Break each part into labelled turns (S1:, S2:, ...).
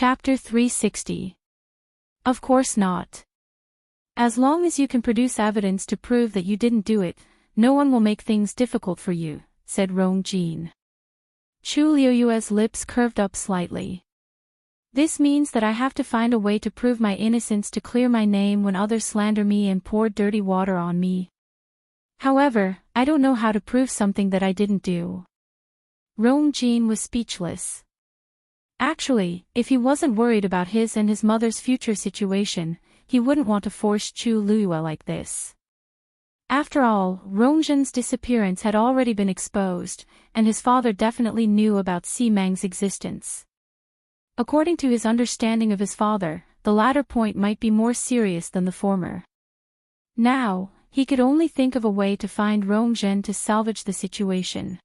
S1: Chapter 360. Of course not. As long as you can produce evidence to prove that you didn't do it, no one will make things difficult for you, said Rongjin. Chu Liuyue's lips curved up slightly. This means that I have to find a way to prove my innocence to clear my name when others slander me and pour dirty water on me. However, I don't know how to prove something that I didn't do. Rongjin was speechless. Actually, if he wasn't worried about his and his mother's future situation, he wouldn't want to force Chu Liyue like this. After all, Rongjin's disappearance had already been exposed, and his father definitely knew about Simang's existence. According to his understanding of his father, the latter point might be more serious than the former. Now, he could only think of a way to find Rongjin to salvage the situation.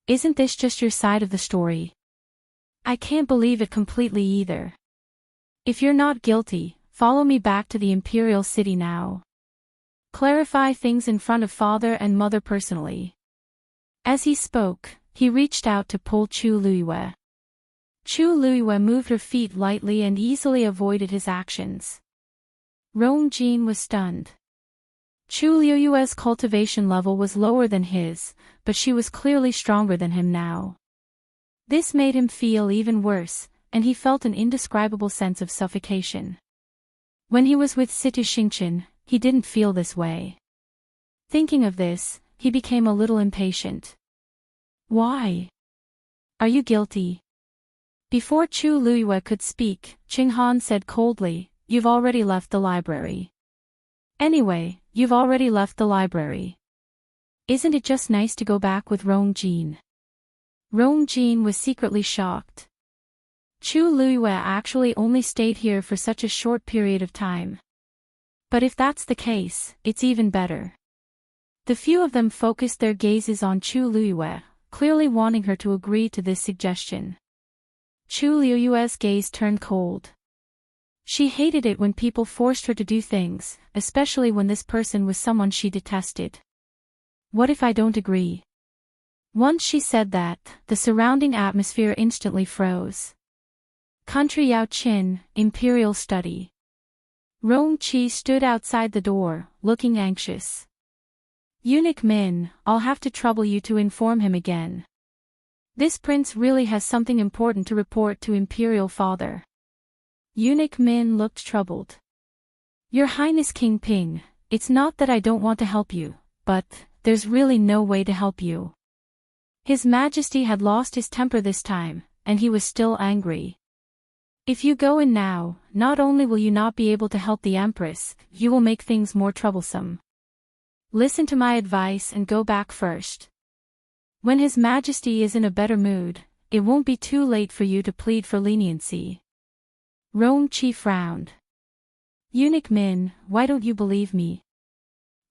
S1: Isn't this just your side of the story? I can't believe it completely either. If you're not guilty, follow me back to the Imperial city now. Clarify things in front of father and mother personally. As he spoke, he reached out to pull Chu Liyue. Chu Liyue moved her feet lightly and easily avoided his actions. Rongjin was stunned. Chu Liyue's cultivation level was lower than his, but she was clearly stronger than him now. This made him feel even worse, and he felt an indescribable sense of suffocation. When he was with Situ Xingchen, he didn't feel this way. Thinking of this, he became a little impatient. Why? Are you guilty? Before Chu Liyue could speak, Qinghan said coldly, "You've already left the library. Anyway, you've already left the library. Isn't it just nice to go back with Rongjin?" Rongjin was secretly shocked. Chu Liyue actually only stayed here for such a short period of time. But if that's the case, it's even better. The few of them focused their gazes on Chu Liyue, clearly wanting her to agree to this suggestion. Chu Liyue's gaze turned cold. She hated it when people forced her to do things, especially when this person was someone she detested. What if I don't agree? Once she said that, the surrounding atmosphere instantly froze. Country Yao Qin, Imperial Study. Rongqi stood outside the door, looking anxious. Eunuch Min, I'll have to trouble you to inform him again. This prince really has something important to report to Imperial Father. Eunuch Min looked troubled. Your Highness King Ping, it's not that I don't want to help you, but there's really no way to help you. His Majesty had lost his temper this time, and he was still angry. If you go in now, not only will you not be able to help the Empress, you will make things more troublesome. Listen to my advice and go back first. When His Majesty is in a better mood, it won't be too late for you to plead for leniency. Rongqi frowned. Eunuch Min, why don't you believe me?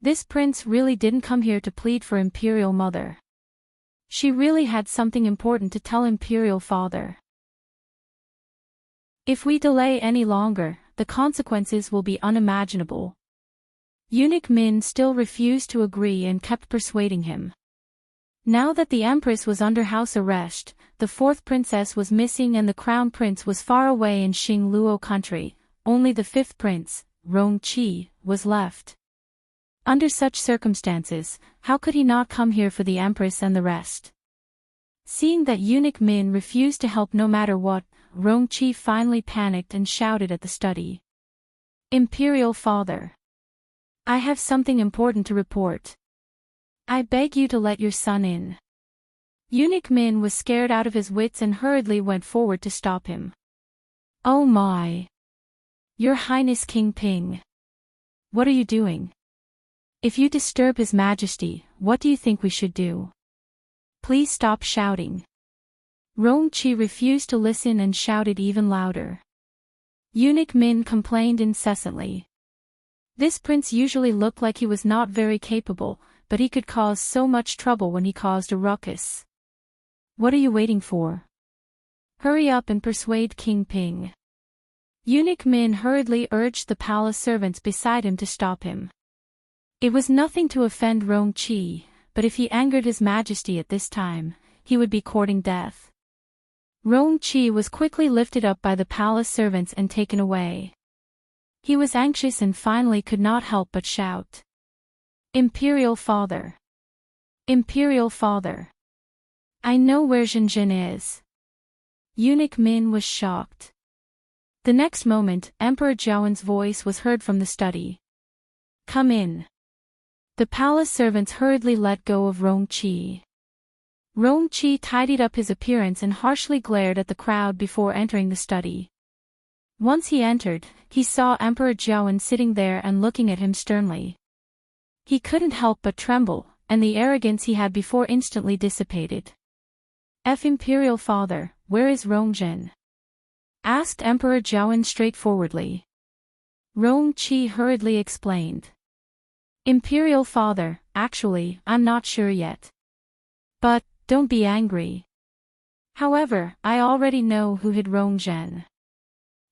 S1: This prince really didn't come here to plead for Imperial Mother. She really had something important to tell Imperial Father. If we delay any longer, the consequences will be unimaginable. Eunuch Min still refused to agree and kept persuading him. Now that the Empress was under house arrest, the fourth princess was missing and the crown prince was far away in Xingluo country, only the fifth prince, Rongqi, was left. Under such circumstances, how could he not come here for the Empress and the rest? Seeing that Eunuch Min refused to help no matter what, Rongqi finally panicked and shouted at the study. Imperial Father. I have something important to report. I beg you to let your son in. Eunuch Min was scared out of his wits and hurriedly went forward to stop him. Oh my! Your Highness King Ping. What are you doing? If you disturb His Majesty, what do you think we should do? Please stop shouting. Rongqi refused to listen and shouted even louder. Eunuch Min complained incessantly. This prince usually looked like he was not very capable, but he could cause so much trouble when he caused a ruckus. What are you waiting for? Hurry up and persuade King Ping. Eunuch Min hurriedly urged the palace servants beside him to stop him. It was nothing to offend Rongqi, but if he angered His Majesty at this time, he would be courting death. Rong-chi was quickly lifted up by the palace servants and taken away. He was anxious and finally could not help but shout. Imperial father! Imperial father! I know where Jinjin is. Eunuch Min was shocked. The next moment, Emperor Jiawen's voice was heard from the study. Come in. The palace servants hurriedly let go of Rong-chi. Rong-chi tidied up his appearance and harshly glared at the crowd before entering the study. Once he entered, he saw Emperor Jiawen sitting there and looking at him sternly. He couldn't help but tremble, and the arrogance he had before instantly dissipated. Imperial father, where is Rongjin? Asked Emperor Jiawen straightforwardly. Rong-chi hurriedly explained. Imperial father, actually, I'm not sure yet. But, don't be angry. However, I already know who hid Rongjin.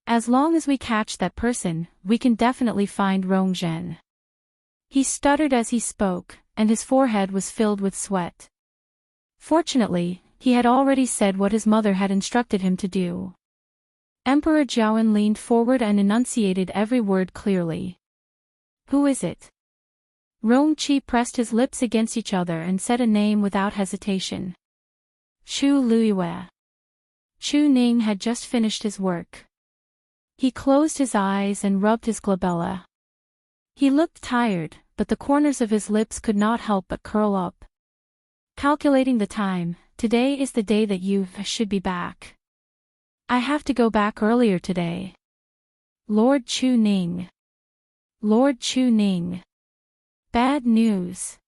S1: As long as we catch that person, we can definitely find Rongjin. He stuttered as he spoke, and his forehead was filled with sweat. Fortunately, he had already said what his mother had instructed him to do. Emperor Jiawen leaned forward and enunciated every word clearly. Who is it? Rong-chi pressed his lips against each other and said a name without hesitation. Chu Luiyue. Chu Ning had just finished his work. He closed his eyes and rubbed his glabella. He looked tired, but the corners of his lips could not help but curl up. Calculating the time, today is the day that you should be back. I have to go back earlier today. Lord Chu Ning. Lord Chu Ning. Bad news.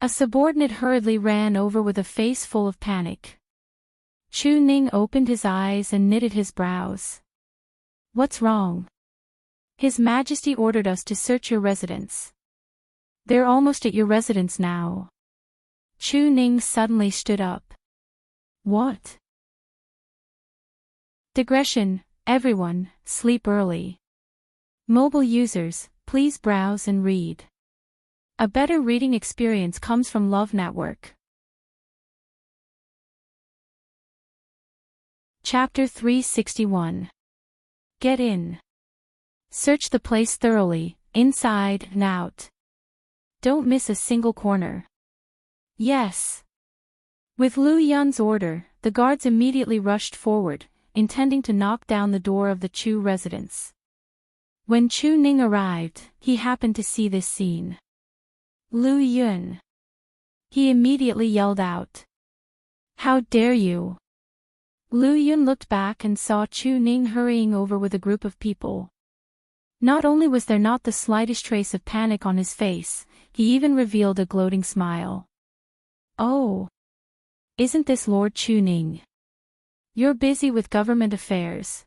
S1: A subordinate hurriedly ran over with a face full of panic. Chu Ning opened his eyes and knitted his brows. What's wrong? His Majesty ordered us to search your residence. They're almost at your residence now. Chu Ning suddenly stood up. What? Digression, everyone, sleep early. Mobile users, please browse and read. A better reading experience comes from Love Network. Chapter 361. Get in. Search the place thoroughly, inside and out. Don't miss a single corner. Yes. With Lu Yun's order, the guards immediately rushed forward, intending to knock down the door of the Chu residence. When Chu Ning arrived, he happened to see this scene. Lu Yun. He immediately yelled out. How dare you? Lu Yun looked back and saw Chu Ning hurrying over with a group of people. Not only was there not the slightest trace of panic on his face, he even revealed a gloating smile. Oh. Isn't this Lord Chu Ning? You're busy with government affairs.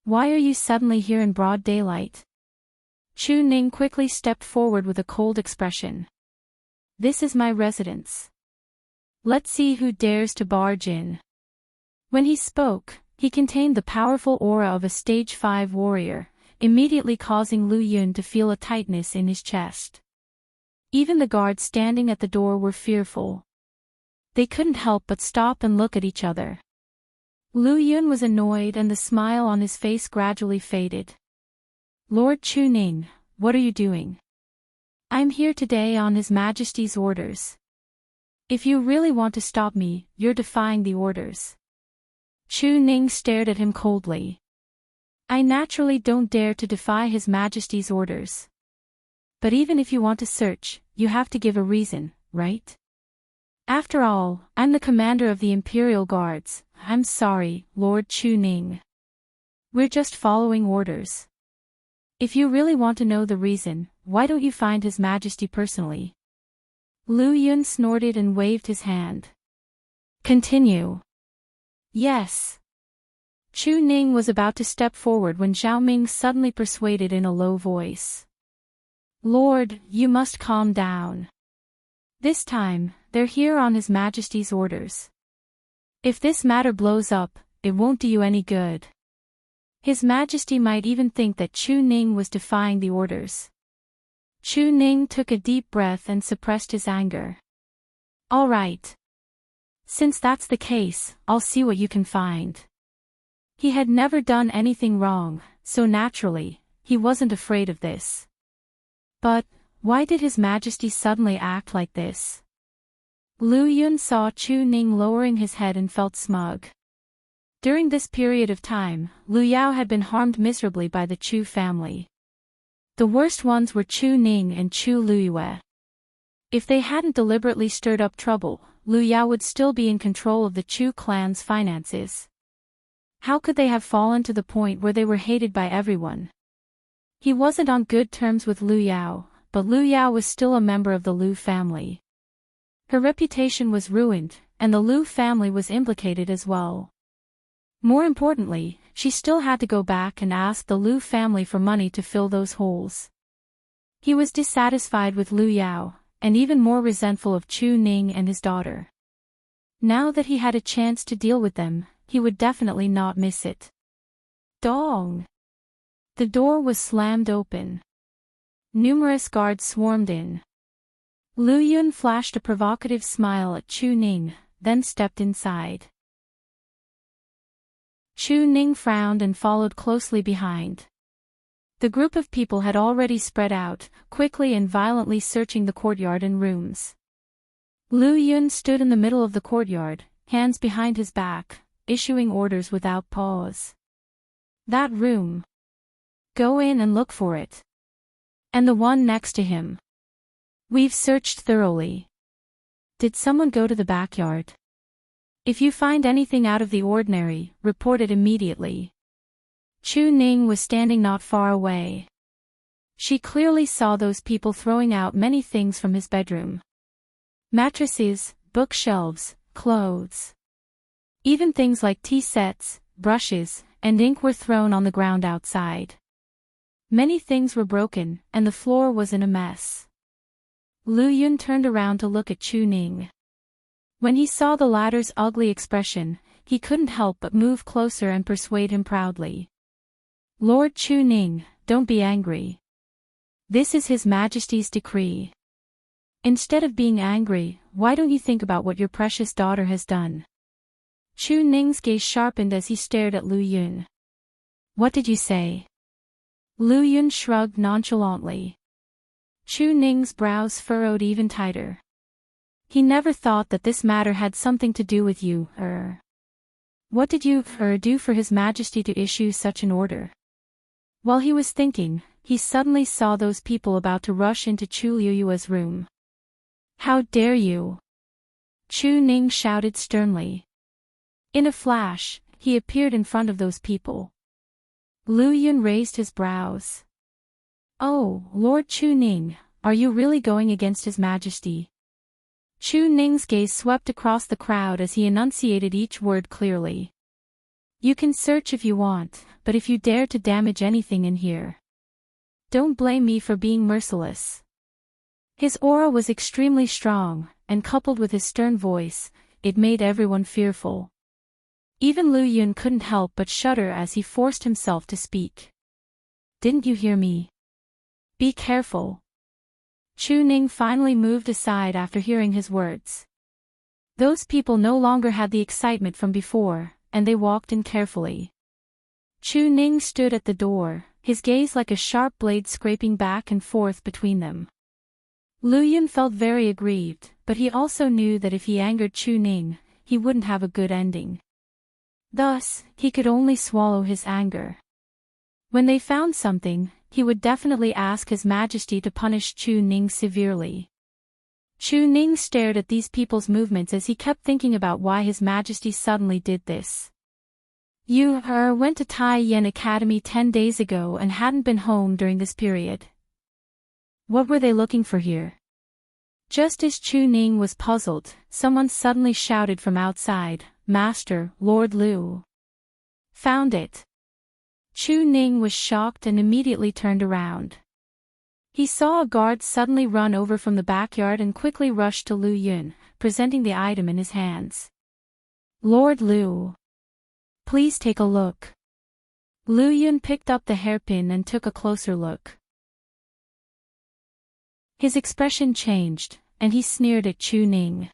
S1: Why are you suddenly here in broad daylight? Chu Ning quickly stepped forward with a cold expression. This is my residence. Let's see who dares to barge in. When he spoke, he contained the powerful aura of a stage 5 warrior, immediately causing Lu Yun to feel a tightness in his chest. Even the guards standing at the door were fearful. They couldn't help but stop and look at each other. Lu Yun was annoyed and the smile on his face gradually faded. Lord Chu Ning, what are you doing? I'm here today on His Majesty's orders. If you really want to stop me, you're defying the orders. Chu Ning stared at him coldly. I naturally don't dare to defy His Majesty's orders. But even if you want to search, you have to give a reason, right? After all, I'm the commander of the Imperial Guards. I'm sorry, Lord Chu Ning. We're just following orders. If you really want to know the reason, why don't you find His Majesty personally? Lu Yun snorted and waved his hand. Continue. Yes. Chu Ning was about to step forward when Zhao Ming suddenly persuaded in a low voice. Lord, you must calm down. This time, they're here on His Majesty's orders. If this matter blows up, it won't do you any good. His Majesty might even think that Chu Ning was defying the orders. Chu Ning took a deep breath and suppressed his anger. All right. Since that's the case, I'll see what you can find. He had never done anything wrong, so naturally, he wasn't afraid of this. But, why did His Majesty suddenly act like this? Lu Yun saw Chu Ning lowering his head and felt smug. During this period of time, Lu Yao had been harmed miserably by the Chu family. The worst ones were Chu Ning and Chu Luyue. If they hadn't deliberately stirred up trouble, Lu Yao would still be in control of the Chu clan's finances. How could they have fallen to the point where they were hated by everyone? He wasn't on good terms with Lu Yao, but Lu Yao was still a member of the Lu family. Her reputation was ruined, and the Lu family was implicated as well. More importantly, she still had to go back and ask the Lu family for money to fill those holes. He was dissatisfied with Lu Yao, and even more resentful of Chu Ning and his daughter. Now that he had a chance to deal with them, he would definitely not miss it. Dong! The door was slammed open. Numerous guards swarmed in. Lu Yun flashed a provocative smile at Chu Ning, then stepped inside. Chu Ning frowned and followed closely behind. The group of people had already spread out, quickly and violently searching the courtyard and rooms. Lu Yun stood in the middle of the courtyard, hands behind his back, issuing orders without pause. That room. Go in and look for it. And the one next to him. We've searched thoroughly. Did someone go to the backyard? If you find anything out of the ordinary, report it immediately. Chu Ning was standing not far away. She clearly saw those people throwing out many things from his bedroom. Mattresses, bookshelves, clothes. Even things like tea sets, brushes, and ink were thrown on the ground outside. Many things were broken, and the floor was in a mess. Lu Yun turned around to look at Chu Ning. When he saw the latter's ugly expression, he couldn't help but move closer and persuade him proudly. Lord Chu Ning, don't be angry. This is His Majesty's decree. Instead of being angry, why don't you think about what your precious daughter has done? Chu Ning's gaze sharpened as he stared at Lu Yun. What did you say? Lu Yun shrugged nonchalantly. Chu Ning's brows furrowed even tighter. He never thought that this matter had something to do with you, What did you, do for His Majesty to issue such an order? While he was thinking, he suddenly saw those people about to rush into Chu Liyue's room. How dare you? Chu Ning shouted sternly. In a flash, he appeared in front of those people. Lu Yun raised his brows. Oh, Lord Chu Ning, are you really going against His Majesty? Chu Ning's gaze swept across the crowd as he enunciated each word clearly. You can search if you want, but if you dare to damage anything in here, don't blame me for being merciless. His aura was extremely strong, and coupled with his stern voice, it made everyone fearful. Even Lu Yun couldn't help but shudder as he forced himself to speak. Didn't you hear me? Be careful. Chu Ning finally moved aside after hearing his words. Those people no longer had the excitement from before, and they walked in carefully. Chu Ning stood at the door, his gaze like a sharp blade scraping back and forth between them. Lu Yun felt very aggrieved, but he also knew that if he angered Chu Ning, he wouldn't have a good ending. Thus, he could only swallow his anger. When they found something, he would definitely ask His Majesty to punish Chu Ning severely. Chu Ning stared at these people's movements as he kept thinking about why His Majesty suddenly did this. You, went to Tai Yen Academy 10 days ago and hadn't been home during this period. What were they looking for here? Just as Chu Ning was puzzled, someone suddenly shouted from outside, Master, Lord Lu. Found it. Chu Ning was shocked and immediately turned around. He saw a guard suddenly run over from the backyard and quickly rushed to Lu Yun, presenting the item in his hands. Lord Lu. Please take a look. Lu Yun picked up the hairpin and took a closer look. His expression changed, and he sneered at Chu Ning.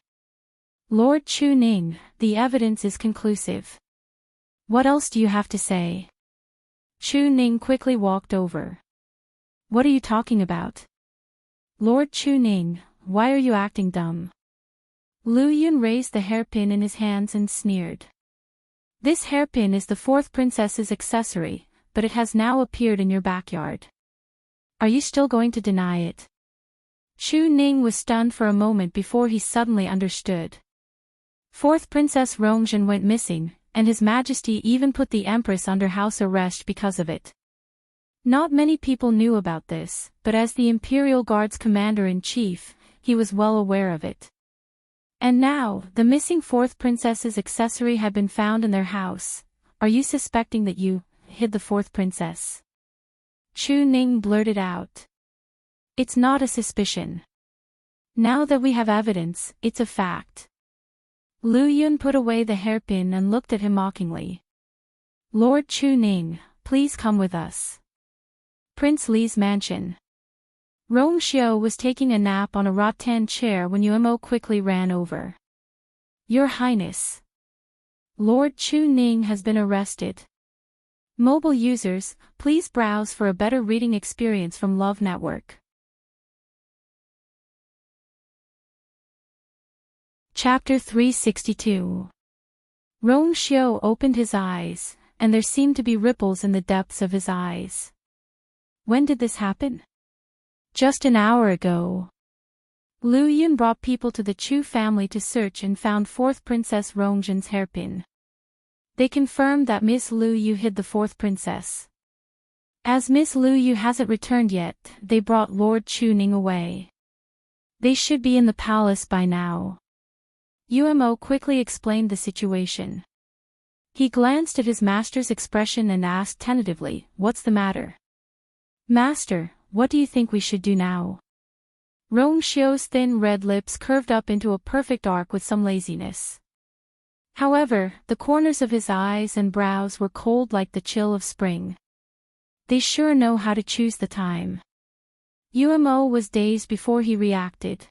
S1: Lord Chu Ning, the evidence is conclusive. What else do you have to say? Chu Ning quickly walked over. What are you talking about? Lord Chu Ning, why are you acting dumb? Lu Yun raised the hairpin in his hands and sneered. This hairpin is the fourth princess's accessory, but it has now appeared in your backyard. Are you still going to deny it? Chu Ning was stunned for a moment before he suddenly understood. Fourth Princess Rongjin went missing, and His Majesty even put the Empress under house arrest because of it. Not many people knew about this, but as the Imperial Guard's commander-in-chief, he was well aware of it. And now, the missing fourth princess's accessory had been found in their house. Are you suspecting that you hid the fourth princess? Chu Ning blurted out. It's not a suspicion. Now that we have evidence, it's a fact. Lu Yun put away the hairpin and looked at him mockingly. Lord Chu Ning, please come with us. Prince Li's mansion. Rong Xiao was taking a nap on a rattan chair when Yuemo quickly ran over. Your Highness. Lord Chu Ning has been arrested. Mobile users, please browse for a better reading experience from Love Network. Chapter 362. Rong Xiao opened his eyes, and there seemed to be ripples in the depths of his eyes. When did this happen? Just an hour ago. Lu Yun brought people to the Chu family to search and found fourth Princess Rongjin's hairpin. They confirmed that Miss Lu Yu hid the fourth princess. As Miss Lu Yu hasn't returned yet, they brought Lord Chu Ning away. They should be in the palace by now. Yuemo quickly explained the situation. He glanced at his master's expression and asked tentatively, "What's the matter?" "Master, what do you think we should do now?" Rong Xiao's thin red lips curved up into a perfect arc with some laziness. However, the corners of his eyes and brows were cold like the chill of spring. They sure know how to choose the time. Yuemo was dazed before he reacted.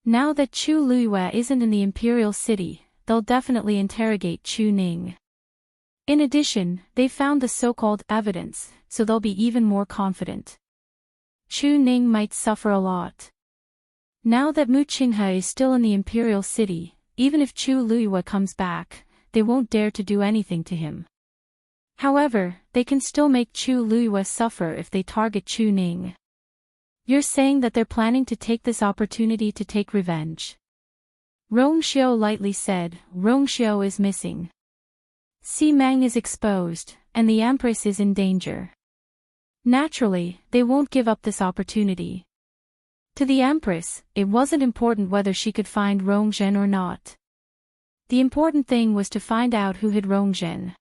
S1: Now that Chu Liyue isn't in the Imperial City, they'll definitely interrogate Chu Ning. In addition, they found the so-called evidence, so they'll be even more confident. Chu Ning might suffer a lot. Now that Mu Qinghe is still in the Imperial City, even if Chu Liyue comes back, they won't dare to do anything to him. However, they can still make Chu Liyue suffer if they target Chu Ning. You're saying that they're planning to take this opportunity to take revenge? Rong Xiao lightly said. Rong Xiao is missing. Si Meng is exposed, and the Empress is in danger. Naturally, they won't give up this opportunity. To the Empress, it wasn't important whether she could find Rongzhen or not. The important thing was to find out who hid Rongzhen.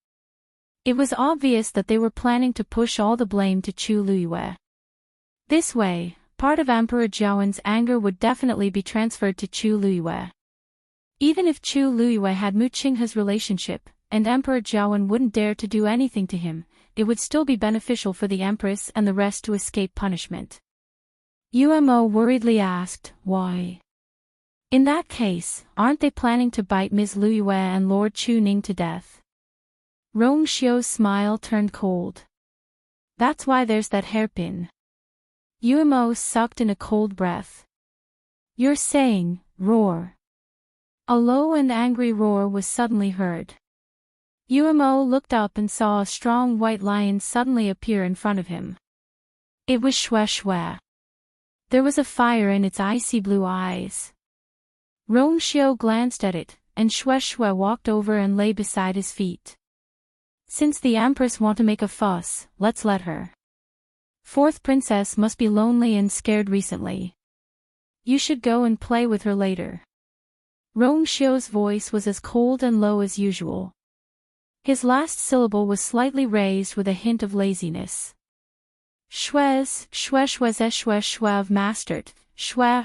S1: It was obvious that they were planning to push all the blame to Chu Liyue. This way, part of Emperor Jiawen's anger would definitely be transferred to Chu Liyue. Even if Chu Liyue had Mu Qinghe's relationship, and Emperor Jiawen wouldn't dare to do anything to him, it would still be beneficial for the Empress and the rest to escape punishment. Yuemo worriedly asked, why? In that case, aren't they planning to bite Ms. Liyue and Lord Chu Ning to death? Rong Xiao's smile turned cold. That's why there's that hairpin. Yuemo sucked in a cold breath. You're saying, roar. A low and angry roar was suddenly heard. Yuemo looked up and saw a strong white lion suddenly appear in front of him. It was Xue Xue. There was a fire in its icy blue eyes. Rong Xiao glanced at it, and Xue Xue walked over and lay beside his feet. Since the Empress wants to make a fuss, let's let her. Fourth princess must be lonely and scared recently. You should go and play with her later. Rong Xiao's voice was as cold and low as usual. His last syllable was slightly raised with a hint of laziness. Xue of mastered, Xue.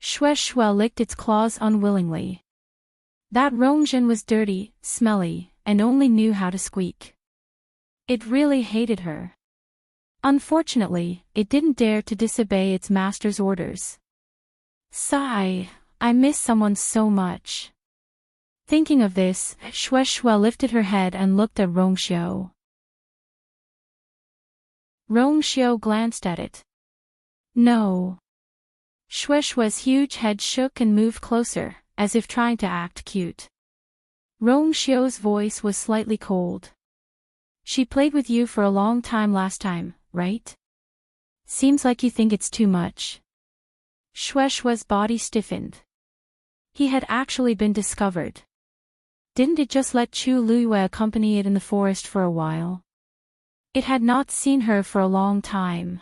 S1: Xue Xue licked its claws unwillingly. That Rongzhen was dirty, smelly, and only knew how to squeak. It really hated her. Unfortunately, it didn't dare to disobey its master's orders. Sigh, I miss someone so much. Thinking of this, Shueishui lifted her head and looked at Rongxiu. Rongxiu glanced at it. No. Shueishui's huge head shook and moved closer, as if trying to act cute. Rongxiu's voice was slightly cold. She played with you for a long time last time, right? Seems like you think it's too much. Shueishui's body stiffened. He had actually been discovered. Didn't it just let Chu Luiyue accompany it in the forest for a while? It had not seen her for a long time.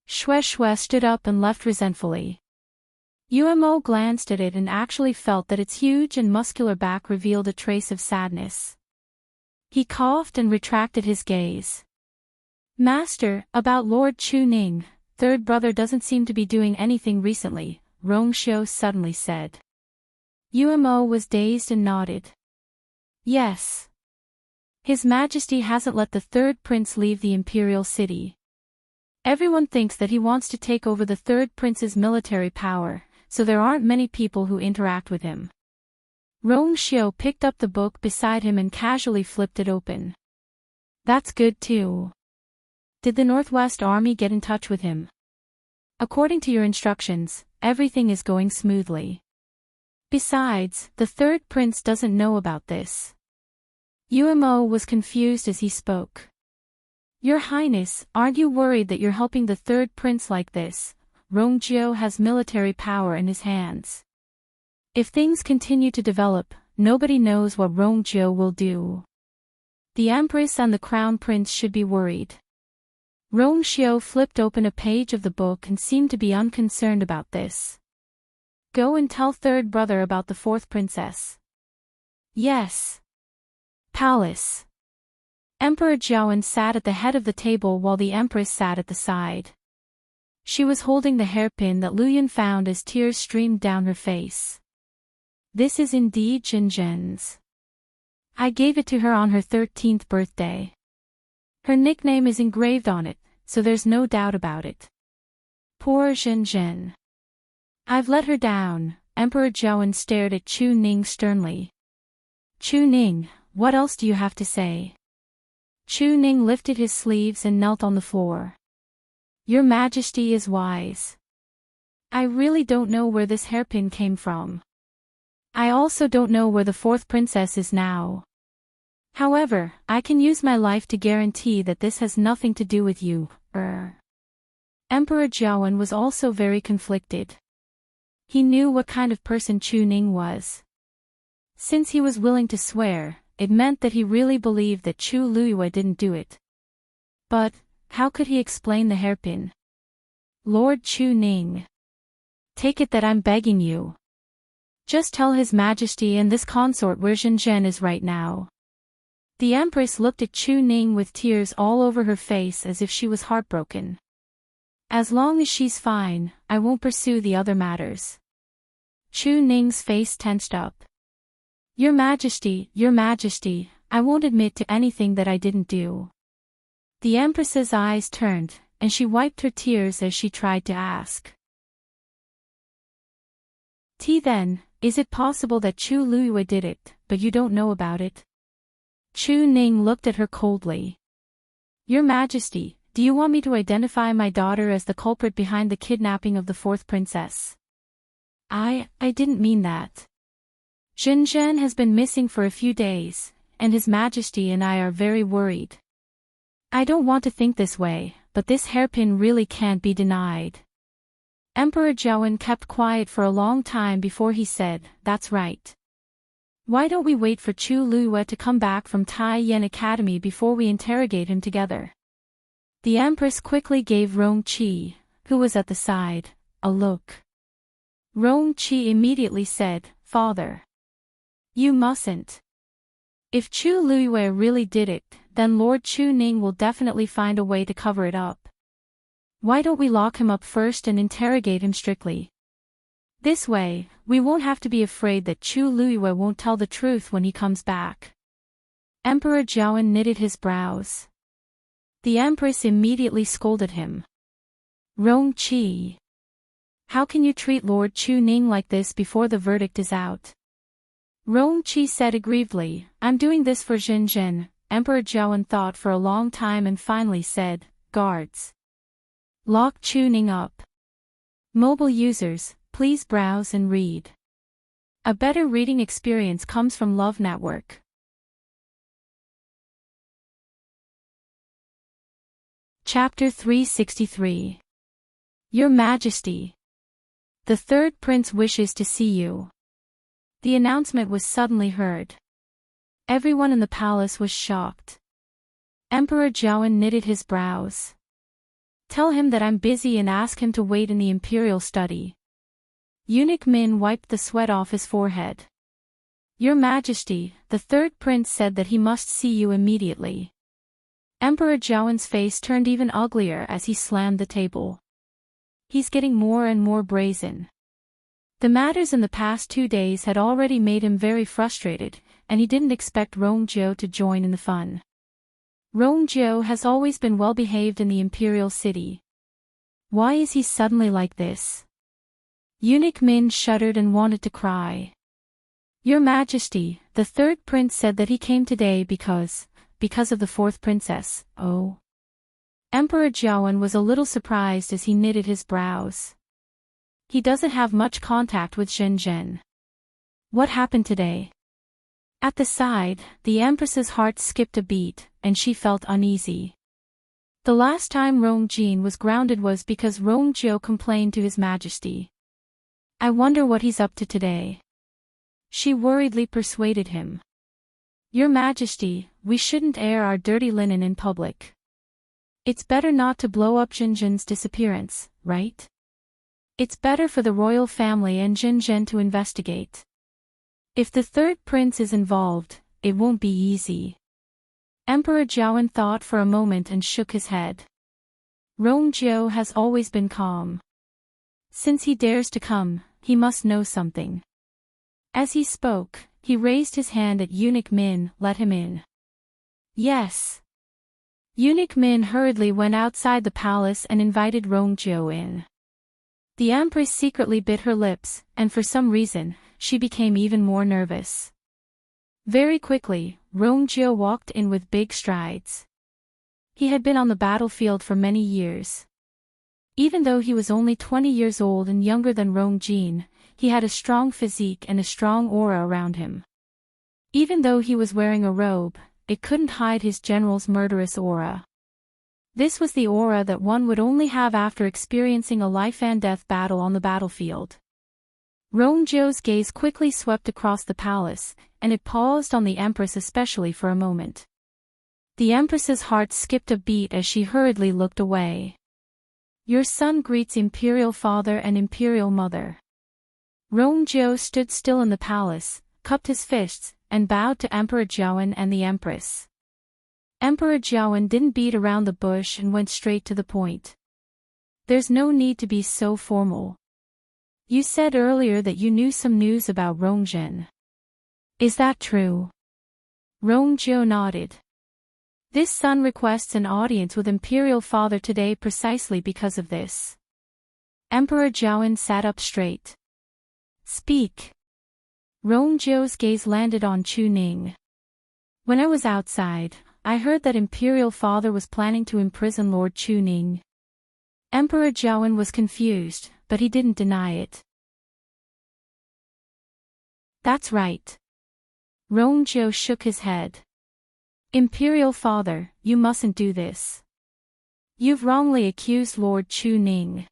S1: Shueishui stood up and left resentfully. Yuemo glanced at it and actually felt that its huge and muscular back revealed a trace of sadness. He coughed and retracted his gaze. Master, about Lord Chu Ning, third brother doesn't seem to be doing anything recently, Rongxiu suddenly said. Yuemo was dazed and nodded. Yes. His Majesty hasn't let the third prince leave the Imperial city. Everyone thinks that he wants to take over the third prince's military power, so there aren't many people who interact with him. Rongxiu picked up the book beside him and casually flipped it open. That's good too. Did the Northwest Army get in touch with him? According to your instructions, everything is going smoothly. Besides, the third prince doesn't know about this. Yuemo was confused as he spoke. Your Highness, aren't you worried that you're helping the third prince like this? Rongxiu has military power in his hands. If things continue to develop, nobody knows what Rongxiu will do. The Empress and the Crown Prince should be worried. Rongxiu flipped open a page of the book and seemed to be unconcerned about this. Go and tell third brother about the fourth princess. Yes. Palace. Emperor Jiawen sat at the head of the table while the Empress sat at the side. She was holding the hairpin that Luyan found as tears streamed down her face. This is indeed Jinzhen's. I gave it to her on her 13th birthday. Her nickname is engraved on it, so there's no doubt about it. Poor Jinzhen. I've let her down, Emperor Jiawen stared at Chu Ning sternly. Chu Ning, what else do you have to say? Chu Ning lifted his sleeves and knelt on the floor. Your Majesty is wise. I really don't know where this hairpin came from. I also don't know where the fourth princess is now. However, I can use my life to guarantee that this has nothing to do with you, Emperor Jiawen was also very conflicted. He knew what kind of person Chu Ning was. Since he was willing to swear, it meant that he really believed that Chu Luiyue didn't do it. But, how could he explain the hairpin? Lord Chu Ning. Take it that I'm begging you. Just tell His Majesty and this consort where Jinzhen is right now. The Empress looked at Chu Ning with tears all over her face as if she was heartbroken. As long as she's fine, I won't pursue the other matters. Chu Ning's face tensed up. Your Majesty, I won't admit to anything that I didn't do. The Empress's eyes turned, and she wiped her tears as she tried to ask. Then, is it possible that Chu Luiyue did it, but you don't know about it? Chu Ning looked at her coldly. Your Majesty, do you want me to identify my daughter as the culprit behind the kidnapping of the fourth princess? I didn't mean that. Jinzhen has been missing for a few days, and His Majesty and I are very worried. I don't want to think this way, but this hairpin really can't be denied. Emperor Jiawen kept quiet for a long time before he said, that's right. Why don't we wait for Chu Luiyue to come back from Tai Yan Academy before we interrogate him together? The Empress quickly gave Rongqi, who was at the side, a look. Rongqi immediately said, Father. You mustn't. If Chu Luiyue really did it, then Lord Chu Ning will definitely find a way to cover it up. Why don't we lock him up first and interrogate him strictly? This way, we won't have to be afraid that Chu Luiyue won't tell the truth when he comes back. Emperor Jiawen knitted his brows. The Empress immediately scolded him. Rongqi. How can you treat Lord Chu Ning like this before the verdict is out? Rong Qi said aggrievedly, I'm doing this for Jinjin. Emperor Zhaoan thought for a long time and finally said, guards. Lock Chu Ning up. Mobile users, please browse and read. A better reading experience comes from Love Network. Chapter 363. Your Majesty. The third prince wishes to see you. The announcement was suddenly heard. Everyone in the palace was shocked. Emperor Zhaoan knitted his brows. Tell him that I'm busy and ask him to wait in the Imperial study. Eunuch Min wiped the sweat off his forehead. Your Majesty, the third prince said that he must see you immediately. Emperor Zhaoan's face turned even uglier as he slammed the table. He's getting more and more brazen. The matters in the past 2 days had already made him very frustrated, and he didn't expect Rong Jiu to join in the fun. Rong Jiu has always been well behaved in the Imperial city. Why is he suddenly like this? Eunuch Min shuddered and wanted to cry. Your Majesty, the third prince said that he came today because of the fourth princess. Oh. Emperor Zhaoan was a little surprised as he knitted his brows. He doesn't have much contact with Zhenzhen. What happened today? At the side, the Empress's heart skipped a beat, and she felt uneasy. The last time Rong Jin was grounded was because Rong Jiu complained to His Majesty. I wonder what he's up to today. She worriedly persuaded him. Your Majesty, we shouldn't air our dirty linen in public. It's better not to blow up Jinjin's disappearance, right? It's better for the royal family and Jinjin to investigate. If the third prince is involved, it won't be easy. Emperor Zhaoan thought for a moment and shook his head. Rong Jiu has always been calm. Since he dares to come, he must know something. As he spoke, he raised his hand at Eunuch Min, let him in. Yes. Eunuch Min hurriedly went outside the palace and invited Rong Jiu in. The Empress secretly bit her lips, and for some reason, she became even more nervous. Very quickly, Rong Jiu walked in with big strides. He had been on the battlefield for many years. Even though he was only 20 years old and younger than Rong Jin, he had a strong physique and a strong aura around him. Even though he was wearing a robe, it couldn't hide his general's murderous aura. This was the aura that one would only have after experiencing a life-and-death battle on the battlefield. Rong Jiu's gaze quickly swept across the palace, and it paused on the Empress especially for a moment. The Empress's heart skipped a beat as she hurriedly looked away. Your son greets Imperial father and Imperial mother. Rong Jiu stood still in the palace, cupped his fists, and bowed to Emperor Zhaoan and the Empress. Emperor Zhaoan didn't beat around the bush and went straight to the point. There's no need to be so formal. You said earlier that you knew some news about Rongzhen. Is that true? Rong Jiu nodded. This son requests an audience with Imperial father today precisely because of this. Emperor Zhaoan sat up straight. Speak. Rong Jiu's gaze landed on Chu Ning. When I was outside, I heard that Imperial father was planning to imprison Lord Chu Ning. Emperor Zhaoan was confused, but he didn't deny it. That's right. Rong Jiu shook his head. Imperial father, you mustn't do this. You've wrongly accused Lord Chu Ning.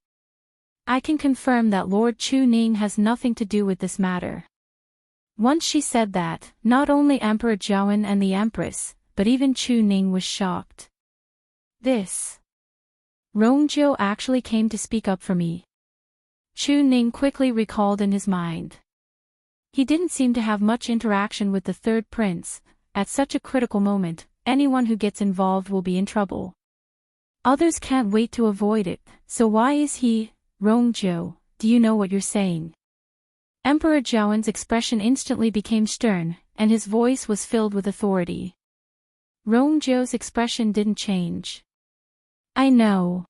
S1: I can confirm that Lord Chu Ning has nothing to do with this matter. Once she said that, not only Emperor Zhaoan and the Empress, but even Chu Ning was shocked. This. Rong Jiu actually came to speak up for me. Chu Ning quickly recalled in his mind. He didn't seem to have much interaction with the third prince. At such a critical moment, anyone who gets involved will be in trouble. Others can't wait to avoid it, so why is he? Rong Jiu, do you know what you're saying? Emperor Zhaoan's expression instantly became stern, and his voice was filled with authority. Rong Jiu's expression didn't change. I know.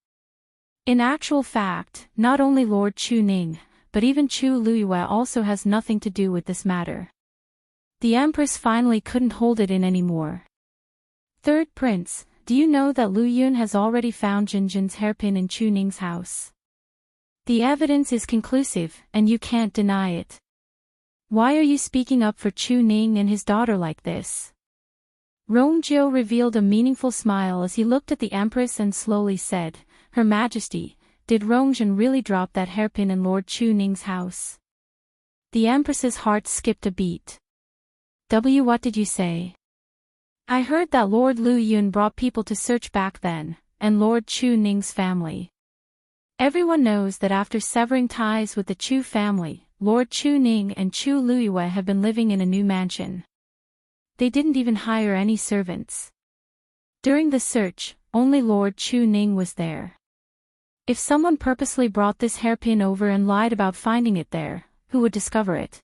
S1: In actual fact, not only Lord Chu Ning, but even Chu Luiyue also has nothing to do with this matter. The Empress finally couldn't hold it in anymore. Third Prince, do you know that Lu Yun has already found Jinjin's hairpin in Chu Ning's house? The evidence is conclusive, and you can't deny it. Why are you speaking up for Chu Ning and his daughter like this? Rongjiu revealed a meaningful smile as he looked at the Empress and slowly said, Her Majesty, did Rongjun really drop that hairpin in Lord Chu Ning's house? The Empress's heart skipped a beat. What did you say? I heard that Lord Lu Yun brought people to search back then, and Lord Chu Ning's family. Everyone knows that after severing ties with the Chu family, Lord Chu Ning and Chu Luiyue have been living in a new mansion. They didn't even hire any servants. During the search, only Lord Chu Ning was there. If someone purposely brought this hairpin over and lied about finding it there, who would discover it?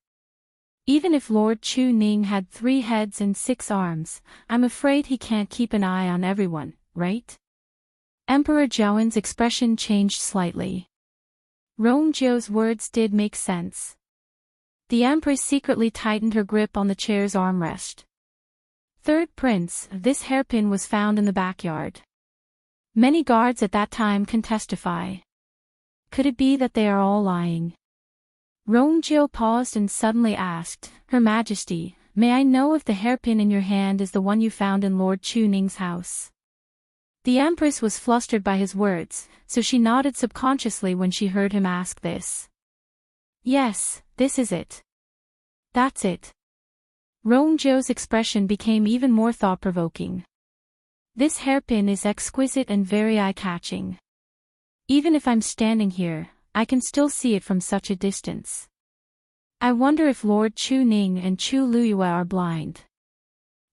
S1: Even if Lord Chu Ning had 3 heads and 6 arms, I'm afraid he can't keep an eye on everyone, right? Emperor Zhaoen's expression changed slightly. Rongjiu's words did make sense. The Empress secretly tightened her grip on the chair's armrest. Third Prince, this hairpin was found in the backyard. Many guards at that time can testify. Could it be that they are all lying? Rongjiu paused and suddenly asked, Her Majesty, may I know if the hairpin in your hand is the one you found in Lord Chu Ning's house? The Empress was flustered by his words, so she nodded subconsciously when she heard him ask this. Yes, this is it. That's it. Rongjiu's expression became even more thought-provoking. This hairpin is exquisite and very eye-catching. Even if I'm standing here, I can still see it from such a distance. I wonder if Lord Chu Ning and Chu Luiyue are blind.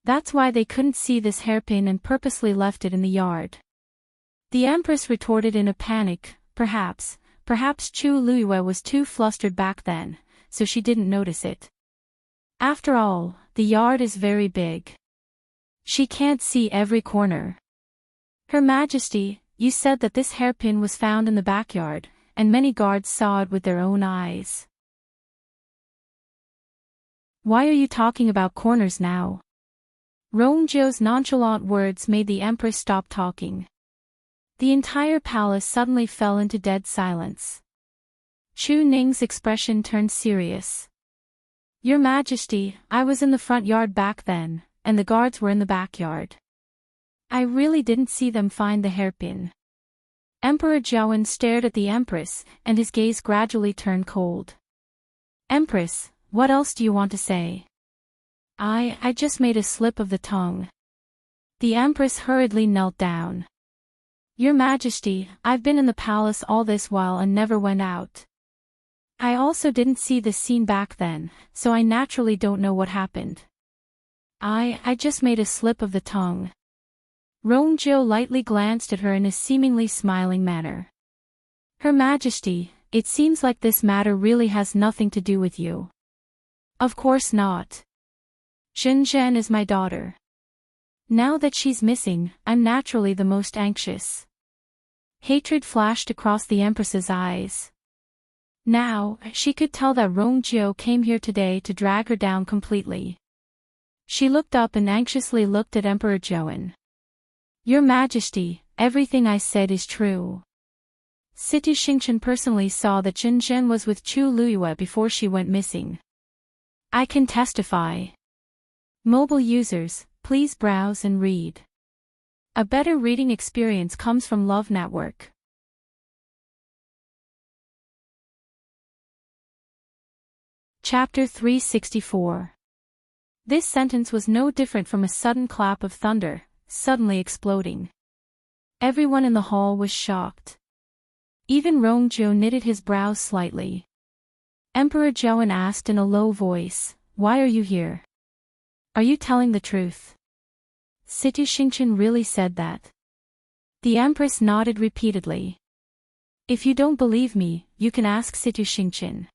S1: That's why they couldn't see this hairpin and purposely left it in the yard. The Empress retorted in a panic, perhaps Chu Luiyue was too flustered back then, so she didn't notice it. After all, the yard is very big. She can't see every corner. Her Majesty, you said that this hairpin was found in the backyard, and many guards saw it with their own eyes. Why are you talking about corners now? Rongjiu's nonchalant words made the Empress stop talking. The entire palace suddenly fell into dead silence. Chu Ning's expression turned serious. Your Majesty, I was in the front yard back then, and the guards were in the backyard. I really didn't see them find the hairpin. Emperor Zhaoen stared at the Empress, and his gaze gradually turned cold. Empress, what else do you want to say? I just made a slip of the tongue. The Empress hurriedly knelt down. Your Majesty, I've been in the palace all this while and never went out. I also didn't see the scene back then, so I naturally don't know what happened. I just made a slip of the tongue. Rongjiu lightly glanced at her in a seemingly smiling manner. Her Majesty, it seems like this matter really has nothing to do with you. Of course not. Jinzhen is my daughter. Now that she's missing, I'm naturally the most anxious. Hatred flashed across the Empress's eyes. Now, she could tell that Rongjiu came here today to drag her down completely. She looked up and anxiously looked at Emperor Zhaoen. Your Majesty, everything I said is true. Situ Xingchen personally saw that Jinzhen was with Chu Luiyue before she went missing. I can testify. Mobile users, please browse and read. A better reading experience comes from Love Network. Chapter 364. This sentence was no different from a sudden clap of thunder, suddenly exploding. Everyone in the hall was shocked. Even Rongjiu knitted his brows slightly. Emperor Zhaoen asked in a low voice, Why are you here? Are you telling the truth? Situ Xingchen really said that? The Empress nodded repeatedly. If you don't believe me, you can ask Situ Xingchen.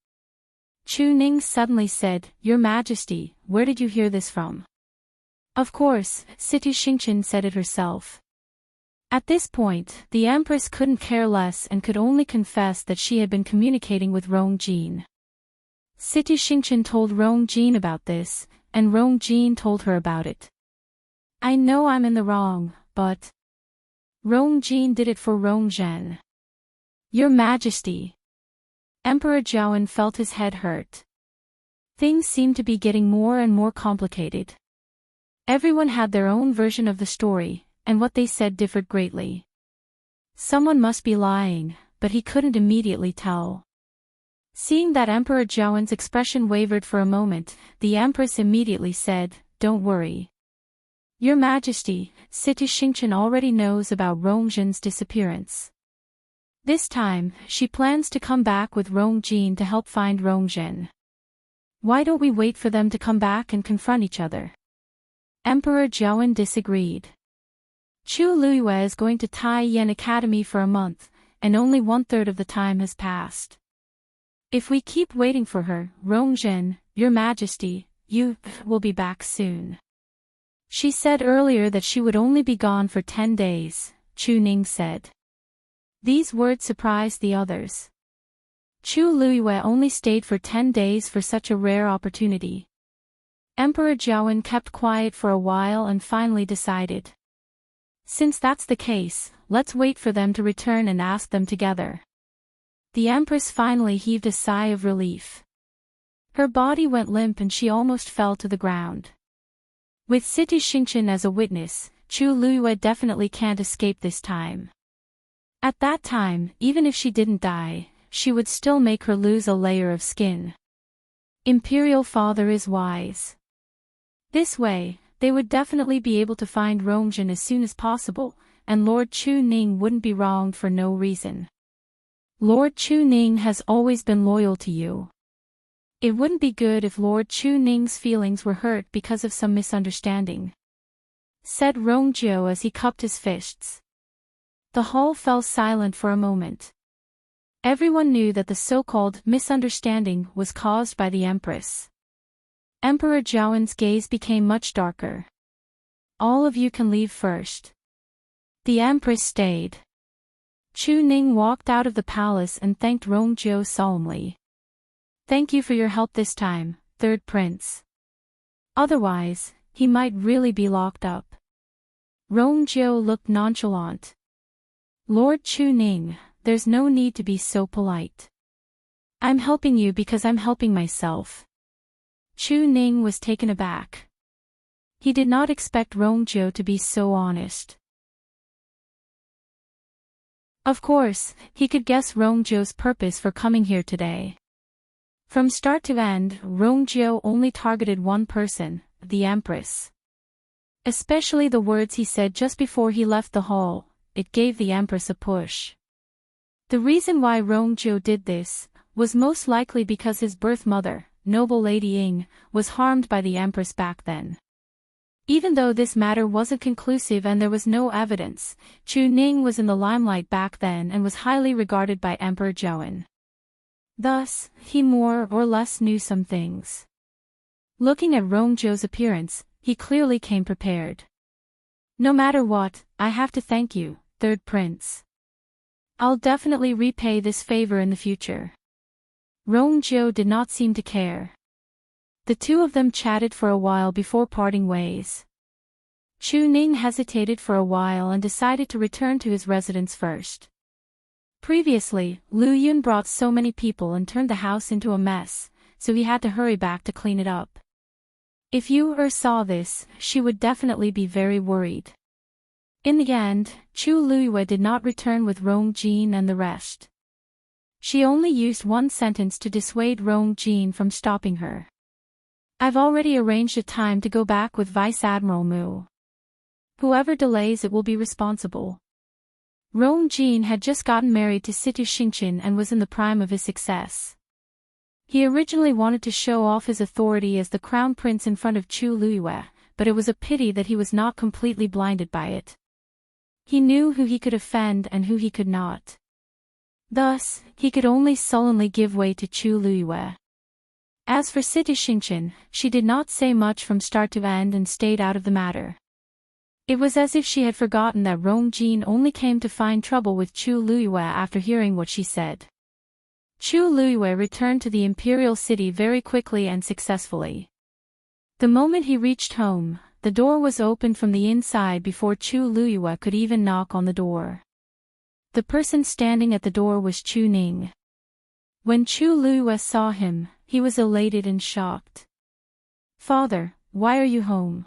S1: Chu Ning suddenly said, Your Majesty, where did you hear this from? Of course, Situ Xingchen said it herself. At this point, the Empress couldn't care less and could only confess that she had been communicating with Rongjin. City Xingqian told Rongjin about this, and Rongjin told her about it. I know I'm in the wrong, but Rongjin did it for Rongjin. Your Majesty. Emperor Zhaoan felt his head hurt. Things seemed to be getting more and more complicated. Everyone had their own version of the story, and what they said differed greatly. Someone must be lying, but he couldn't immediately tell. Seeing that Emperor Zhaoan's expression wavered for a moment, the Empress immediately said, Don't worry. Your Majesty, City Xingqian already knows about Rongjin's disappearance. This time, she plans to come back with Rongjin to help find Rongjin. Why don't we wait for them to come back and confront each other? Emperor Zhaoan disagreed. Chu Luiyue is going to Tai Yan Academy for a month, and only 1/3 of the time has passed. If we keep waiting for her, Rongjin, Your Majesty, you will be back soon. She said earlier that she would only be gone for 10 days, Chu Ning said. These words surprised the others. Chu Luiyue only stayed for 10 days for such a rare opportunity. Emperor Zhaoan kept quiet for a while and finally decided. Since that's the case, let's wait for them to return and ask them together. The Empress finally heaved a sigh of relief. Her body went limp and she almost fell to the ground. With City Xingqian as a witness, Chu Luiyue definitely can't escape this time. At that time, even if she didn't die, she would still make her lose a layer of skin. Imperial Father is wise. This way, they would definitely be able to find Rongjin as soon as possible, and Lord Chu Ning wouldn't be wronged for no reason. Lord Chu Ning has always been loyal to you. It wouldn't be good if Lord Chu Ning's feelings were hurt because of some misunderstanding, said Rongjio as he cupped his fists. The hall fell silent for a moment. Everyone knew that the so-called misunderstanding was caused by the Empress. Emperor Zhaoan's gaze became much darker. All of you can leave first. The Empress stayed. Chu Ning walked out of the palace and thanked Rongjio solemnly. Thank you for your help this time, Third Prince. Otherwise, he might really be locked up. Rongjio looked nonchalant. Lord Chu Ning, there's no need to be so polite. I'm helping you because I'm helping myself. Chu Ning was taken aback. He did not expect Rongjio to be so honest. Of course, he could guess Rongjio's purpose for coming here today. From start to end, Rongjio only targeted one person, the Empress. Especially the words he said just before he left the hall, it gave the Empress a push. The reason why Rongjio did this was most likely because his birth mother, noble Lady Ying, was harmed by the Empress back then. Even though this matter wasn't conclusive and there was no evidence, Chu Ning was in the limelight back then and was highly regarded by Emperor Zhaoan. Thus, he more or less knew some things. Looking at Rongjio's appearance, he clearly came prepared. No matter what, I have to thank you, Third Prince. I'll definitely repay this favor in the future. Rongjio did not seem to care. The two of them chatted for a while before parting ways. Chu Ning hesitated for a while and decided to return to his residence first. Previously, Lu Yun brought so many people and turned the house into a mess, so he had to hurry back to clean it up. If Yu saw this, she would definitely be very worried. In the end, Chu Luiyue did not return with Rongjin and the rest. She only used one sentence to dissuade Rongjin from stopping her. I've already arranged a time to go back with Vice Admiral Mu. Whoever delays it will be responsible. Rongjin had just gotten married to City Xingqian and was in the prime of his success. He originally wanted to show off his authority as the crown prince in front of Chu Luiyue, but it was a pity that he was not completely blinded by it. He knew who he could offend and who he could not. Thus, he could only sullenly give way to Chu Luiyue. As for City Xingqian, she did not say much from start to end and stayed out of the matter. It was as if she had forgotten that Rong Jin only came to find trouble with Chu Luiyue after hearing what she said. Chu Luiyue returned to the Imperial city very quickly and successfully. The moment he reached home, the door was opened from the inside before Chu Luiyue could even knock on the door. The person standing at the door was Chu Ning. When Chu Luiyue saw him, he was elated and shocked. "Father, why are you home?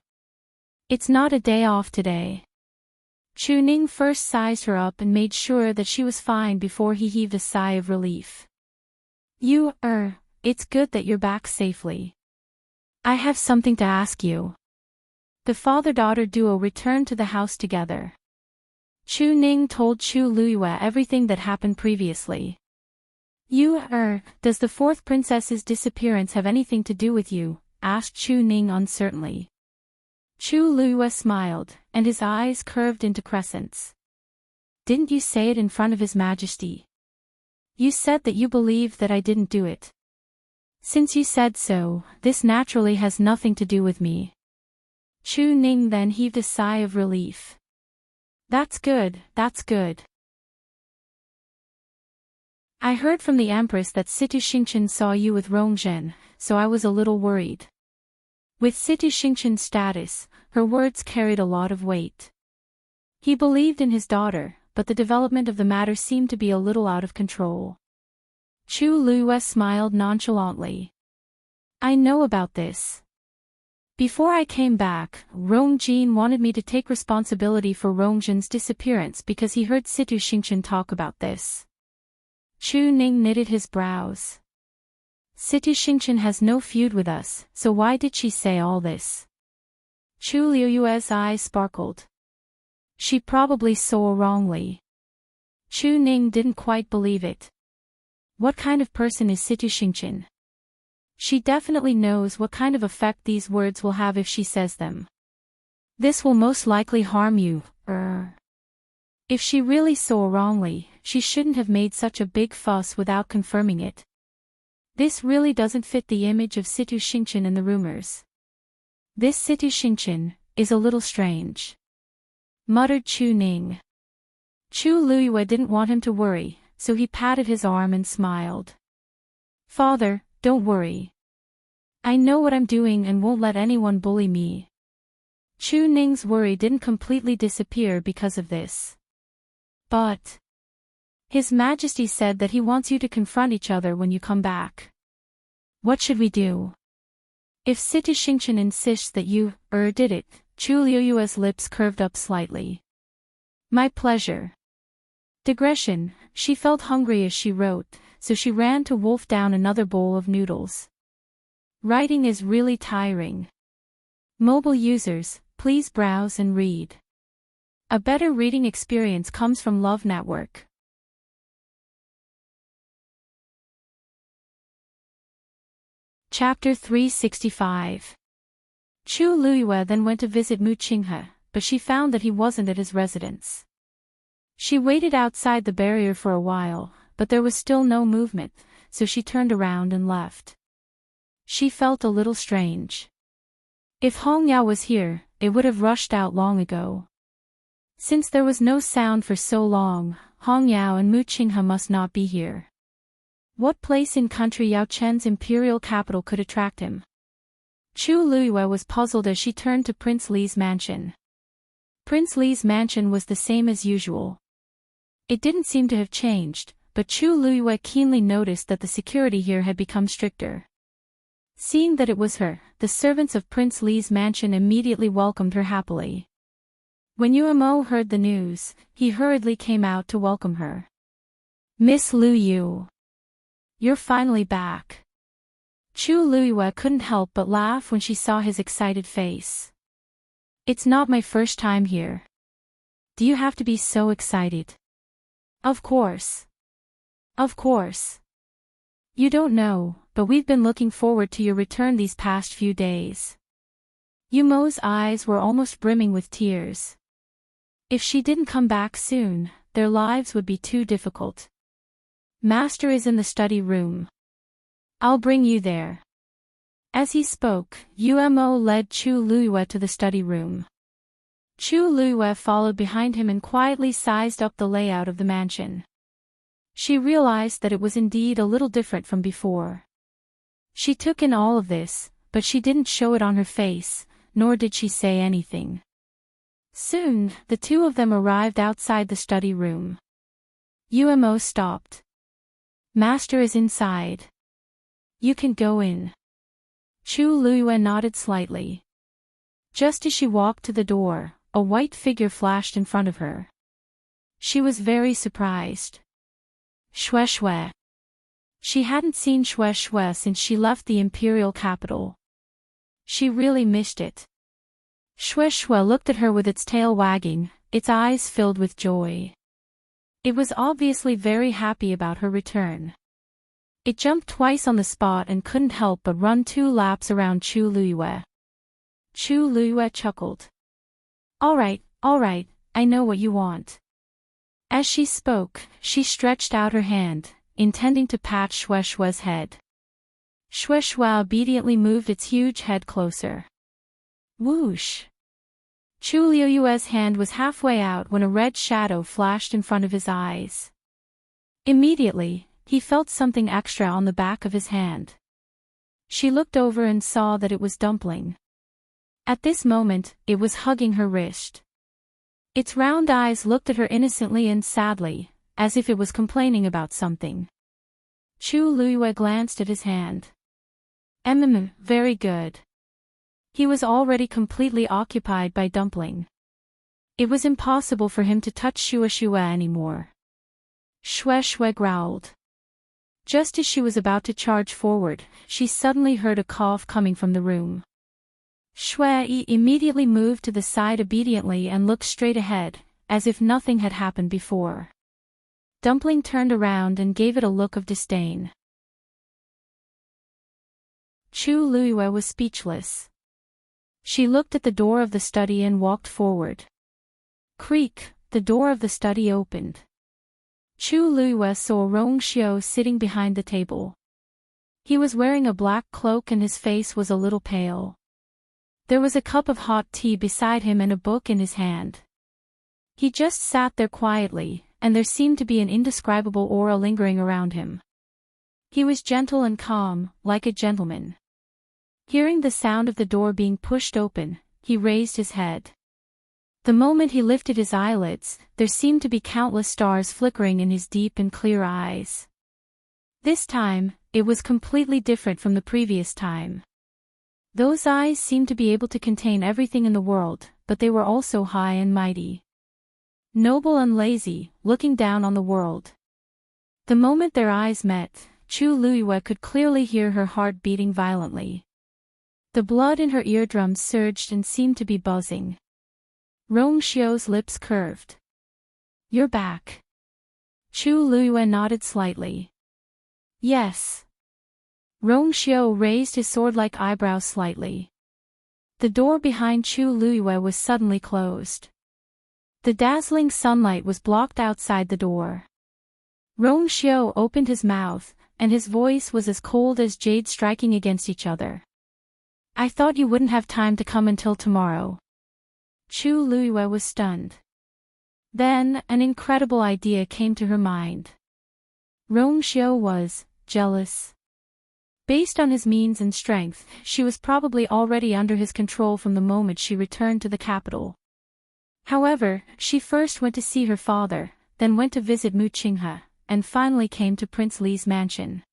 S1: It's not a day off today." Chu Ning first sized her up and made sure that she was fine before he heaved a sigh of relief. It's good that you're back safely. I have something to ask you." The father-daughter duo returned to the house together. Chu Ning told Chu Luiyue everything that happened previously. Does the fourth princess's disappearance have anything to do with you?" asked Chu Ning uncertainly. Chu Luiyue smiled, and his eyes curved into crescents. "Didn't you say it in front of His Majesty? You said that you believed that I didn't do it. Since you said so, this naturally has nothing to do with me." Chu Ning then heaved a sigh of relief. That's good. I heard from the Empress that Situ Xingchen saw you with Rong Zhen, so I was a little worried." With Situ Xingchen's status, her words carried a lot of weight. He believed in his daughter, but the development of the matter seemed to be a little out of control. Chu Luiyue smiled nonchalantly. "I know about this. Before I came back, Rong Jin wanted me to take responsibility for Rong Zhen's disappearance because he heard Situ Xingchen talk about this." Chu Ning knitted his brows. "Situ Xingchen has no feud with us, so why did she say all this?" Chu Luiyue's eyes sparkled. "She probably saw wrongly." Chu Ning didn't quite believe it. What kind of person is Situ Xingchen? She definitely knows what kind of effect these words will have if she says them. "This will most likely harm you, If she really saw wrongly, she shouldn't have made such a big fuss without confirming it. This really doesn't fit the image of Situ Xingchen in the rumors. This Situ Xingchen is a little strange," muttered Chu Ning. Chu Luiyue didn't want him to worry, so he patted his arm and smiled. "Father, don't worry. I know what I'm doing and won't let anyone bully me." Chu Ning's worry didn't completely disappear because of this. "But His Majesty said that he wants you to confront each other when you come back. What should we do? If Situ Xingchen insists that you, did it," Chu Luiyue's lips curved up slightly. "My pleasure." Digression, she felt hungry as she wrote, so she ran to wolf down another bowl of noodles. Writing is really tiring. Mobile users, please browse and read. A better reading experience comes from Love Network. Chapter 365. Chu Luiyue then went to visit Mu Qinghe, but she found that he wasn't at his residence. She waited outside the barrier for a while, but there was still no movement, so she turned around and left. She felt a little strange. If Hong Yao was here, it would have rushed out long ago. Since there was no sound for so long, Hong Yao and Mu Qinghe must not be here. What place in country Yao Chen's imperial capital could attract him? Chu Luiyue was puzzled as she turned to Prince Li's mansion. Prince Li's mansion was the same as usual. It didn't seem to have changed, but Chu Luiyue keenly noticed that the security here had become stricter. Seeing that it was her, the servants of Prince Li's mansion immediately welcomed her happily. When Yuemo heard the news, he hurriedly came out to welcome her. "Miss Lu Yu. You're finally back." Chu Luiyue couldn't help but laugh when she saw his excited face. "It's not my first time here. Do you have to be so excited?" Of course. Of course. You don't know, but we've been looking forward to your return these past few days." Yumo's eyes were almost brimming with tears. If she didn't come back soon, their lives would be too difficult. "Master is in the study room. I'll bring you there." As he spoke, Yuemo led Chu Luiyue to the study room. Chu Luiyue followed behind him and quietly sized up the layout of the mansion. She realized that it was indeed a little different from before. She took in all of this, but she didn't show it on her face, nor did she say anything. Soon, the two of them arrived outside the study room. Umo stopped. "Master is inside. You can go in." Chu Luiyue nodded slightly. Just as she walked to the door, a white figure flashed in front of her. She was very surprised. Xue Xue. She hadn't seen Xue Xue since she left the Imperial capital. She really missed it. Xue Xue looked at her with its tail wagging, its eyes filled with joy. It was obviously very happy about her return. It jumped twice on the spot and couldn't help but run 2 laps around Chu Luiyue. Chu Luiyue chuckled. All right, I know what you want." As she spoke, she stretched out her hand, intending to pat Xue Xue's head. Xue Xue obediently moved its huge head closer. Whoosh! Chu Luiyue's hand was halfway out when a red shadow flashed in front of his eyes. Immediately, he felt something extra on the back of his hand. She looked over and saw that it was Dumpling. At this moment, it was hugging her wrist. Its round eyes looked at her innocently and sadly, as if it was complaining about something. Chu Luiyue glanced at his hand. Very good. He was already completely occupied by Dumpling. It was impossible for him to touch Xue Xue anymore. Xue Xue growled. Just as she was about to charge forward, she suddenly heard a cough coming from the room. Xue immediately moved to the side obediently and looked straight ahead, as if nothing had happened before. Dumpling turned around and gave it a look of disdain. Chu Luiyue was speechless. She looked at the door of the study and walked forward. Creak, the door of the study opened. Chu Luiyue saw Rong Xiu sitting behind the table. He was wearing a black cloak and his face was a little pale. There was a cup of hot tea beside him and a book in his hand. He just sat there quietly, and there seemed to be an indescribable aura lingering around him. He was gentle and calm, like a gentleman. Hearing the sound of the door being pushed open, he raised his head. The moment he lifted his eyelids, there seemed to be countless stars flickering in his deep and clear eyes. This time, it was completely different from the previous time. Those eyes seemed to be able to contain everything in the world, but they were also high and mighty. Noble and lazy, looking down on the world. The moment their eyes met, Chu Luiyue could clearly hear her heart beating violently. The blood in her eardrums surged and seemed to be buzzing. Rong Xiu's lips curved. "You're back." Chu Luiyue nodded slightly. "Yes." Rong Xiu raised his sword-like eyebrows slightly. The door behind Chu Luiyue was suddenly closed. The dazzling sunlight was blocked outside the door. Rong Xiu opened his mouth, and his voice was as cold as jade striking against each other. "I thought you wouldn't have time to come until tomorrow." Chu Luiyue was stunned. Then, an incredible idea came to her mind. Rong Xiu was jealous. Based on his means and strength, she was probably already under his control from the moment she returned to the capital. However, she first went to see her father, then went to visit Mu Qinghe, and finally came to Prince Li's mansion.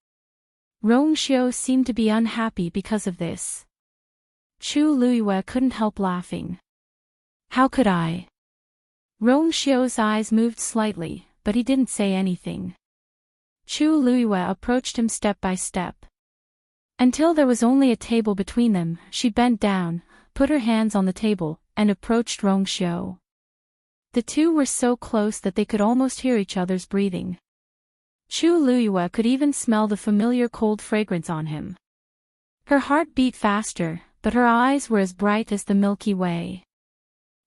S1: Rong Xiu seemed to be unhappy because of this. Chu Luiyue couldn't help laughing. "How could I?" Rong Xiu's eyes moved slightly, but he didn't say anything. Chu Luiyue approached him step by step. Until there was only a table between them, she bent down, put her hands on the table, and approached Rong Xiu. The two were so close that they could almost hear each other's breathing. Chu Luiyue could even smell the familiar cold fragrance on him. Her heart beat faster, but her eyes were as bright as the Milky Way.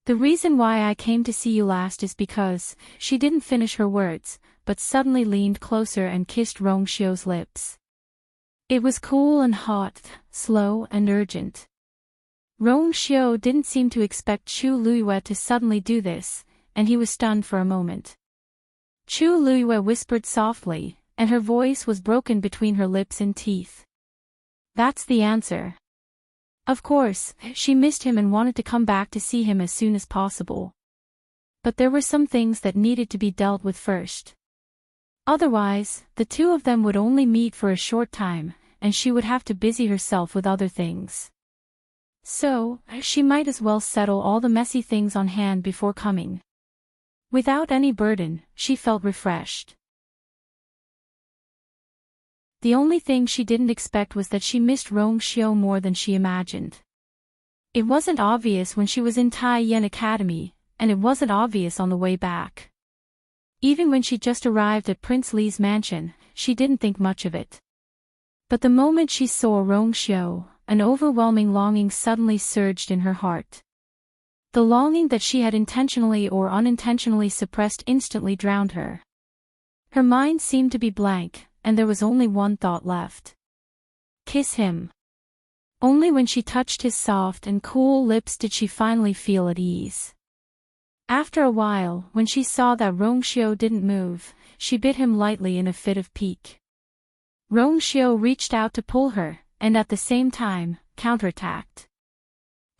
S1: "The reason why I came to see you last is because," she didn't finish her words, but suddenly leaned closer and kissed Rong Xiu's lips. It was cool and hot, slow and urgent. Rong Xiu didn't seem to expect Chu Luiyue to suddenly do this, and he was stunned for a moment. Chu Luiyue whispered softly, and her voice was broken between her lips and teeth. That's the answer. Of course, she missed him and wanted to come back to see him as soon as possible. But there were some things that needed to be dealt with first. Otherwise, the two of them would only meet for a short time, and she would have to busy herself with other things. So, she might as well settle all the messy things on hand before coming. Without any burden, she felt refreshed. The only thing she didn't expect was that she missed Rong Xiu more than she imagined. It wasn't obvious when she was in Tai Yen Academy, and it wasn't obvious on the way back. Even when she just arrived at Prince Li's mansion, she didn't think much of it. But the moment she saw Rong Xiu, an overwhelming longing suddenly surged in her heart. The longing that she had intentionally or unintentionally suppressed instantly drowned her. Her mind seemed to be blank, and there was only one thought left. Kiss him. Only when she touched his soft and cool lips did she finally feel at ease. After a while, when she saw that Rong Xiu didn't move, she bit him lightly in a fit of pique. Rong Xiu reached out to pull her, and at the same time, counterattacked.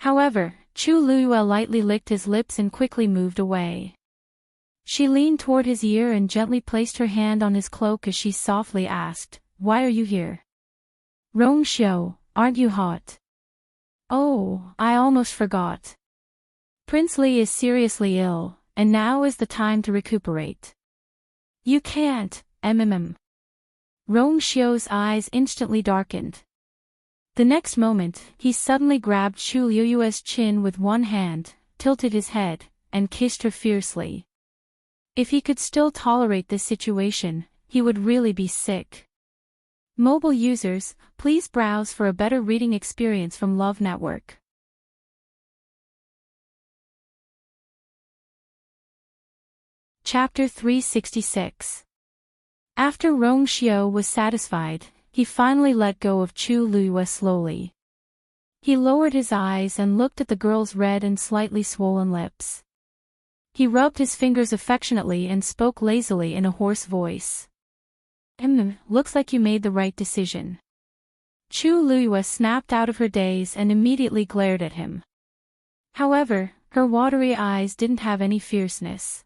S1: However, Chu Luiyue lightly licked his lips and quickly moved away. She leaned toward his ear and gently placed her hand on his cloak as she softly asked, "Why are you here?" "Rong Xiu, aren't you hot?" "Oh, I almost forgot. Prince Li is seriously ill, and now is the time to recuperate." "You can't, Rong Xiu's eyes instantly darkened. The next moment, he suddenly grabbed Chu Luiyue's chin with one hand, tilted his head, and kissed her fiercely. If he could still tolerate this situation, he would really be sick. Mobile users, please browse for a better reading experience from Love Network. Chapter 366. After Rong Xiu was satisfied, he finally let go of Chu Luiyue slowly. He lowered his eyes and looked at the girl's red and slightly swollen lips. He rubbed his fingers affectionately and spoke lazily in a hoarse voice. Looks like you made the right decision." Chu Luiyue snapped out of her daze and immediately glared at him. However, her watery eyes didn't have any fierceness.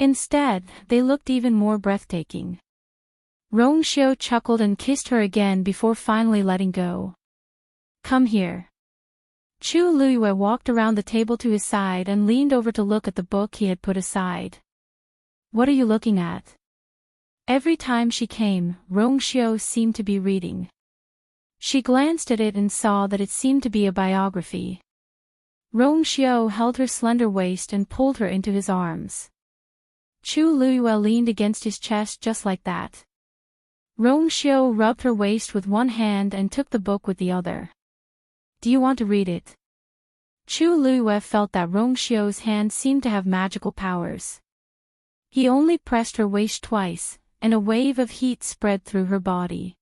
S1: Instead, they looked even more breathtaking. Rong Xiu chuckled and kissed her again before finally letting go. "Come here." Chu Luiyue walked around the table to his side and leaned over to look at the book he had put aside. "What are you looking at?" Every time she came, Rong Xiu seemed to be reading. She glanced at it and saw that it seemed to be a biography. Rong Xiu held her slender waist and pulled her into his arms. Chu Luiyue leaned against his chest just like that. Rong Xiu rubbed her waist with one hand and took the book with the other. "Do you want to read it?" Chu Luiyue felt that Rong Xiu's hand seemed to have magical powers. He only pressed her waist twice, and a wave of heat spread through her body.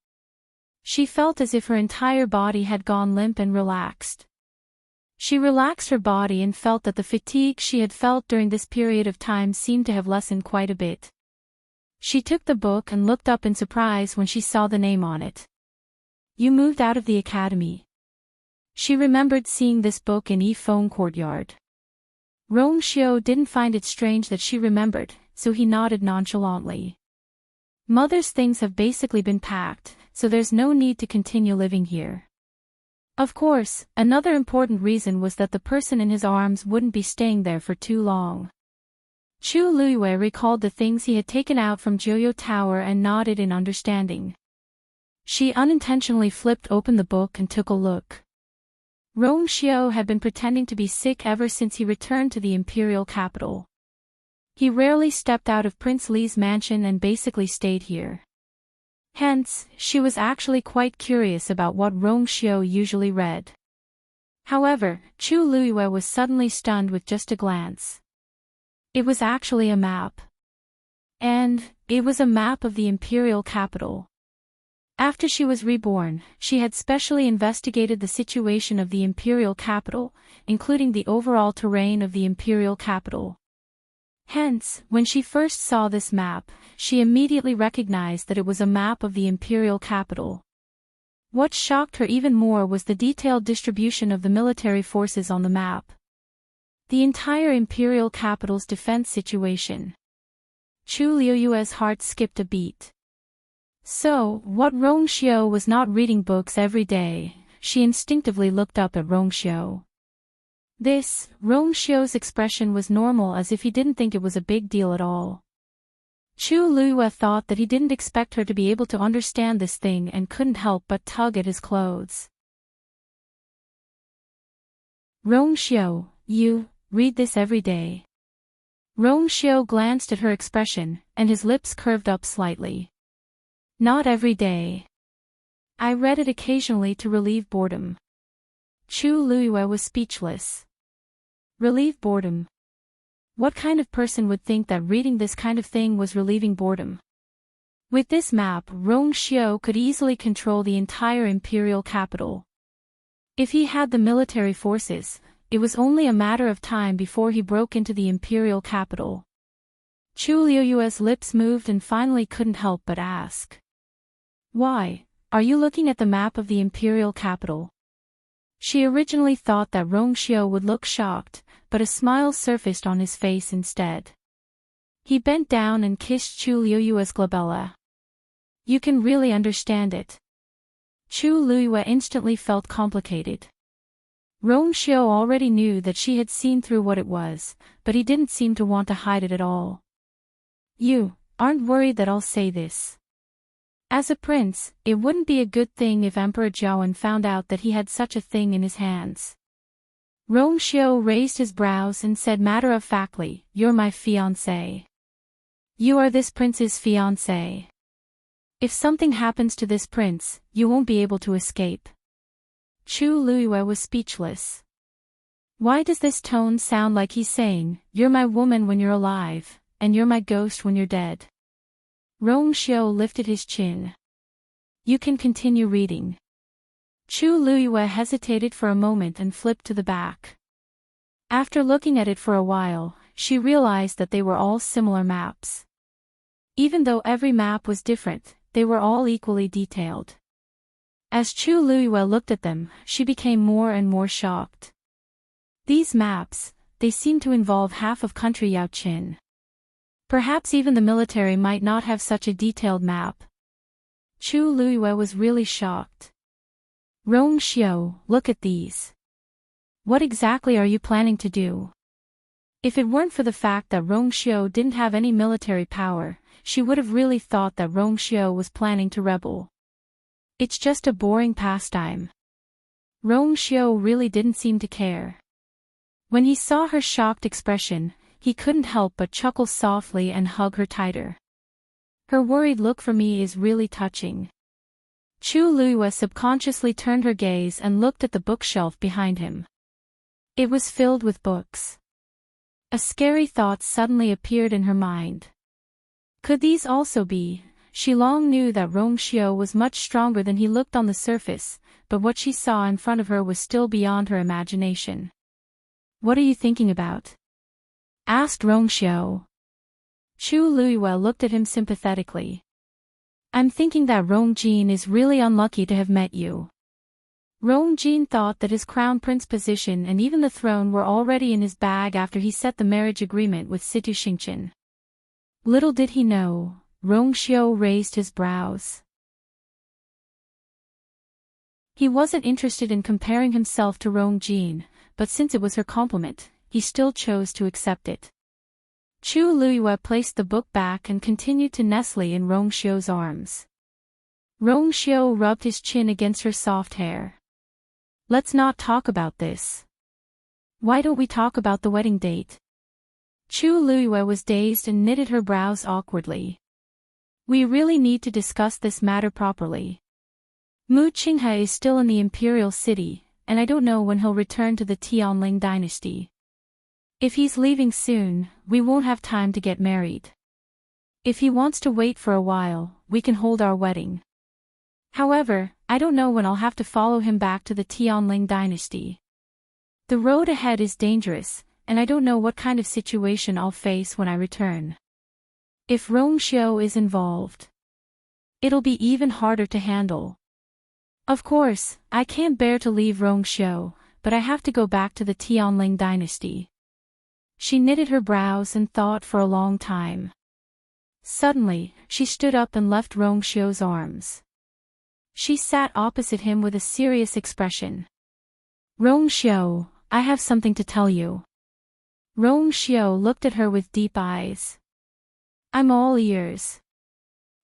S1: She felt as if her entire body had gone limp and relaxed. She relaxed her body and felt that the fatigue she had felt during this period of time seemed to have lessened quite a bit. She took the book and looked up in surprise when she saw the name on it. "You moved out of the academy." She remembered seeing this book in Yifeng Courtyard. Rong Xiu didn't find it strange that she remembered, so he nodded nonchalantly. "Mother's things have basically been packed, so there's no need to continue living here." Of course, another important reason was that the person in his arms wouldn't be staying there for too long. Chu Luiyue recalled the things he had taken out from Joyo Tower and nodded in understanding. She unintentionally flipped open the book and took a look. Rong Xiu had been pretending to be sick ever since he returned to the Imperial capital. He rarely stepped out of Prince Li's mansion and basically stayed here. Hence, she was actually quite curious about what Rong Xiu usually read. However, Chu Luiyue was suddenly stunned with just a glance. It was actually a map. And it was a map of the Imperial capital. After she was reborn, she had specially investigated the situation of the imperial capital, including the overall terrain of the imperial capital. Hence, when she first saw this map, she immediately recognized that it was a map of the imperial capital. What shocked her even more was the detailed distribution of the military forces on the map. The entire imperial capital's defense situation. Chu Liuyue's heart skipped a beat. So, what Rongxiu was not reading books every day, she instinctively looked up at Rongxiu. Rongxiu's expression was normal, as if he didn't think it was a big deal at all. Chu Liyue thought that he didn't expect her to be able to understand this thing and couldn't help but tug at his clothes. Rongxiu, you read this every day. Rongxiu glanced at her expression, and his lips curved up slightly. Not every day. I read it occasionally to relieve boredom. Chu Liyue was speechless. Relieve boredom? What kind of person would think that reading this kind of thing was relieving boredom? With this map, Rongxiu could easily control the entire imperial capital. If he had the military forces, it was only a matter of time before he broke into the imperial capital. Chu Liyue's lips moved and finally couldn't help but ask. Why, are you looking at the map of the imperial capital? She originally thought that Rongxiu would look shocked, but a smile surfaced on his face instead. He bent down and kissed Chu Liyue's glabella. You can really understand it. Chu Liyue instantly felt complicated. Rongxiu already knew that she had seen through what it was, but he didn't seem to want to hide it at all. You aren't worried that I'll say this? As a prince, it wouldn't be a good thing if Emperor Zhaoan found out that he had such a thing in his hands. Rongxiu raised his brows and said matter-of-factly, "You're my fiancé. You are this prince's fiancé. If something happens to this prince, you won't be able to escape." Chu Liyue was speechless. Why does this tone sound like he's saying, "You're my woman when you're alive, and you're my ghost when you're dead"? Rongxiu lifted his chin. You can continue reading. Chu Liyue hesitated for a moment and flipped to the back. After looking at it for a while, she realized that they were all similar maps. Even though every map was different, they were all equally detailed. As Chu Liyue looked at them, she became more and more shocked. These maps, they seemed to involve half of country Yaoqin. Perhaps even the military might not have such a detailed map. Chu Liyue was really shocked. Rongxiu, look at these. What exactly are you planning to do? If it weren't for the fact that Rongxiu didn't have any military power, she would have really thought that Rongxiu was planning to rebel. It's just a boring pastime. Rongxiu really didn't seem to care. When he saw her shocked expression, he couldn't help but chuckle softly and hug her tighter. Her worried look for me is really touching. Chu Liyue subconsciously turned her gaze and looked at the bookshelf behind him. It was filled with books. A scary thought suddenly appeared in her mind. Could these also be? She long knew that Rongxiu was much stronger than he looked on the surface, but what she saw in front of her was still beyond her imagination. What are you thinking about? Asked Rongxiu. Chu Liyue looked at him sympathetically. I'm thinking that Rongjin is really unlucky to have met you. Rongjin thought that his crown prince position and even the throne were already in his bag after he set the marriage agreement with Situ Xingqian. Little did he know, Rongxiu raised his brows. He wasn't interested in comparing himself to Rongjin, but since it was her compliment, he still chose to accept it. Chu Liyue placed the book back and continued to nestle in Rongxiu's arms. Rongxiu rubbed his chin against her soft hair. Let's not talk about this. Why don't we talk about the wedding date? Chu Liyue was dazed and knitted her brows awkwardly. We really need to discuss this matter properly. Mu Qinghe is still in the Imperial City, and I don't know when he'll return to the Tianling dynasty. If he's leaving soon, we won't have time to get married. If he wants to wait for a while, we can hold our wedding. However, I don't know when I'll have to follow him back to the Tianling dynasty. The road ahead is dangerous, and I don't know what kind of situation I'll face when I return. If Rongxiu is involved, it'll be even harder to handle. Of course, I can't bear to leave Rongxiu, but I have to go back to the Tianling dynasty. She knitted her brows and thought for a long time. Suddenly, she stood up and left Rongxiu's arms. She sat opposite him with a serious expression. Rongxiu, I have something to tell you. Rongxiu looked at her with deep eyes. I'm all ears.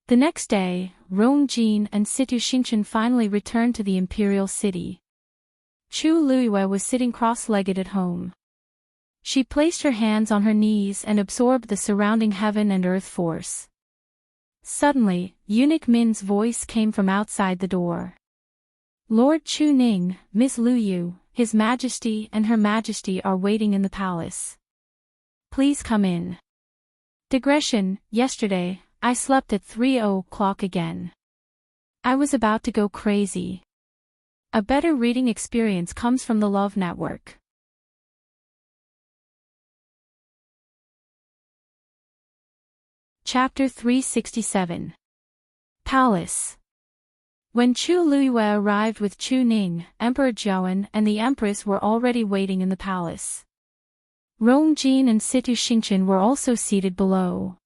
S1: The next day, Rongjin and Situ Xingchen finally returned to the Imperial city. Chu Luiyue was sitting cross-legged at home. She placed her hands on her knees and absorbed the surrounding heaven and earth force. Suddenly, Eunuch Min's voice came from outside the door. Lord Chu Ning, Miss Lu Yu, His Majesty and Her Majesty are waiting in the palace. Please come in. Digression, yesterday, I slept at 3:00 again. I was about to go crazy. A better reading experience comes from the Love Network. Chapter 367. Palace. When Chu Luiyue arrived with Chu Ning, Emperor Zhaoan and the Empress were already waiting in the palace. Rongjin and Situ Xingchen were also seated below.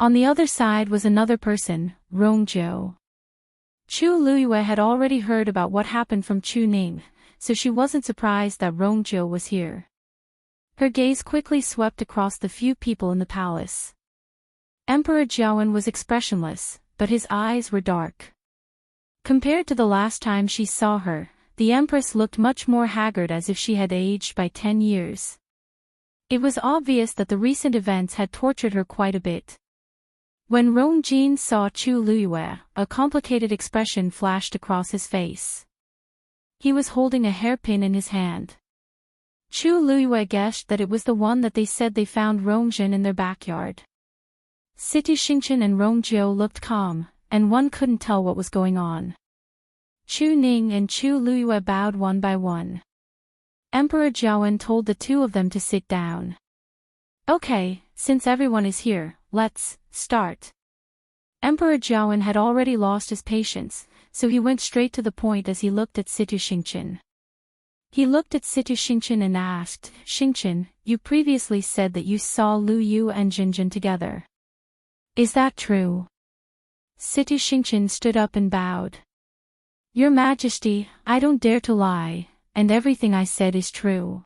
S1: On the other side was another person, Rongjiu. Chu Luiyue had already heard about what happened from Chu Ning, so she wasn't surprised that Rongjiu was here. Her gaze quickly swept across the few people in the palace. Emperor Zhaoan was expressionless, but his eyes were dark. Compared to the last time she saw her, the Empress looked much more haggard, as if she had aged by 10 years. It was obvious that the recent events had tortured her quite a bit. When Rongjin saw Chu Luiyue, a complicated expression flashed across his face. He was holding a hairpin in his hand. Chu Luiyue guessed that it was the one that they said they found Rongjin in their backyard. Situ Xingchen and Rongjiu looked calm, and one couldn't tell what was going on. Chu Ning and Chu Luiyue bowed one by one. Emperor Zhaoan told the two of them to sit down. Okay, since everyone is here, let's start. Emperor Zhaoan had already lost his patience, so he went straight to the point as he looked at Situ Xingchen. He looked at Situ Xingchen and asked, Xingchen, you previously said that you saw Lu Yu and Jinjin together. Is that true? Situ Xingchen stood up and bowed. Your Majesty, I don't dare to lie, and everything I said is true.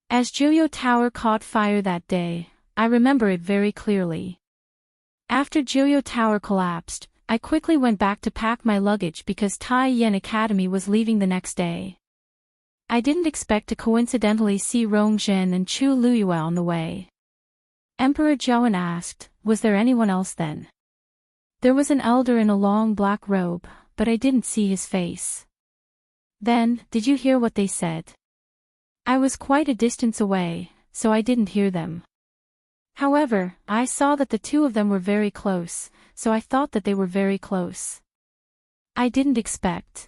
S1: As Jiuyou Tower caught fire that day, I remember it very clearly. After Jiuyou Tower collapsed, I quickly went back to pack my luggage because Tai Yan Academy was leaving the next day. I didn't expect to coincidentally see Rongjin and Chu Luiyue on the way. Emperor Zhaoan asked, was there anyone else then? There was an elder in a long black robe, but I didn't see his face. Then, did you hear what they said? I was quite a distance away, so I didn't hear them. However, I saw that the two of them were very close, so I thought that they were very close. I didn't expect.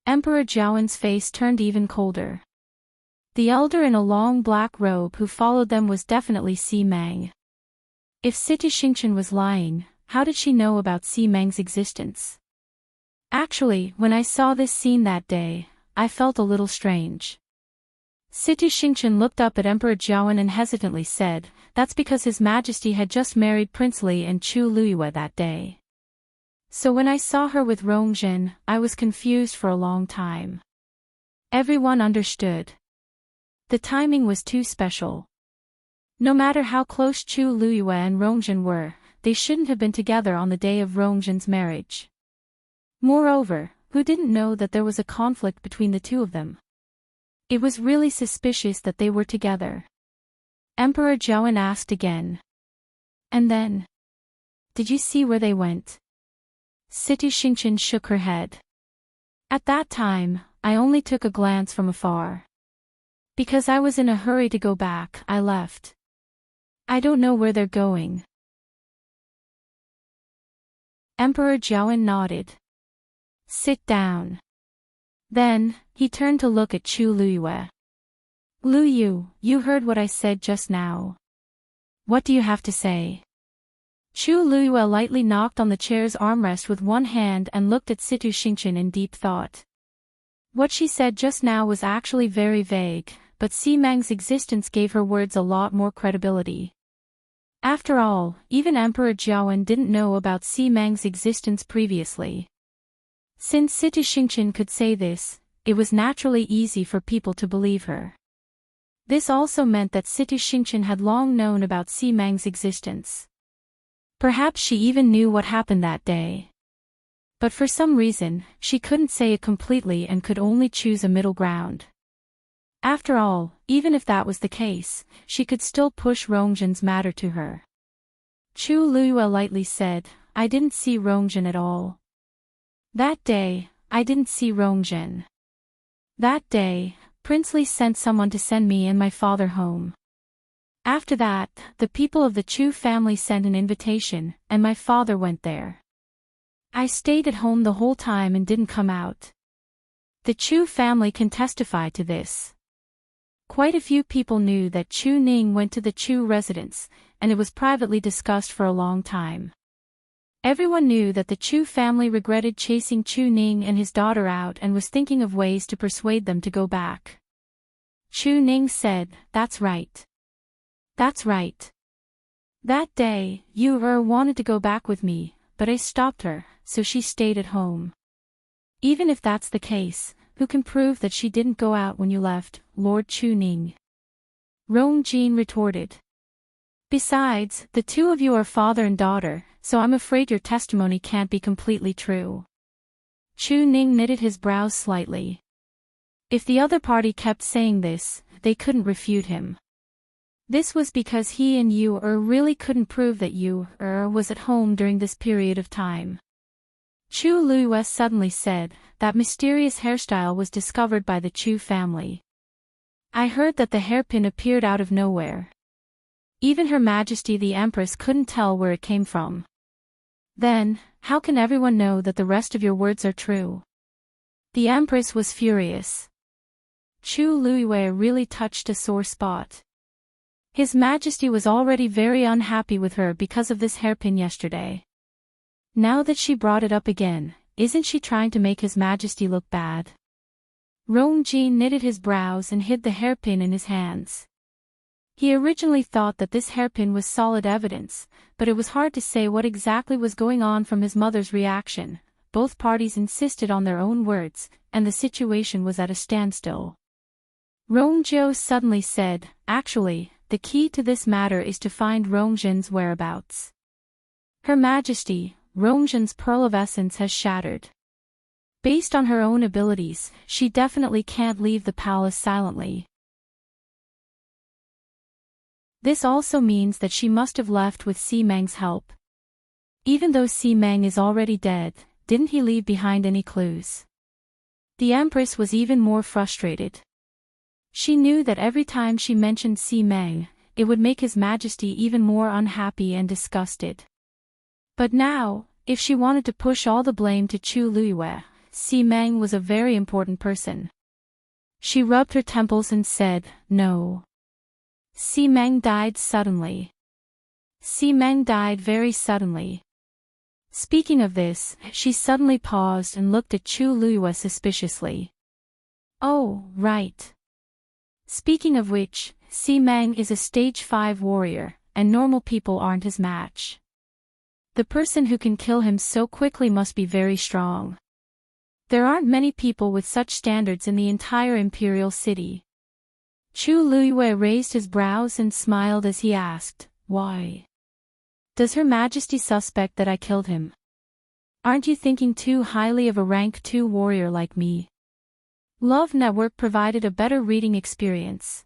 S1: Emperor Zhaoan's face turned even colder. The elder in a long black robe who followed them was definitely Si Meng. If Situ Xingchen was lying, how did she know about Si Meng's existence? Actually, when I saw this scene that day, I felt a little strange. Situ Xingchen looked up at Emperor Zhaoan and hesitantly said, that's because His Majesty had just married Prince Li and Chu Luiyue that day. So when I saw her with Rongjin, I was confused for a long time. Everyone understood. The timing was too special. No matter how close Chu Luiyue and Rongjin were, they shouldn't have been together on the day of Rongjin's marriage. Moreover, who didn't know that there was a conflict between the two of them? It was really suspicious that they were together. Emperor Zhaoan asked again. And then? Did you see where they went? Situ Xingchen shook her head. At that time, I only took a glance from afar. Because I was in a hurry to go back, I left. I don't know where they're going. Emperor Zhaoan nodded. Sit down. Then, he turned to look at Chu Luyue. Luyu, you heard what I said just now. What do you have to say? Chu Luyue lightly knocked on the chair's armrest with one hand and looked at Situ Xingqian in deep thought. What she said just now was actually very vague, but Simeng's existence gave her words a lot more credibility. After all, even Emperor Jiawen didn't know about Simeng's existence previously. Since Situ Xingqian could say this, it was naturally easy for people to believe her. This also meant that Situ Xingqian had long known about Simeng's existence. Perhaps she even knew what happened that day. But for some reason, she couldn't say it completely and could only choose a middle ground. After all, even if that was the case, she could still push Rongzhen's matter to her. Chu Luyue lightly said, I didn't see Rongzhen at all. That day, I didn't see Rongzhen. That day, Prince Li sent someone to send me and my father home. After that, the people of the Chu family sent an invitation, and my father went there. I stayed at home the whole time and didn't come out. The Chu family can testify to this. Quite a few people knew that Chu Ning went to the Chu residence, and it was privately discussed for a long time. Everyone knew that the Chu family regretted chasing Chu Ning and his daughter out and was thinking of ways to persuade them to go back. Chu Ning said, That's right. That's right. That day, Yu wanted to go back with me, but I stopped her, so she stayed at home. Even if that's the case, who can prove that she didn't go out when you left, Lord Chu Ning? Rongjin retorted. Besides, the two of you are father and daughter, so I'm afraid your testimony can't be completely true. Chu Ning knitted his brows slightly. If the other party kept saying this, they couldn't refute him. This was because he and Yu really couldn't prove that Yu was at home during this period of time. Chu Luyue suddenly said, that mysterious hairstyle was discovered by the Chu family. I heard that the hairpin appeared out of nowhere. Even Her Majesty the Empress couldn't tell where it came from. Then, how can everyone know that the rest of your words are true? The Empress was furious. Chu Luyue really touched a sore spot. His Majesty was already very unhappy with her because of this hairpin yesterday. Now that she brought it up again, isn't she trying to make His Majesty look bad? Rongjin knitted his brows and hid the hairpin in his hands. He originally thought that this hairpin was solid evidence, but it was hard to say what exactly was going on from his mother's reaction. Both parties insisted on their own words, and the situation was at a standstill. Rongjiu suddenly said, Actually, the key to this matter is to find Rongzhen's whereabouts. Her Majesty, Rongzhen's pearl of essence has shattered. Based on her own abilities, she definitely can't leave the palace silently. This also means that she must have left with Simeng's help. Even though Simeng is already dead, didn't he leave behind any clues? The Empress was even more frustrated. She knew that every time she mentioned Simeng, it would make His Majesty even more unhappy and disgusted. But now, if she wanted to push all the blame to Chu Luyue, Simeng was a very important person. She rubbed her temples and said, No. Simeng died suddenly. Simeng died very suddenly. Speaking of this, she suddenly paused and looked at Chu Luyue suspiciously. Oh, right. Speaking of which, Simeng is a stage 5 warrior, and normal people aren't his match. The person who can kill him so quickly must be very strong. There aren't many people with such standards in the entire Imperial city. Chu Luyue raised his brows and smiled as he asked, Why? Does Her Majesty suspect that I killed him? Aren't you thinking too highly of a rank 2 warrior like me? Love Network provided a better reading experience.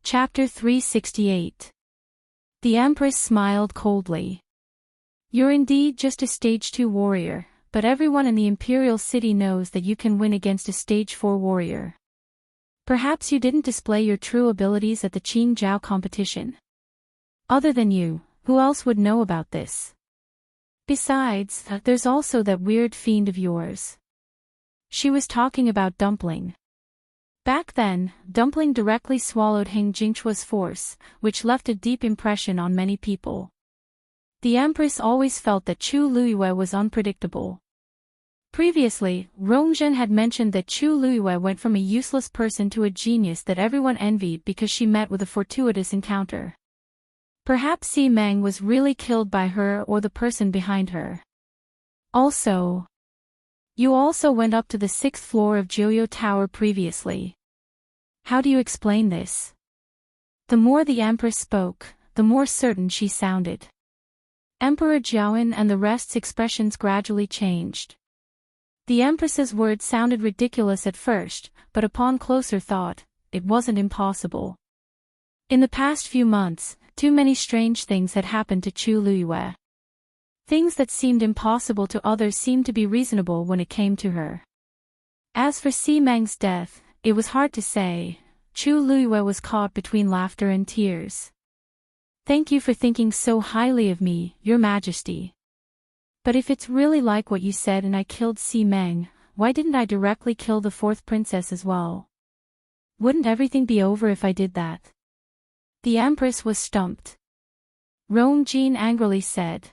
S1: Chapter 368. The Empress smiled coldly. You're indeed just a stage 2 warrior, but everyone in the Imperial city knows that you can win against a stage 4 warrior. Perhaps you didn't display your true abilities at the Qingjiao competition. Other than you, Who else would know about this? Besides, there's also that weird fiend of yours. She was talking about Dumpling. Back then, Dumpling directly swallowed Hing Jingchua's force, which left a deep impression on many people. The Empress always felt that Chu Luiyue was unpredictable. Previously, Rongzhen had mentioned that Chu Luiyue went from a useless person to a genius that everyone envied because she met with a fortuitous encounter. Perhaps Si Meng was really killed by her or the person behind her. Also, you also went up to the 6th floor of Jiuyou Tower previously. How do you explain this? The more the Empress spoke, the more certain she sounded. Emperor Jiaowen and the rest's expressions gradually changed. The Empress's words sounded ridiculous at first, but upon closer thought, it wasn't impossible. In the past few months, too many strange things had happened to Chu Luiyue. Things that seemed impossible to others seemed to be reasonable when it came to her. As for Si Meng's death, it was hard to say. Chu Luiyue was caught between laughter and tears. Thank you for thinking so highly of me, Your Majesty. But if it's really like what you said and I killed Si Meng, why didn't I directly kill the 4th princess as well? Wouldn't everything be over if I did that? The Empress was stumped. Rongjin angrily said.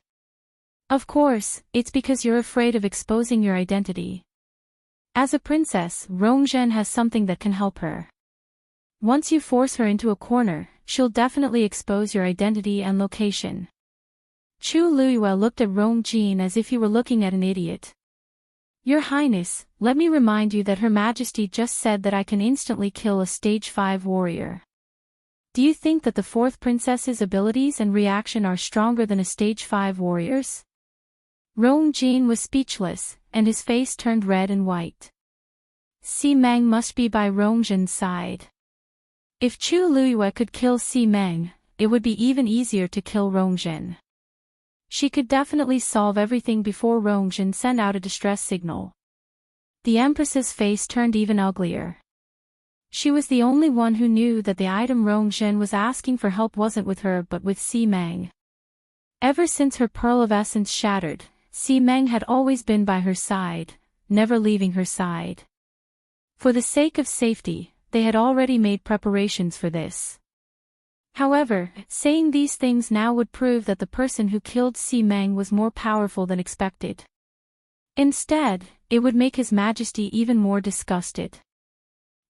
S1: Of course, it's because you're afraid of exposing your identity. As a princess, Rongzhen has something that can help her. Once you force her into a corner, she'll definitely expose your identity and location. Chu Luiyue looked at Rongjin as if he were looking at an idiot. Your Highness, let me remind you that Her Majesty just said that I can instantly kill a stage 5 warrior. Do you think that the 4th princess's abilities and reaction are stronger than a stage 5 warrior's? Rongjin was speechless, and his face turned red and white. Si Meng must be by Rongzhen's side. If Chu Luiyue could kill Si Meng, it would be even easier to kill Rongzhen. She could definitely solve everything before Rongzhen sent out a distress signal. The Empress's face turned even uglier. She was the only one who knew that the item Rongzhen was asking for help wasn't with her but with Si Meng. Ever since her Pearl of Essence shattered, Si Meng had always been by her side, never leaving her side. For the sake of safety, they had already made preparations for this. However, saying these things now would prove that the person who killed Si Meng was more powerful than expected. Instead, it would make His Majesty even more disgusted.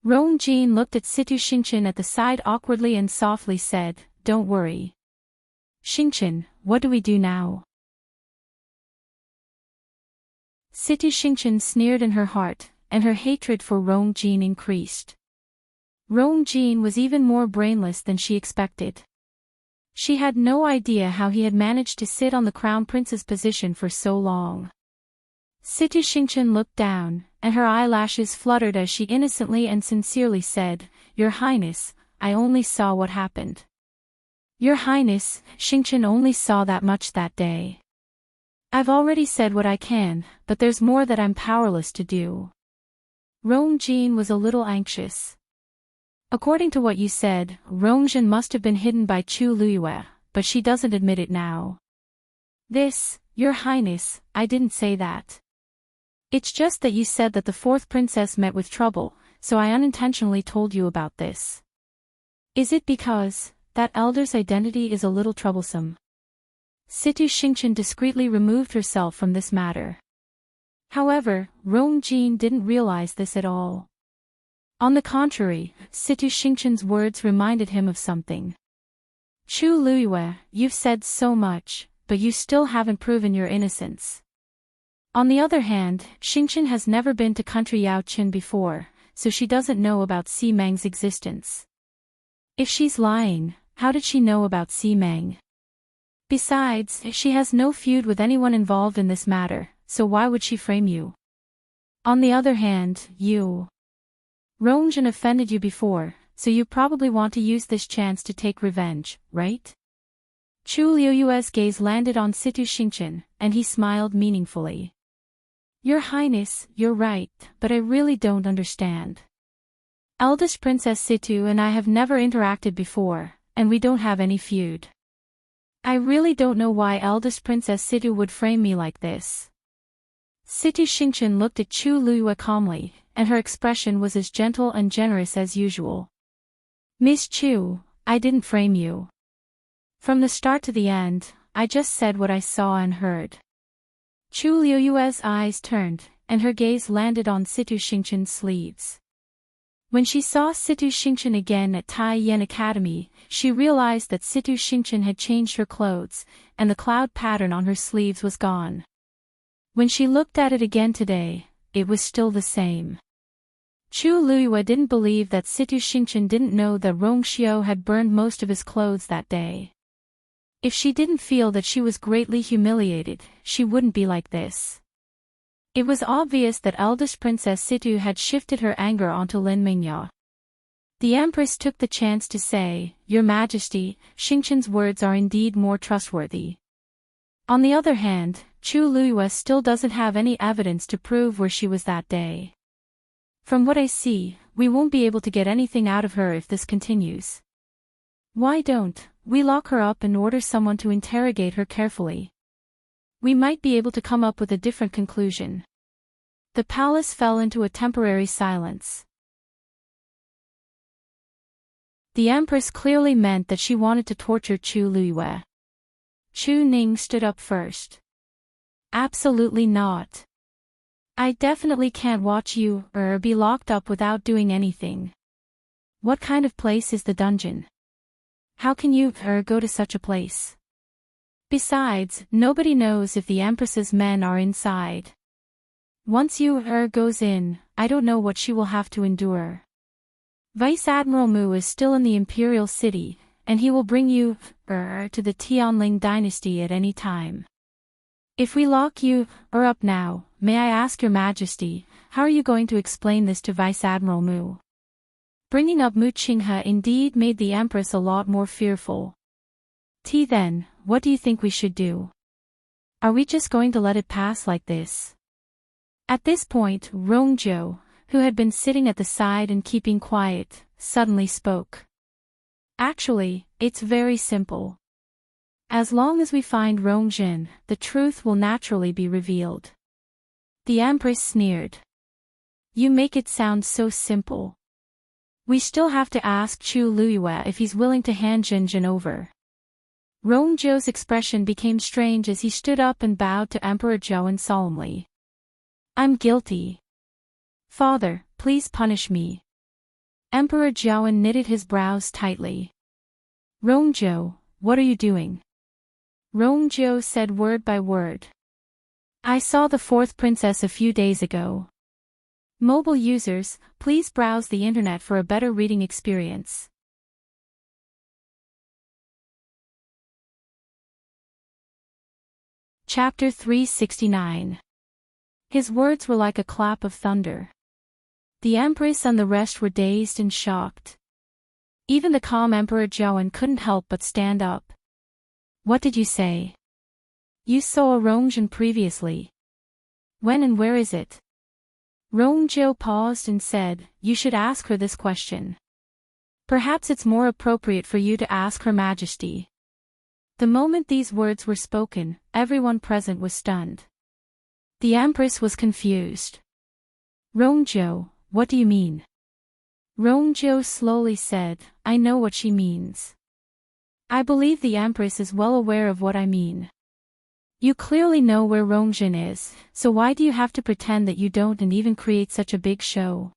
S1: Rongjin looked at Situ Xingchen at the side awkwardly and softly said, Don't worry. Xingchen, what do we do now? Situ Xingchen sneered in her heart, and her hatred for Rongjin increased. Rongjin was even more brainless than she expected. She had no idea how he had managed to sit on the Crown Prince's position for so long. Situ Xingchen looked down, and her eyelashes fluttered as she innocently and sincerely said, Your Highness, I only saw what happened. Your Highness, Xingchen only saw that much that day. I've already said what I can, but there's more that I'm powerless to do. Rongjin was a little anxious. According to what you said, Rongzhen must have been hidden by Chu Luiyue, but she doesn't admit it now. Your Highness, I didn't say that. It's just that you said that the 4th princess met with trouble, so I unintentionally told you about this. Is it because that elder's identity is a little troublesome? Situ Xingchen discreetly removed herself from this matter. However, Rongjin didn't realize this at all. On the contrary, Situ Xingchen's words reminded him of something. Chu Luiyue, you've said so much, but you still haven't proven your innocence. On the other hand, Xingchen has never been to country Yaoqin before, so she doesn't know about Si Meng's existence. If she's lying, how did she know about Si Meng? Besides, she has no feud with anyone involved in this matter, so why would she frame you? On the other hand, Rongzhen offended you before, so you probably want to use this chance to take revenge, right? Chu Liuyue's gaze landed on Situ Xingchen, and he smiled meaningfully. Your Highness, you're right, but I really don't understand. Eldest Princess Situ and I have never interacted before, and we don't have any feud. I really don't know why eldest Princess Situ would frame me like this. Situ Xingchen looked at Chu Luyue calmly, and her expression was as gentle and generous as usual. Miss Chu, I didn't frame you. From the start to the end, I just said what I saw and heard. Chu Luyue's eyes turned, and her gaze landed on Situ Xingchen's sleeves. When she saw Situ Xingchen again at Tai Yan Academy, she realized that Situ Xingchen had changed her clothes, and the cloud pattern on her sleeves was gone. When she looked at it again today, it was still the same. Chu Luyue didn't believe that Situ Xingchen didn't know that Rong Xiao had burned most of his clothes that day. If she didn't feel that she was greatly humiliated, she wouldn't be like this. It was obvious that eldest Princess Situ had shifted her anger onto Lin Mingya. The Empress took the chance to say, Your Majesty, Xingchen's words are indeed more trustworthy. On the other hand, Chu Luyue still doesn't have any evidence to prove where she was that day. From what I see, we won't be able to get anything out of her if this continues. Why don't we lock her up and order someone to interrogate her carefully? We might be able to come up with a different conclusion. The palace fell into a temporary silence. The Empress clearly meant that she wanted to torture Chu Luyue. Chu Ning stood up first. Absolutely not. I definitely can't watch you or be locked up without doing anything. What kind of place is the dungeon? How can you go to such a place? Besides, nobody knows if the Empress's men are inside. Once you goes in, I don't know what she will have to endure. Vice Admiral Mu is still in the Imperial City, and he will bring you to the Tianling dynasty at any time. If we lock you up now, may I ask Your Majesty, how are you going to explain this to Vice Admiral Mu? Bringing up Mu Qinghe indeed made the Empress a lot more fearful. Then, what do you think we should do? Are we just going to let it pass like this? At this point, Rongzhou, who had been sitting at the side and keeping quiet, suddenly spoke. Actually, it's very simple. As long as we find Rongjin, the truth will naturally be revealed. The Empress sneered. You make it sound so simple. We still have to ask Chu Luyue if he's willing to hand Jinjin over. Rongzhou's expression became strange as he stood up and bowed to Emperor Zhouan solemnly. I'm guilty. Father, please punish me. Emperor Zhouan knitted his brows tightly. Rongzhou, what are you doing? Rongzhou said word by word. I saw the fourth princess a few days ago. Mobile users, please browse the internet for a better reading experience. Chapter 369. His words were like a clap of thunder. The Empress and the rest were dazed and shocked. Even the calm Emperor Zhouan couldn't help but stand up. What did you say? You saw Rongjin previously. When and where is it? Rongzhou paused and said, You should ask her this question. Perhaps it's more appropriate for you to ask Her Majesty. The moment these words were spoken, everyone present was stunned. The Empress was confused. Rongzhou, what do you mean? Rongzhou slowly said, I know what she means. I believe the Empress is well aware of what I mean. You clearly know where Rongjin is, so why do you have to pretend that you don't and even create such a big show?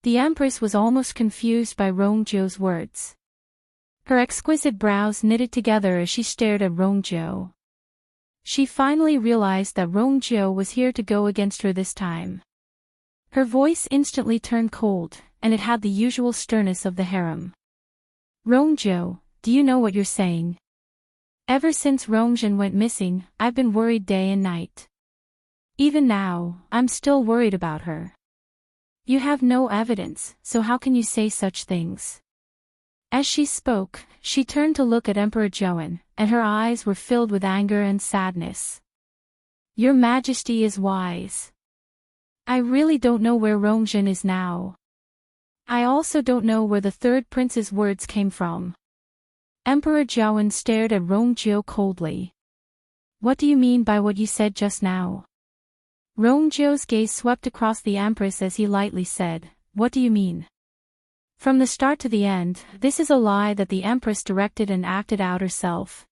S1: The Empress was almost confused by Rongzhou's words. Her exquisite brows knitted together as she stared at Rongzhou. She finally realized that Rongzhou was here to go against her this time. Her voice instantly turned cold, and it had the usual sternness of the harem. Rongzhou, do you know what you're saying? Ever since Rongjin went missing, I've been worried day and night. Even now, I'm still worried about her. You have no evidence, so how can you say such things? As she spoke, she turned to look at Emperor Zhouan, and her eyes were filled with anger and sadness. Your Majesty is wise. I really don't know where Rongjin is now. I also don't know where the third prince's words came from. Emperor Jiawen stared at Rongjiu coldly. What do you mean by what you said just now? Rongjiu's gaze swept across the Empress as he lightly said, What do you mean? From the start to the end, this is a lie that the Empress directed and acted out herself.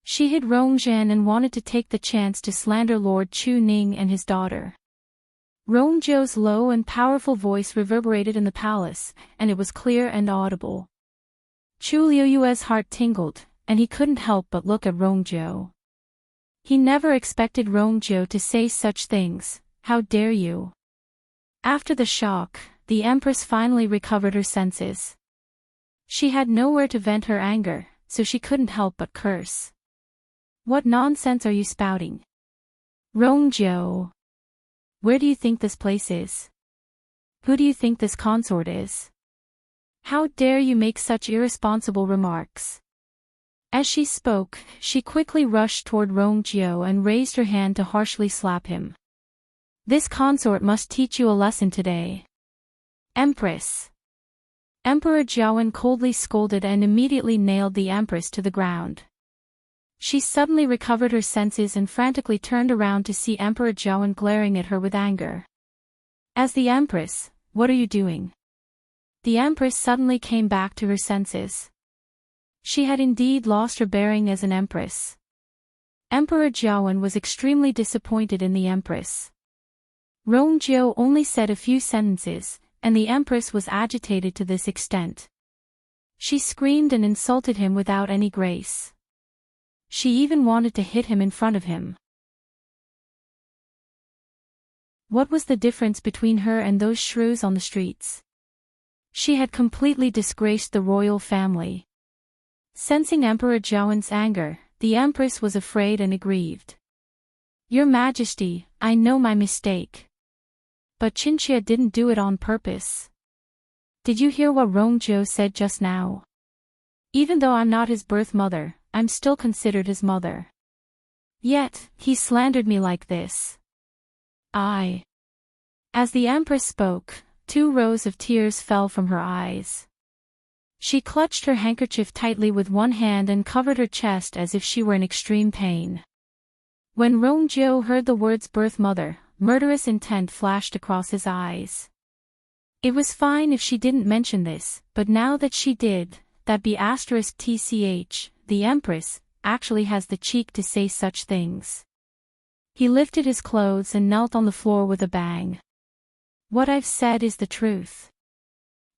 S1: She hid Rongjian and wanted to take the chance to slander Lord Chu Ning and his daughter. Rongjiu's low and powerful voice reverberated in the palace, and it was clear and audible. Chu Liuyue's heart tingled, and he couldn't help but look at Rongjiu. He never expected Rongjiu to say such things. How dare you? After the shock, the Empress finally recovered her senses. She had nowhere to vent her anger, so she couldn't help but curse. What nonsense are you spouting? Rongjiu! Where do you think this place is? Who do you think this consort is? How dare you make such irresponsible remarks? As she spoke, she quickly rushed toward Rongjiu and raised her hand to harshly slap him. This consort must teach you a lesson today. Empress! Emperor Jiawen coldly scolded and immediately nailed the Empress to the ground. She suddenly recovered her senses and frantically turned around to see Emperor Jiawen glaring at her with anger. As the Empress, what are you doing? The Empress suddenly came back to her senses. She had indeed lost her bearing as an Empress. Emperor Jiawen was extremely disappointed in the Empress. Rongjiu only said a few sentences, and the Empress was agitated to this extent. She screamed and insulted him without any grace. She even wanted to hit him in front of him. What was the difference between her and those shrews on the streets? She had completely disgraced the royal family. Sensing Emperor Jiawen's anger, the Empress was afraid and aggrieved. Your Majesty, I know my mistake. But Qinxia didn't do it on purpose. Did you hear what Rongjiu said just now? Even though I'm not his birth mother, I'm still considered his mother. Yet, he slandered me like this. As the Empress spoke, 2 rows of tears fell from her eyes. She clutched her handkerchief tightly with one hand and covered her chest as if she were in extreme pain. When Rongjiu heard the words birth mother, murderous intent flashed across his eyes. It was fine if she didn't mention this, but now that she did, that *tch, the Empress, actually has the cheek to say such things. He lifted his clothes and knelt on the floor with a bang. What I've said is the truth.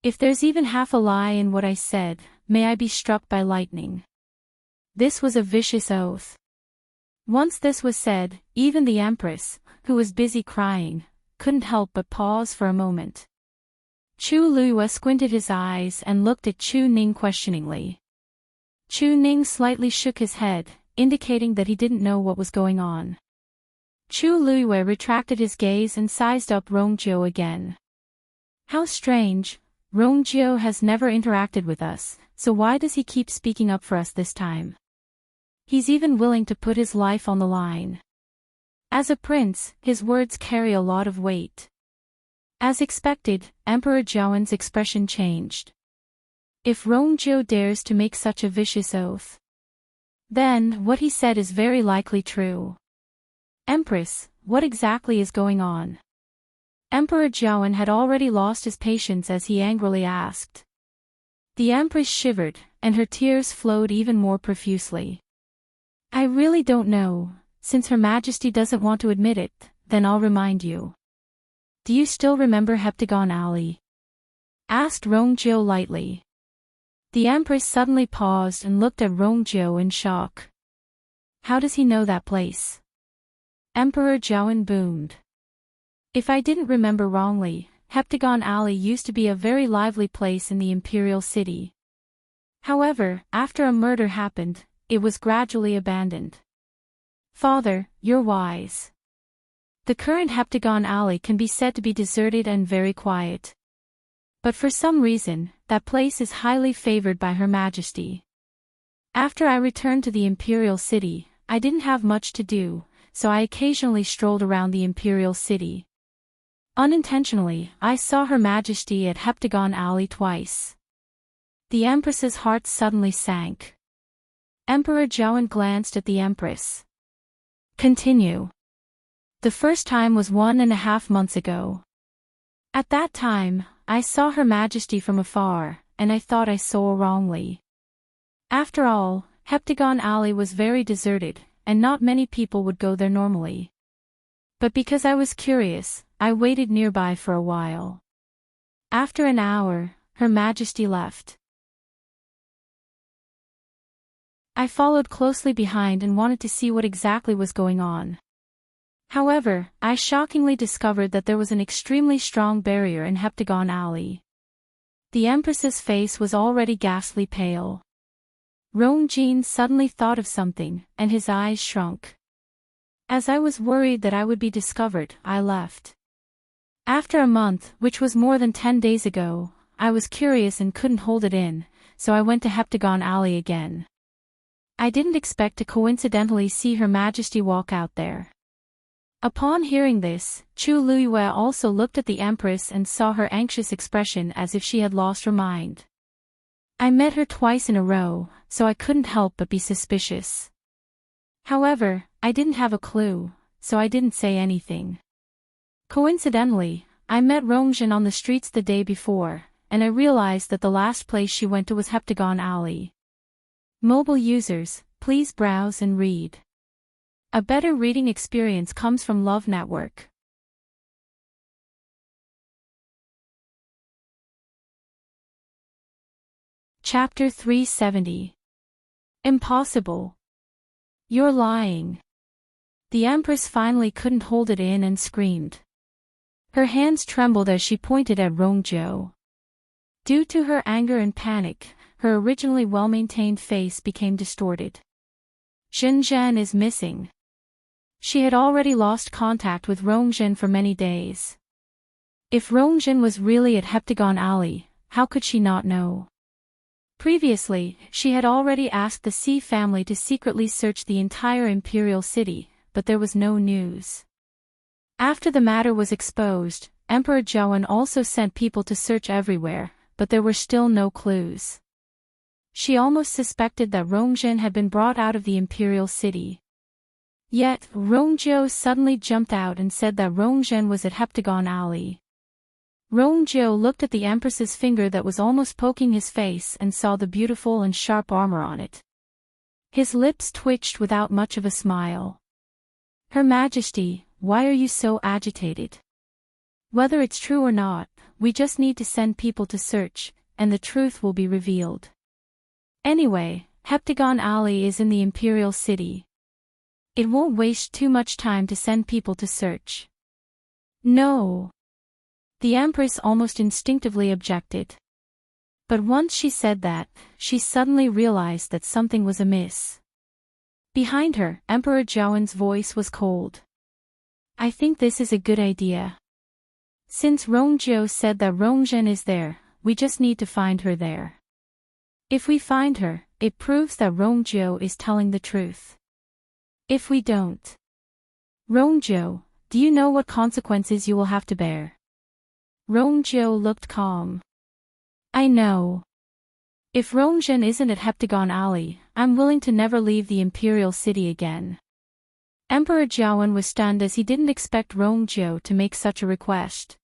S1: If there's even half a lie in what I said, may I be struck by lightning. This was a vicious oath. Once this was said, even the Empress, who was busy crying, couldn't help but pause for a moment. Chu Liyue squinted his eyes and looked at Chu Ning questioningly. Chu Ning slightly shook his head, indicating that he didn't know what was going on. Chu Liyue retracted his gaze and sized up Rongjiu again. How strange, Rongjiu has never interacted with us, so why does he keep speaking up for us this time? He's even willing to put his life on the line. As a prince, his words carry a lot of weight. As expected, Emperor Jiawen's expression changed. If Rongjiu dares to make such a vicious oath, then what he said is very likely true. Empress, what exactly is going on? Emperor Jiawen had already lost his patience as he angrily asked. The Empress shivered, and her tears flowed even more profusely. I really don't know. Since Her Majesty doesn't want to admit it, then I'll remind you. Do you still remember Heptagon Alley? Asked Rongjiu lightly. The Empress suddenly paused and looked at Rongjiu in shock. How does he know that place? Emperor Jiawen boomed. If I didn't remember wrongly, Heptagon Alley used to be a very lively place in the Imperial city. However, after a murder happened, it was gradually abandoned. Father, you're wise. The current Heptagon Alley can be said to be deserted and very quiet. But for some reason, that place is highly favored by Her Majesty. After I returned to the Imperial city, I didn't have much to do, so I occasionally strolled around the Imperial city. Unintentionally, I saw Her Majesty at Heptagon Alley twice. The Empress's heart suddenly sank. Emperor Zhaoan glanced at the Empress. Continue. The first time was 1.5 months ago. At that time, I saw Her Majesty from afar, and I thought I saw wrongly. After all, Heptagon Alley was very deserted, and not many people would go there normally. But because I was curious, I waited nearby for a while. After an hour, Her Majesty left. I followed closely behind and wanted to see what exactly was going on. However, I shockingly discovered that there was an extremely strong barrier in Heptagon Alley. The Empress's face was already ghastly pale. Rongjin suddenly thought of something, and his eyes shrunk. As I was worried that I would be discovered, I left. After a month, which was more than 10 days ago, I was curious and couldn't hold it in, so I went to Heptagon Alley again. I didn't expect to coincidentally see Her Majesty walk out there. Upon hearing this, Chu Luyue also looked at the Empress and saw her anxious expression as if she had lost her mind. I met her twice in a row, so I couldn't help but be suspicious. However, I didn't have a clue, so I didn't say anything. Coincidentally, I met Rongjin on the streets the day before, and I realized that the last place she went to was Heptagon Alley. Mobile users, please browse and read. A better reading experience comes from Love Network. Chapter 370. Impossible. You're lying. The Empress finally couldn't hold it in and screamed. Her hands trembled as she pointed at Rongzhou. Due to her anger and panic, her originally well-maintained face became distorted. Zhenzhen is missing. She had already lost contact with Rongjin for many days. If Rongjin was really at Heptagon Alley, how could she not know? Previously, she had already asked the Xi family to secretly search the entire Imperial city, but there was no news. After the matter was exposed, Emperor Zhaoan also sent people to search everywhere, but there were still no clues. She almost suspected that Rongjin had been brought out of the Imperial city. Yet, Rongzhou suddenly jumped out and said that Rongjin was at Heptagon Alley. Rongzhou looked at the Empress's finger that was almost poking his face and saw the beautiful and sharp armor on it. His lips twitched without much of a smile. Her Majesty, why are you so agitated? Whether it's true or not, we just need to send people to search, and the truth will be revealed. Anyway, Heptagon Alley is in the Imperial city. It won't waste too much time to send people to search. No. The Empress almost instinctively objected. But once she said that, she suddenly realized that something was amiss. Behind her, Emperor Zhaoan's voice was cold. I think this is a good idea. Since Rongzhou said that Rongjin is there, we just need to find her there. If we find her, it proves that Rongzhou is telling the truth. If we don't. Rongzhou, do you know what consequences you will have to bear? Rongzhou looked calm. I know. If Rongjin isn't at Heptagon Alley, I'm willing to never leave the Imperial city again. Emperor Zhaoan was stunned as he didn't expect Rongzhou to make such a request.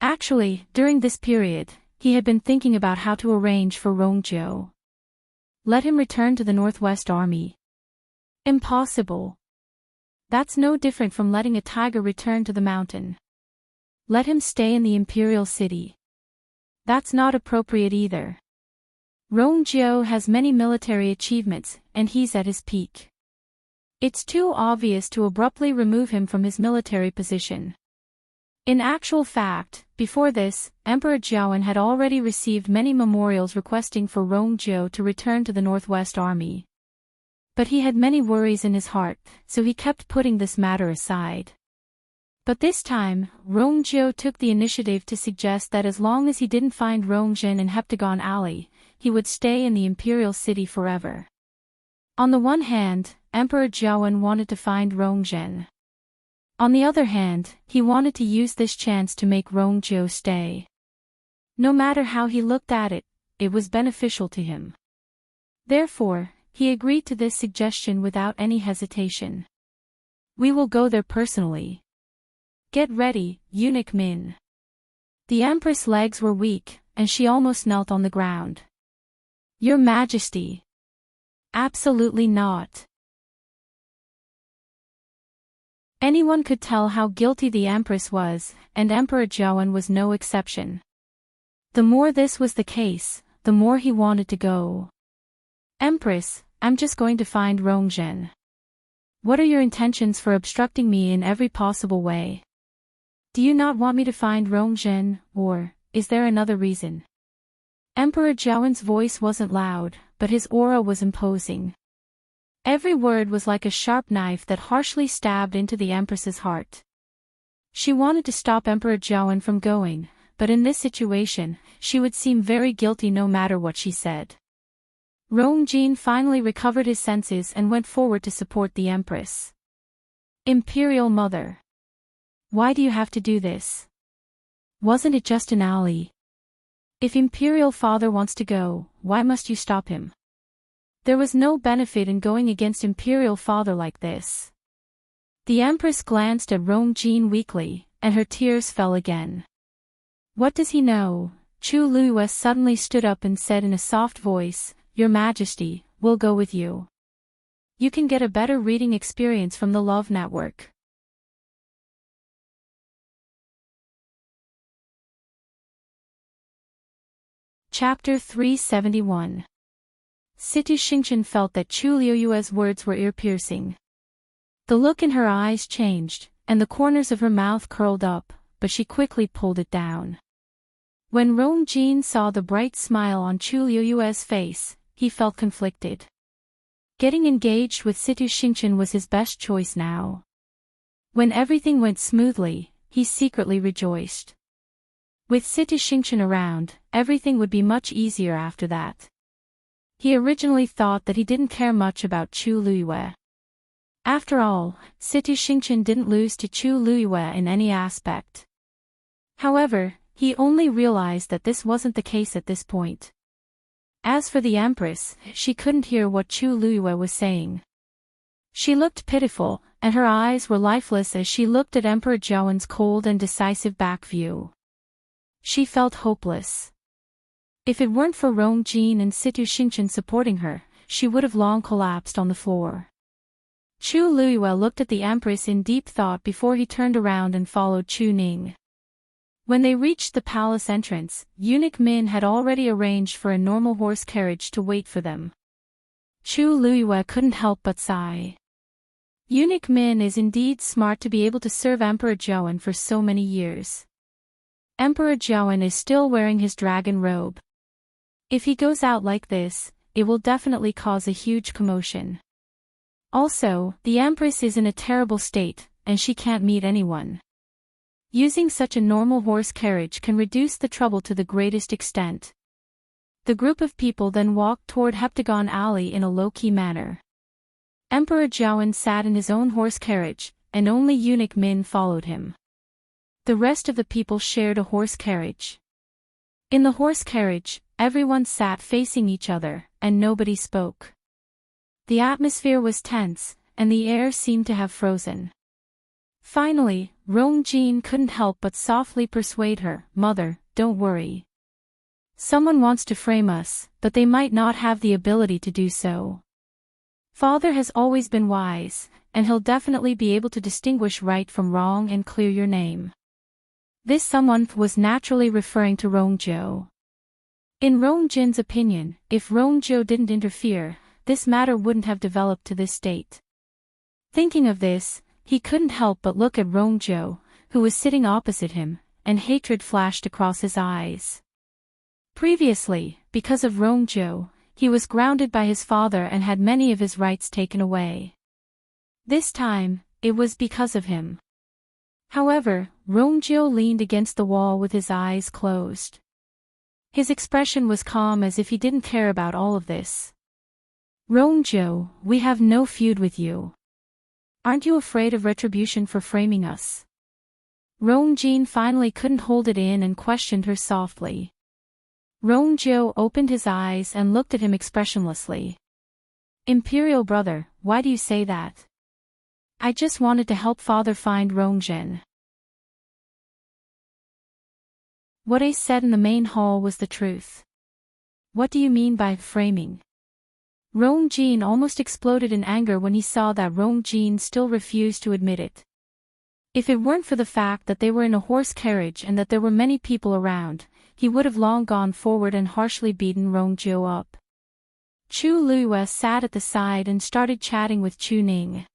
S1: Actually, during this period, he had been thinking about how to arrange for Rongzhou. Let him return to the Northwest Army. Impossible. That's no different from letting a tiger return to the mountain. Let him stay in the Imperial city. That's not appropriate either. Rongzhou has many military achievements, and he's at his peak. It's too obvious to abruptly remove him from his military position. In actual fact, before this, Emperor Zhaoan had already received many memorials requesting for Rongzhou to return to the Northwest Army. But he had many worries in his heart, so he kept putting this matter aside. But this time, Rongzhou took the initiative to suggest that as long as he didn't find Rongjin in Heptagon Alley, he would stay in the Imperial city forever. On the one hand, Emperor Zhaoan wanted to find Rongjin. On the other hand, he wanted to use this chance to make Rongzhou stay. No matter how he looked at it, it was beneficial to him. Therefore, he agreed to this suggestion without any hesitation. We will go there personally. Get ready, Eunuch Min. The Empress' legs were weak, and she almost knelt on the ground. Your Majesty. Absolutely not. Anyone could tell how guilty the Empress was, and Emperor Zhaoan was no exception. The more this was the case, the more he wanted to go. Empress, I'm just going to find Rongzhen. What are your intentions for obstructing me in every possible way? Do you not want me to find Rongzhen, or is there another reason? Emperor Zhaoan's voice wasn't loud, but his aura was imposing. Every word was like a sharp knife that harshly stabbed into the Empress's heart. She wanted to stop Emperor Zhaoan from going, but in this situation, she would seem very guilty no matter what she said. Rongjin finally recovered his senses and went forward to support the Empress. Imperial Mother. Why do you have to do this? Wasn't it just an alley? If Imperial Father wants to go, why must you stop him? There was no benefit in going against Imperial Father like this. The Empress glanced at Rongjin weakly, and her tears fell again. What does he know? Chu Luiyue suddenly stood up and said in a soft voice, Your Majesty, we'll go with you. You can get a better reading experience from the Love Network. Chapter 371. Situ Xingchen felt that Chu Luiyue's words were ear-piercing. The look in her eyes changed, and the corners of her mouth curled up, but she quickly pulled it down. When Rongjin saw the bright smile on Chu Luiyue's face, he felt conflicted. Getting engaged with Situ Xingchen was his best choice now. When everything went smoothly, he secretly rejoiced. With Situ Xingchen around, everything would be much easier after that. He originally thought that he didn't care much about Chu Luiyue. After all, Situ Xingchen didn't lose to Chu Luiyue in any aspect. However, he only realized that this wasn't the case at this point. As for the Empress, she couldn't hear what Chu Luiyue was saying. She looked pitiful, and her eyes were lifeless as she looked at Emperor Zhaoan's cold and decisive back view. She felt hopeless. If it weren't for Rongjin and Situ Xingchen supporting her, she would have long collapsed on the floor. Chu Luiyue looked at the Empress in deep thought before he turned around and followed Chu Ning. When they reached the palace entrance, Eunuch Min had already arranged for a normal horse carriage to wait for them. Chu Luiyue couldn't help but sigh. Eunuch Min is indeed smart to be able to serve Emperor Zhaoan for so many years. Emperor Zhaoan is still wearing his dragon robe. If he goes out like this, it will definitely cause a huge commotion. Also, the Empress is in a terrible state, and she can't meet anyone. Using such a normal horse carriage can reduce the trouble to the greatest extent. The group of people then walked toward Heptagon Alley in a low-key manner. Emperor Zhaoan sat in his own horse carriage, and only Eunuch Min followed him. The rest of the people shared a horse carriage. In the horse carriage, everyone sat facing each other, and nobody spoke. The atmosphere was tense, and the air seemed to have frozen. Finally, Rongjin couldn't help but softly persuade her, Mother, don't worry. Someone wants to frame us, but they might not have the ability to do so. Father has always been wise, and he'll definitely be able to distinguish right from wrong and clear your name. This someone was naturally referring to Rongzhou. In Rongjin's opinion, if Rongzhou didn't interfere, this matter wouldn't have developed to this state. Thinking of this, he couldn't help but look at Rongzhou, who was sitting opposite him, and hatred flashed across his eyes. Previously, because of Rongzhou, he was grounded by his father and had many of his rights taken away. This time, it was because of him. However, Rongzhou leaned against the wall with his eyes closed. His expression was calm as if he didn't care about all of this. Rongzhou, we have no feud with you. Aren't you afraid of retribution for framing us? Rongjin finally couldn't hold it in and questioned her softly. Rongjiu opened his eyes and looked at him expressionlessly. Imperial brother, why do you say that? I just wanted to help father find Rongzhen. What I said in the main hall was the truth. What do you mean by framing? Rongjin almost exploded in anger when he saw that Rongjin still refused to admit it. If it weren't for the fact that they were in a horse carriage and that there were many people around, he would have long gone forward and harshly beaten Rongjiu up. Chu Luiyue sat at the side and started chatting with Chu Ning.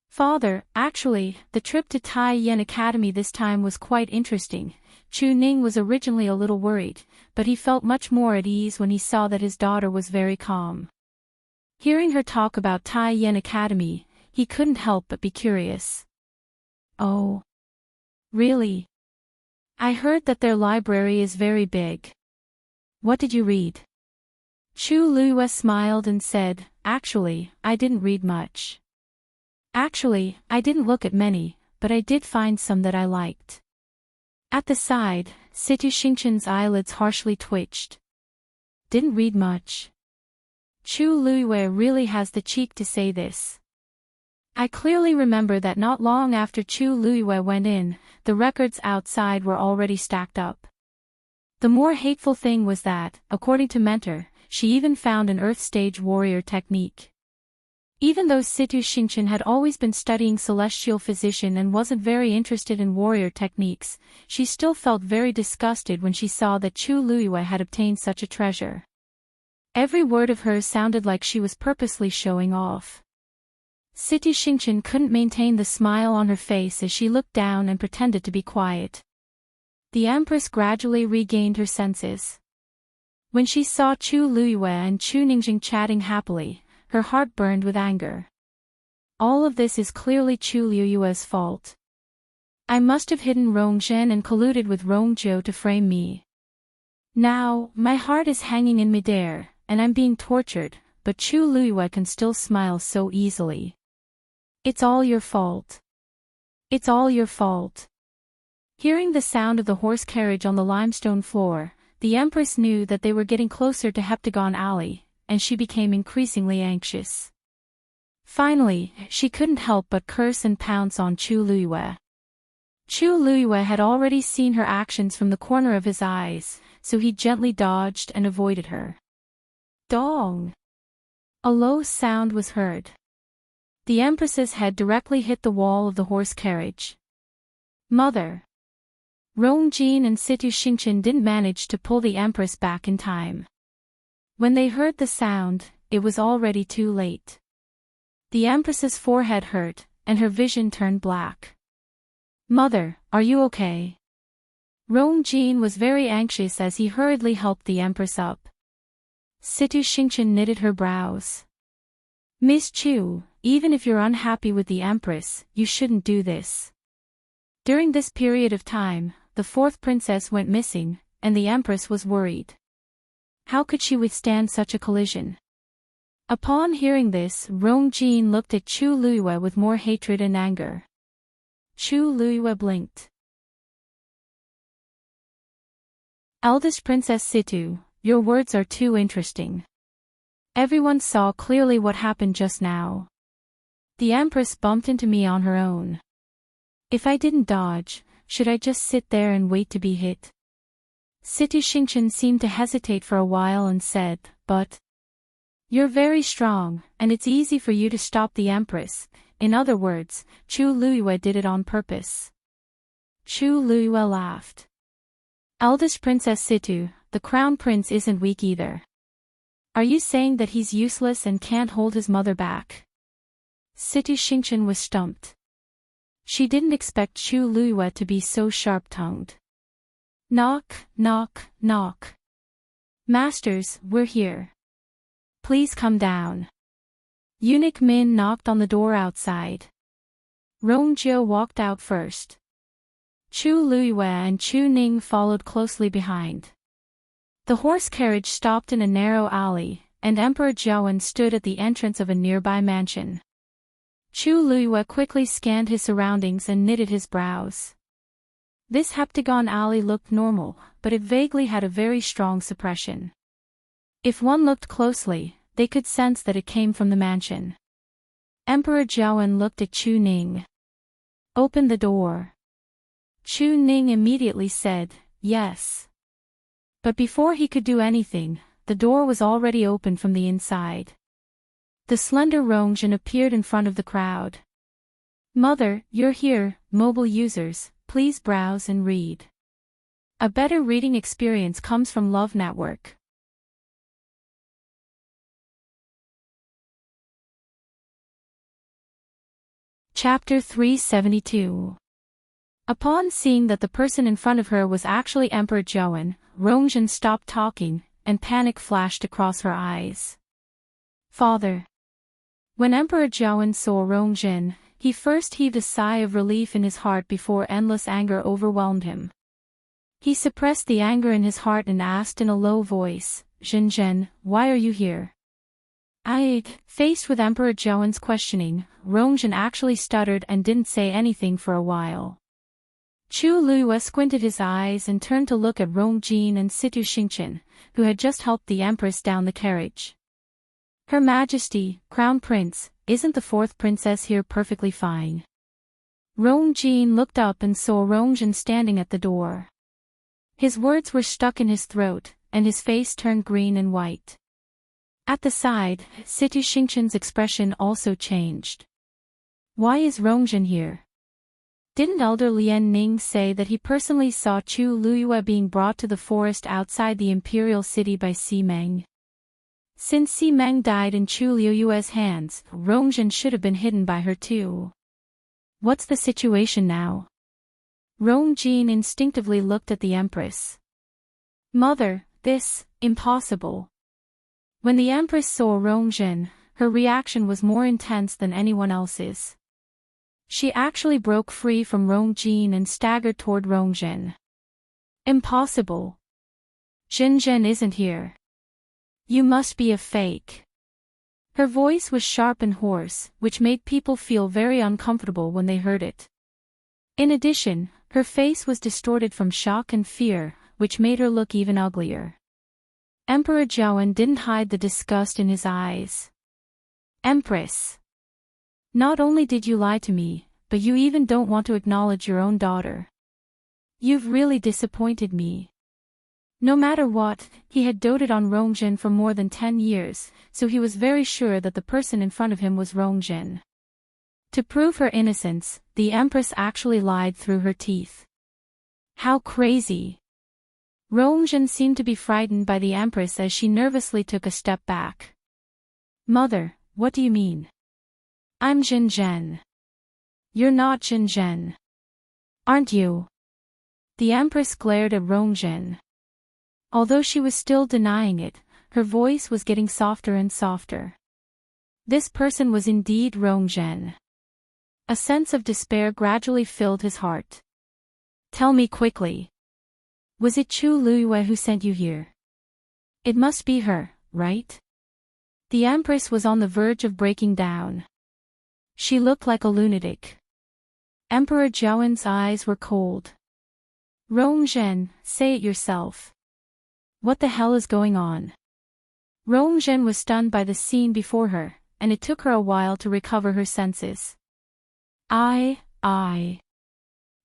S1: Father, actually, the trip to Tai Yen Academy this time was quite interesting. Chu Ning was originally a little worried, but he felt much more at ease when he saw that his daughter was very calm. Hearing her talk about Tai Yen Academy, he couldn't help but be curious. Oh. Really? I heard that their library is very big. What did you read? Chu Luiyue smiled and said, actually, I didn't read much. Actually, I didn't look at many, but I did find some that I liked. At the side, Situ Xingqian's eyelids harshly twitched. Didn't read much. Chu Luiyue really has the cheek to say this. I clearly remember that not long after Chu Luiyue went in, the records outside were already stacked up. The more hateful thing was that, according to Mentor, she even found an Earth Stage warrior technique. Even though Situ Xingqian had always been studying celestial physician and wasn't very interested in warrior techniques, she still felt very disgusted when she saw that Chu Luiyue had obtained such a treasure. Every word of hers sounded like she was purposely showing off. Situ Xingqian couldn't maintain the smile on her face as she looked down and pretended to be quiet. The Empress gradually regained her senses. When she saw Chu Luiyue and Chu Ningjing chatting happily, her heart burned with anger. All of this is clearly Chu Luiyue's fault. I must have hidden Rongzhen and colluded with Rongjiu to frame me. Now, my heart is hanging in midair, and I'm being tortured, but Chu Luiyue can still smile so easily. It's all your fault. It's all your fault. Hearing the sound of the horse carriage on the limestone floor, the Empress knew that they were getting closer to Heptagon Alley, and she became increasingly anxious. Finally, she couldn't help but curse and pounce on Chu Luiyue. Chu Luiyue had already seen her actions from the corner of his eyes, so he gently dodged and avoided her. Dong! A low sound was heard. The Empress's head directly hit the wall of the horse carriage. Mother! Rongjin and Situ Xingqian didn't manage to pull the Empress back in time. When they heard the sound, it was already too late. The Empress's forehead hurt, and her vision turned black. Mother, are you okay? Rongjin was very anxious as he hurriedly helped the Empress up. Situ Xingqian knitted her brows. Miss Chu, even if you're unhappy with the Empress, you shouldn't do this. During this period of time, the fourth princess went missing, and the Empress was worried. How could she withstand such a collision? Upon hearing this, Rongjin looked at Chu Luiyue with more hatred and anger. Chu Luiyue blinked. Eldest Princess Situ, your words are too interesting. Everyone saw clearly what happened just now. The Empress bumped into me on her own. If I didn't dodge, should I just sit there and wait to be hit? Situ Xingqian seemed to hesitate for a while and said, but you're very strong, and it's easy for you to stop the Empress. In other words, Chu Luiyue did it on purpose. Chu Luiyue laughed. Eldest Princess Situ, the Crown Prince isn't weak either. Are you saying that he's useless and can't hold his mother back? Situ Xingqian was stumped. She didn't expect Chu Luiyue to be so sharp-tongued. Knock, knock, knock. Masters, we're here. Please come down. Eunuch Min knocked on the door outside. Rongjiu walked out first. Chu Luiyue and Chu Ning followed closely behind. The horse carriage stopped in a narrow alley, and Emperor Jiawen stood at the entrance of a nearby mansion. Chu Luiyue quickly scanned his surroundings and knitted his brows. This heptagon alley looked normal, but it vaguely had a very strong suppression. If one looked closely, they could sense that it came from the mansion. Emperor Jiawen looked at Chu Ning. "Open the door." Chu Ning immediately said, "Yes." But before he could do anything, the door was already open from the inside. The slender Rongjin appeared in front of the crowd. "Mother, you're here, mobile users, please browse and read. A better reading experience comes from Love Network." Chapter 372. Upon seeing that the person in front of her was actually Emperor Jiawen, Rongjin stopped talking, and panic flashed across her eyes. "Father." When Emperor Jiawen saw Rongjin, he first heaved a sigh of relief in his heart before endless anger overwhelmed him. He suppressed the anger in his heart and asked in a low voice, "Jinzhen, why are you here?" Faced with Emperor Jiawen's questioning, Rongjin actually stuttered and didn't say anything for a while. Chu Luiyue squinted his eyes and turned to look at Rongjin and Situ Xingqian, who had just helped the Empress down the carriage. "Her Majesty, Crown Prince, isn't the fourth princess here perfectly fine?" Rongjin looked up and saw Rongjin standing at the door. His words were stuck in his throat, and his face turned green and white. At the side, Situ Xingqian's expression also changed. "Why is Rongjin here? Didn't Elder Lian Ning say that he personally saw Chu Luiyue being brought to the forest outside the Imperial city by Si Meng? Since Si Meng died in Chu Luiyue's hands, Rongjin should have been hidden by her too. What's the situation now?" Rongjin instinctively looked at the Empress. "Mother, this, impossible." When the Empress saw Rongjin, her reaction was more intense than anyone else's. She actually broke free from Rongjin and staggered toward Rongjin. "Impossible. Jinzhen isn't here. You must be a fake." Her voice was sharp and hoarse, which made people feel very uncomfortable when they heard it. In addition, her face was distorted from shock and fear, which made her look even uglier. Emperor Jiawen didn't hide the disgust in his eyes. "Empress. Not only did you lie to me, but you even don't want to acknowledge your own daughter. You've really disappointed me." No matter what, he had doted on Rongjin for more than 10 years, so he was very sure that the person in front of him was Rongjin. To prove her innocence, the Empress actually lied through her teeth. How crazy! Rongjin seemed to be frightened by the Empress as she nervously took a step back. "Mother, what do you mean? I'm Jinzhen." "You're not Jinzhen. Aren't you?" The Empress glared at Rongjin. Although she was still denying it, her voice was getting softer and softer. This person was indeed Rongjin. A sense of despair gradually filled his heart. "Tell me quickly. Was it Chu Luiyue who sent you here? It must be her, right?" The Empress was on the verge of breaking down. She looked like a lunatic. Emperor Jiawen's eyes were cold. "Rongjin, say it yourself. What the hell is going on?" Rongjin was stunned by the scene before her, and it took her a while to recover her senses.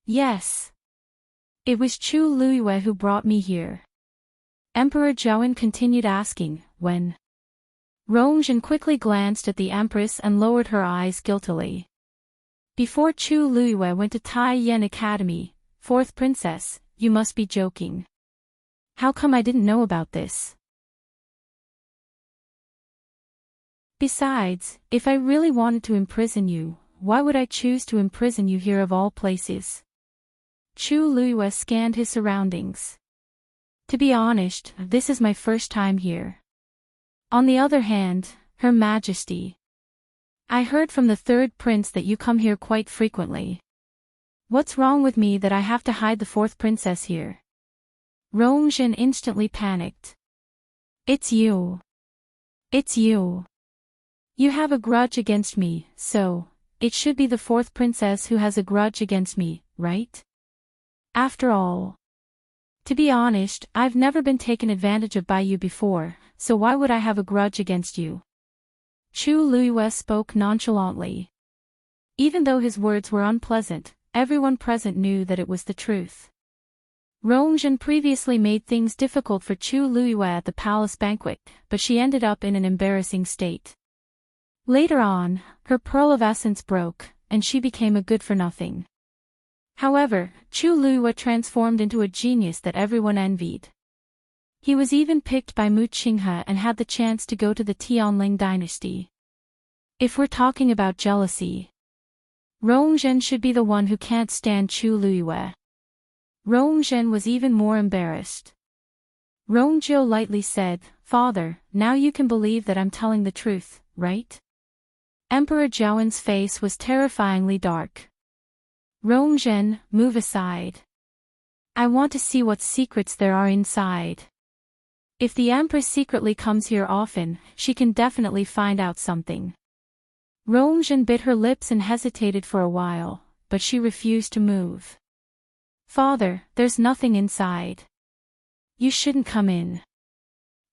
S1: Yes. It was Chu Luiyue who brought me here." Emperor Jiawen continued asking, "When?" Rongjin quickly glanced at the Empress and lowered her eyes guiltily. "Before Chu Luiyue went to Tai Yan Academy, 4th Princess, you must be joking. How come I didn't know about this? Besides, if I really wanted to imprison you, why would I choose to imprison you here of all places?" Chu Luiyue scanned his surroundings. "To be honest, this is my first time here. On the other hand, Her Majesty, I heard from the 3rd Prince that you come here quite frequently. What's wrong with me that I have to hide the 4th Princess here?" Rongjin instantly panicked. It's you. You have a grudge against me, so it should be the 4th Princess who has a grudge against me, right?" After all, to be honest, I've never been taken advantage of by you before, so why would I have a grudge against you? Chu Luiyue spoke nonchalantly. Even though his words were unpleasant, everyone present knew that it was the truth. Rongzhen previously made things difficult for Chu Luiyue at the palace banquet, but she ended up in an embarrassing state. Later on, her pearl of essence broke, and she became a good-for-nothing. However, Chu Luiyue transformed into a genius that everyone envied. He was even picked by Mu Qinghe and had the chance to go to the Tianling dynasty. If we're talking about jealousy, Rongzhen should be the one who can't stand Chu Luiyue. Rongzhen was even more embarrassed. Rongjiu lightly said, "Father, now you can believe that I'm telling the truth, right?" Emperor Zhaowen's face was terrifyingly dark. "Rongzhen, move aside. I want to see what secrets there are inside. If the Empress secretly comes here often, she can definitely find out something." Rongzhen bit her lips and hesitated for a while, but she refused to move. "Father, there's nothing inside. You shouldn't come in.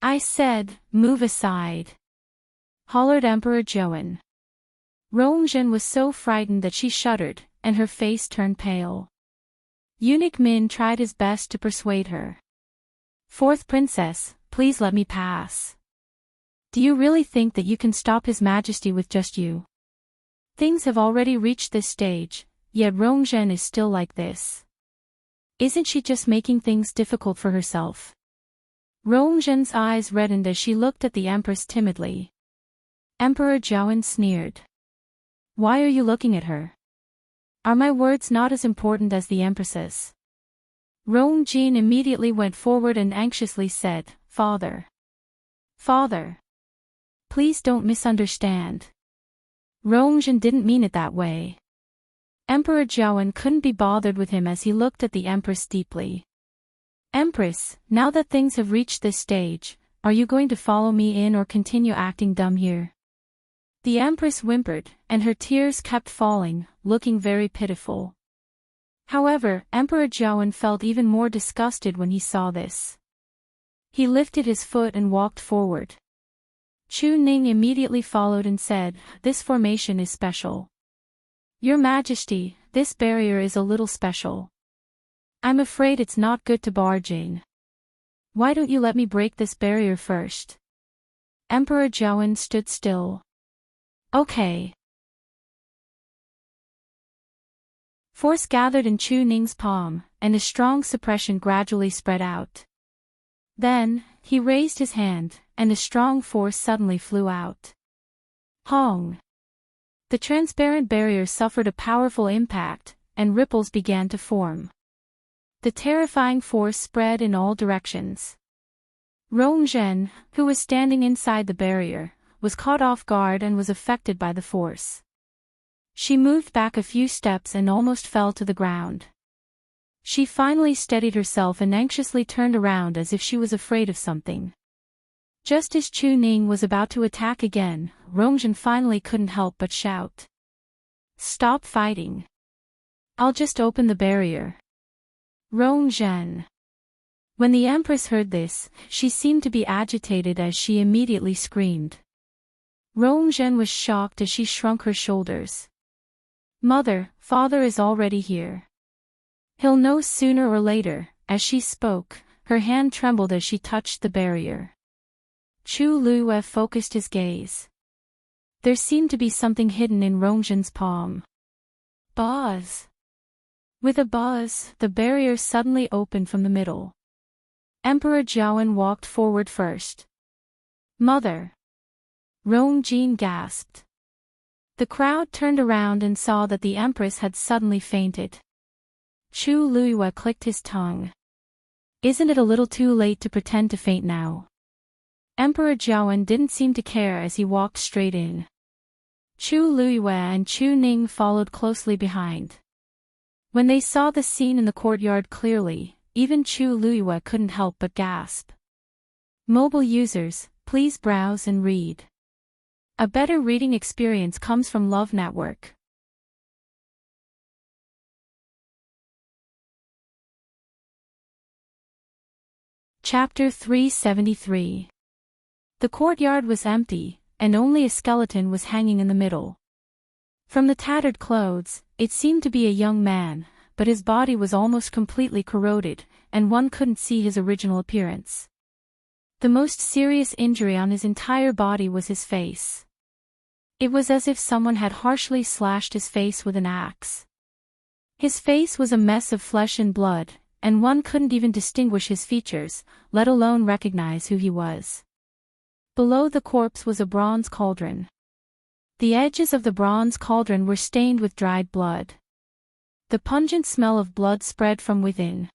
S1: I said, move aside," hollered Emperor Zhaowen. Rongzhen was so frightened that she shuddered, and her face turned pale. Eunuch Min tried his best to persuade her. "Fourth princess, please let me pass. Do you really think that you can stop His Majesty with just you? Things have already reached this stage, yet Rongzhen is still like this. Isn't she just making things difficult for herself?" Rongzhen's eyes reddened as she looked at the Empress timidly. Emperor Zhaowen sneered. "Why are you looking at her? Are my words not as important as the Empress's?" Rongjin immediately went forward and anxiously said, "Father. Father. Please don't misunderstand. Rongjin didn't mean it that way." Emperor Zhaowen couldn't be bothered with him as he looked at the Empress deeply. "Empress, now that things have reached this stage, are you going to follow me in or continue acting dumb here?" The Empress whimpered, and her tears kept falling, looking very pitiful. However, Emperor Zhaowen felt even more disgusted when he saw this. He lifted his foot and walked forward. Chu Ning immediately followed and said, "This formation is special. Your Majesty, this barrier is a little special. I'm afraid it's not good to barge in. Why don't you let me break this barrier first?" Emperor Zhaowen stood still. "Okay." Force gathered in Chu Ning's palm, and a strong suppression gradually spread out. Then, he raised his hand, and a strong force suddenly flew out. Hong! The transparent barrier suffered a powerful impact, and ripples began to form. The terrifying force spread in all directions. Rongzhen, who was standing inside the barrier, was caught off guard and was affected by the force. She moved back a few steps and almost fell to the ground. She finally steadied herself and anxiously turned around as if she was afraid of something. Just as Chu Ning was about to attack again, Rongzhen finally couldn't help but shout, "Stop fighting. I'll just open the barrier." Rongzhen. When the Empress heard this, she seemed to be agitated as she immediately screamed. Rongzhen was shocked as she shrunk her shoulders. "Mother, father is already here. He'll know sooner or later." As she spoke, her hand trembled as she touched the barrier. Chu Luiyue focused his gaze. There seemed to be something hidden in Rongzhen's palm. Buzz! With a buzz, the barrier suddenly opened from the middle. Emperor Zhaowen walked forward first. "Mother!" Rongjin gasped. The crowd turned around and saw that the Empress had suddenly fainted. Chu Luiyue clicked his tongue. "Isn't it a little too late to pretend to faint now?" Emperor Zhaowen didn't seem to care as he walked straight in. Chu Luiyue and Chu Ning followed closely behind. When they saw the scene in the courtyard clearly, even Chu Luiyue couldn't help but gasp. Mobile users, please browse and read. A better reading experience comes from Love Network. Chapter 373. The courtyard was empty, and only a skeleton was hanging in the middle. From the tattered clothes, it seemed to be a young man, but his body was almost completely corroded, and one couldn't see his original appearance. The most serious injury on his entire body was his face. It was as if someone had harshly slashed his face with an axe. His face was a mess of flesh and blood, and one couldn't even distinguish his features, let alone recognize who he was. Below the corpse was a bronze cauldron. The edges of the bronze cauldron were stained with dried blood. The pungent smell of blood spread from within.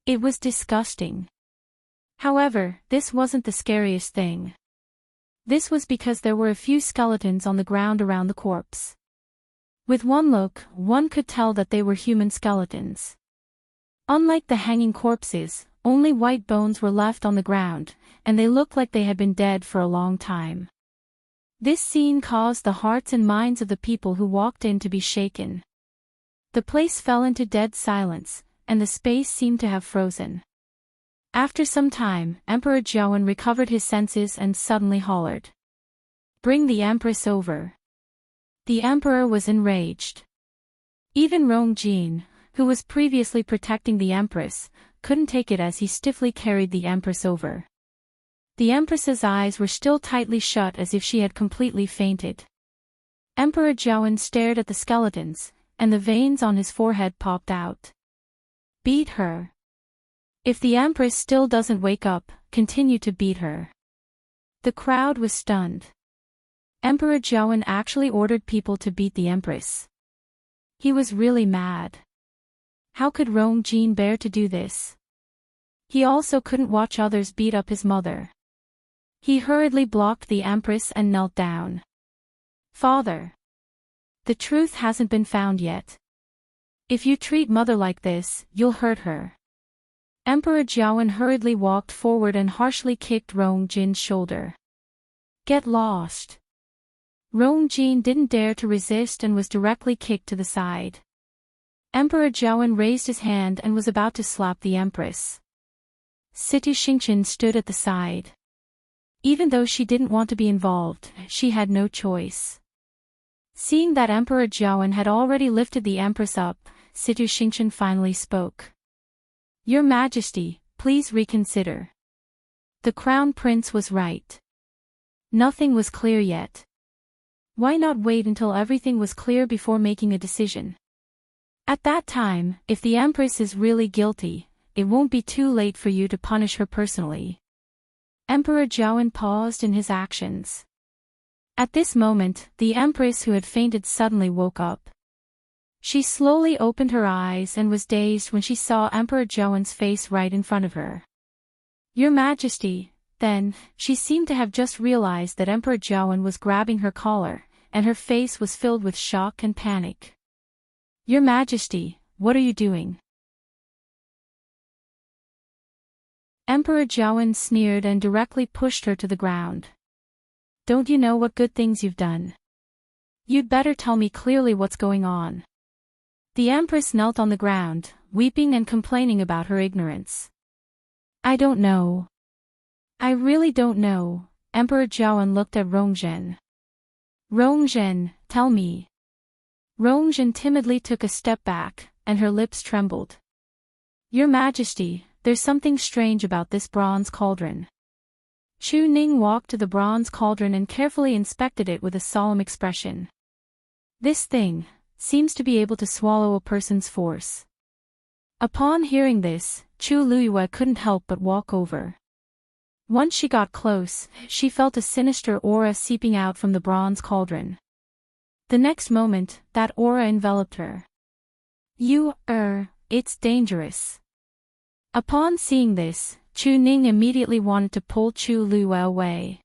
S1: It was disgusting. However, this wasn't the scariest thing. This was because there were a few skeletons on the ground around the corpse. With one look, one could tell that they were human skeletons. Unlike the hanging corpses, only white bones were left on the ground, and they looked like they had been dead for a long time. This scene caused the hearts and minds of the people who walked in to be shaken. The place fell into dead silence, and the space seemed to have frozen. After some time, Emperor Jiawen recovered his senses and suddenly hollered, "Bring the Empress over." The Emperor was enraged. Even Rong Jin, who was previously protecting the Empress, couldn't take it as he stiffly carried the Empress over. The Empress's eyes were still tightly shut as if she had completely fainted. Emperor Jiawen stared at the skeletons, and the veins on his forehead popped out. "Beat her. If the Empress still doesn't wake up, continue to beat her." The crowd was stunned. Emperor Jiawen actually ordered people to beat the Empress. He was really mad. How could Rong Jin bear to do this? He also couldn't watch others beat up his mother. He hurriedly blocked the Empress and knelt down. "Father. The truth hasn't been found yet. If you treat mother like this, you'll hurt her." Emperor Jiawen hurriedly walked forward and harshly kicked Rong Jin's shoulder. "Get lost." Rong Jin didn't dare to resist and was directly kicked to the side. Emperor Jiawen raised his hand and was about to slap the Empress. Situ Xingqian stood at the side. Even though she didn't want to be involved, she had no choice. Seeing that Emperor Jiawen had already lifted the Empress up, Situ Xingqian finally spoke. "Your Majesty, please reconsider. The Crown Prince was right. Nothing was clear yet. Why not wait until everything was clear before making a decision? At that time, if the Empress is really guilty, it won't be too late for you to punish her personally." Emperor Jiawen paused in his actions. At this moment, the Empress who had fainted suddenly woke up. She slowly opened her eyes and was dazed when she saw Emperor Jiawen's face right in front of her. "Your Majesty." Then, she seemed to have just realized that Emperor Jiawen was grabbing her collar, and her face was filled with shock and panic. "Your Majesty, what are you doing?" Emperor Jiawen sneered and directly pushed her to the ground. "Don't you know what good things you've done? You'd better tell me clearly what's going on." The Empress knelt on the ground, weeping and complaining about her ignorance. "I don't know. I really don't know." Emperor Jiawen looked at Rongzhen. "Rongzhen, tell me." Rongzhen timidly took a step back, and her lips trembled. "Your Majesty, there's something strange about this bronze cauldron." Chu Ning walked to the bronze cauldron and carefully inspected it with a solemn expression. "This thing seems to be able to swallow a person's force." Upon hearing this, Chu Luiyue couldn't help but walk over. Once she got close, she felt a sinister aura seeping out from the bronze cauldron. The next moment, that aura enveloped her. It's dangerous." Upon seeing this, Chu Ning immediately wanted to pull Chu Luiyue away.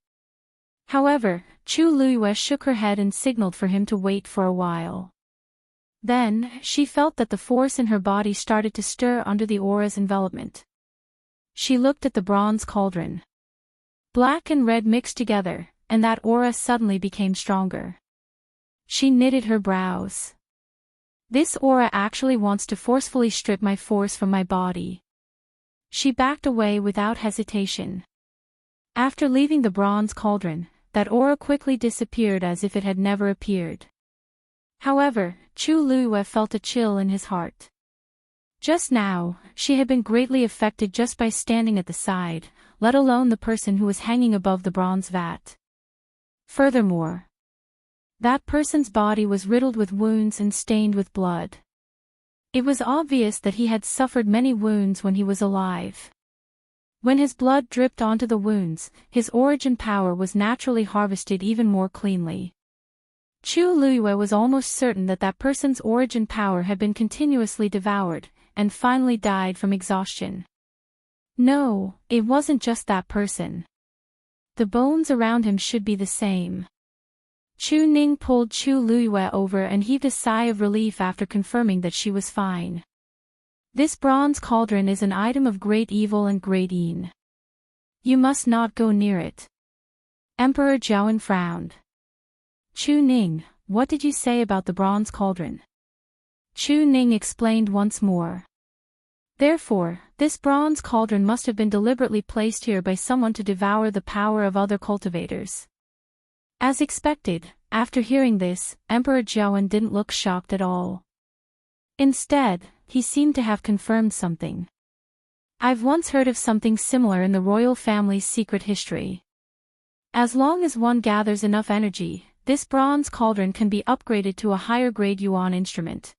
S1: However, Chu Luiyue shook her head and signaled for him to wait for a while. Then, she felt that the force in her body started to stir under the aura's envelopment. She looked at the bronze cauldron. Black and red mixed together, and that aura suddenly became stronger. She knitted her brows. "This aura actually wants to forcefully strip my force from my body." She backed away without hesitation. After leaving the bronze cauldron, that aura quickly disappeared as if it had never appeared. However, Chu Luiyue felt a chill in his heart. Just now, she had been greatly affected just by standing at the side, let alone the person who was hanging above the bronze vat. Furthermore, that person's body was riddled with wounds and stained with blood. It was obvious that he had suffered many wounds when he was alive. When his blood dripped onto the wounds, his origin power was naturally harvested even more cleanly. Chu Luiyue was almost certain that that person's origin power had been continuously devoured, and finally died from exhaustion. No, it wasn't just that person. The bones around him should be the same. Chu Ning pulled Chu Luiyue over and heaved a sigh of relief after confirming that she was fine. This bronze cauldron is an item of great evil and great een. You must not go near it. Emperor Zhaoan frowned. Chu Ning, what did you say about the bronze cauldron? Chu Ning explained once more. Therefore, this bronze cauldron must have been deliberately placed here by someone to devour the power of other cultivators. As expected, after hearing this, Emperor Zhaoan didn't look shocked at all. Instead, he seemed to have confirmed something. I've once heard of something similar in the royal family's secret history. As long as one gathers enough energy, this bronze cauldron can be upgraded to a higher grade yuan instrument.